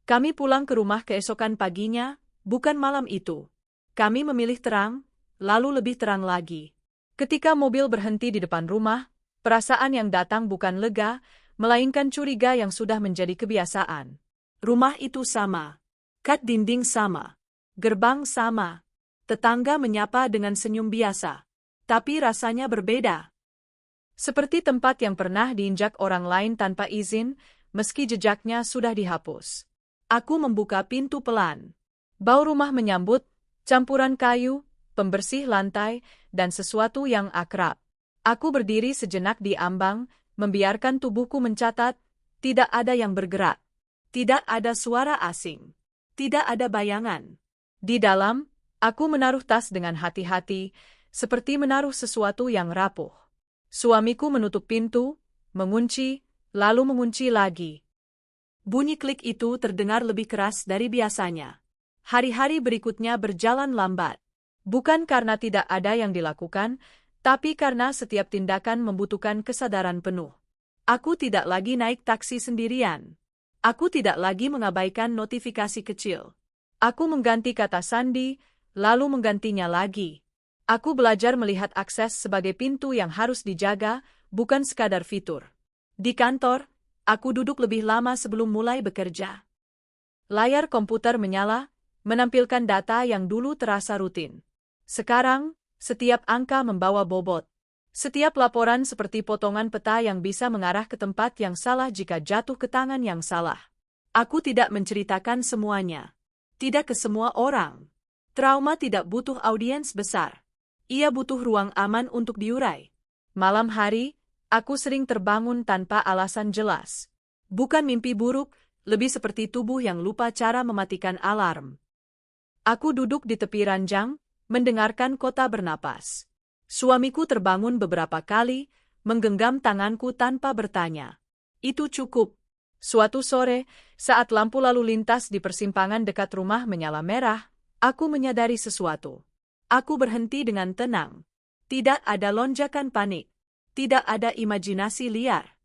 Kami pulang ke rumah keesokan paginya, bukan malam itu. Kami memilih terang, lalu lebih terang lagi. Ketika mobil berhenti di depan rumah, perasaan yang datang bukan lega, melainkan curiga yang sudah menjadi kebiasaan. Rumah itu sama. Kat dinding sama. Gerbang sama. Tetangga menyapa dengan senyum biasa. Tapi rasanya berbeda. Seperti tempat yang pernah diinjak orang lain tanpa izin, meski jejaknya sudah dihapus. Aku membuka pintu pelan. Bau rumah menyambut, campuran kayu, pembersih lantai, dan sesuatu yang akrab. Aku berdiri sejenak di ambang, membiarkan tubuhku mencatat, tidak ada yang bergerak. Tidak ada suara asing. Tidak ada bayangan. Di dalam, aku menaruh tas dengan hati-hati, seperti menaruh sesuatu yang rapuh. Suamiku menutup pintu, mengunci, lalu mengunci lagi. Bunyi klik itu terdengar lebih keras dari biasanya. Hari-hari berikutnya berjalan lambat. Bukan karena tidak ada yang dilakukan, tapi karena setiap tindakan membutuhkan kesadaran penuh. Aku tidak lagi naik taksi sendirian. Aku tidak lagi mengabaikan notifikasi kecil. Aku mengganti kata sandi, lalu menggantinya lagi. Aku belajar melihat akses sebagai pintu yang harus dijaga, bukan sekadar fitur. Di kantor, aku duduk lebih lama sebelum mulai bekerja. Layar komputer menyala, menampilkan data yang dulu terasa rutin. Sekarang, setiap angka membawa bobot. Setiap laporan seperti potongan peta yang bisa mengarah ke tempat yang salah jika jatuh ke tangan yang salah. Aku tidak menceritakan semuanya. Tidak ke semua orang. Trauma tidak butuh audiens besar. Ia butuh ruang aman untuk diurai. Malam hari, aku sering terbangun tanpa alasan jelas. Bukan mimpi buruk, lebih seperti tubuh yang lupa cara mematikan alarm. Aku duduk di tepi ranjang, mendengarkan kota bernapas. Suamiku terbangun beberapa kali, menggenggam tanganku tanpa bertanya. Itu cukup. Suatu sore, saat lampu lalu lintas di persimpangan dekat rumah menyala merah, aku menyadari sesuatu. Aku berhenti dengan tenang. Tidak ada lonjakan panik. Tidak ada imajinasi liar.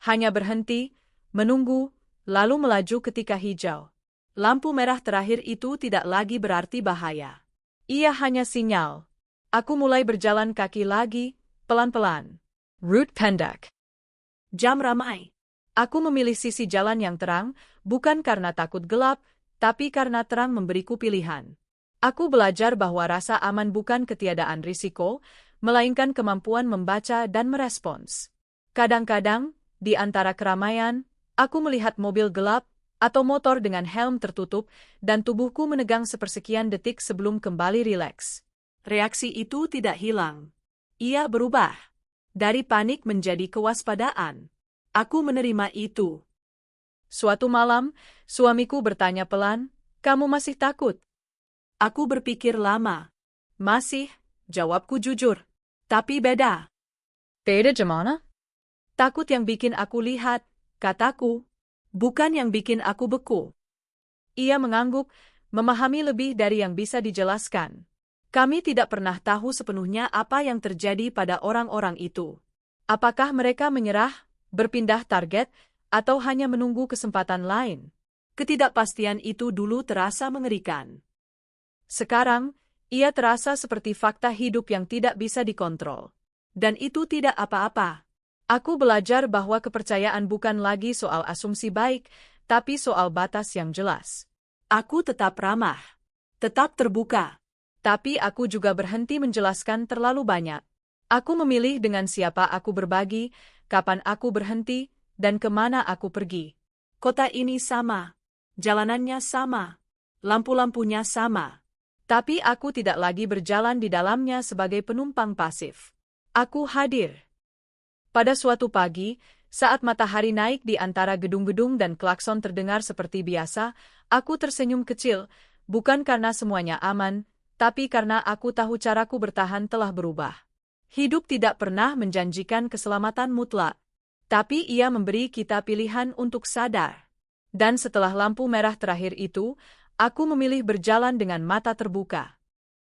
Hanya berhenti, menunggu, lalu melaju ketika hijau. Lampu merah terakhir itu tidak lagi berarti bahaya. Ia hanya sinyal. Aku mulai berjalan kaki lagi, pelan-pelan. Route pendek. Jam ramai. Aku memilih sisi jalan yang terang, bukan karena takut gelap, tapi karena terang memberiku pilihan. Aku belajar bahwa rasa aman bukan ketiadaan risiko, melainkan kemampuan membaca dan merespons. Kadang-kadang, di antara keramaian, aku melihat mobil gelap, atau motor dengan helm tertutup, dan tubuhku menegang sepersekian detik sebelum kembali rileks. Reaksi itu tidak hilang. Ia berubah. Dari panik menjadi kewaspadaan. Aku menerima itu. Suatu malam, suamiku bertanya pelan, "Kamu masih takut?" Aku berpikir lama. "Masih," jawabku jujur. Tapi beda. "Beda gimana?" Takut yang bikin aku lihat, kataku. Bukan yang bikin aku beku. Ia mengangguk, memahami lebih dari yang bisa dijelaskan. Kami tidak pernah tahu sepenuhnya apa yang terjadi pada orang-orang itu. Apakah mereka menyerah, berpindah target, atau hanya menunggu kesempatan lain? Ketidakpastian itu dulu terasa mengerikan. Sekarang, ia terasa seperti fakta hidup yang tidak bisa dikontrol. Dan itu tidak apa-apa. Aku belajar bahwa kepercayaan bukan lagi soal asumsi baik, tapi soal batas yang jelas. Aku tetap ramah. Tetap terbuka. Tapi aku juga berhenti menjelaskan terlalu banyak. Aku memilih dengan siapa aku berbagi, kapan aku berhenti, dan kemana aku pergi. Kota ini sama. Jalanannya sama. Lampu-lampunya sama. Tapi aku tidak lagi berjalan di dalamnya sebagai penumpang pasif. Aku hadir. Pada suatu pagi, saat matahari naik di antara gedung-gedung dan klakson terdengar seperti biasa, aku tersenyum kecil, bukan karena semuanya aman, tapi karena aku tahu caraku bertahan telah berubah. Hidup tidak pernah menjanjikan keselamatan mutlak, tapi ia memberi kita pilihan untuk sadar. Dan setelah lampu merah terakhir itu, aku memilih berjalan dengan mata terbuka.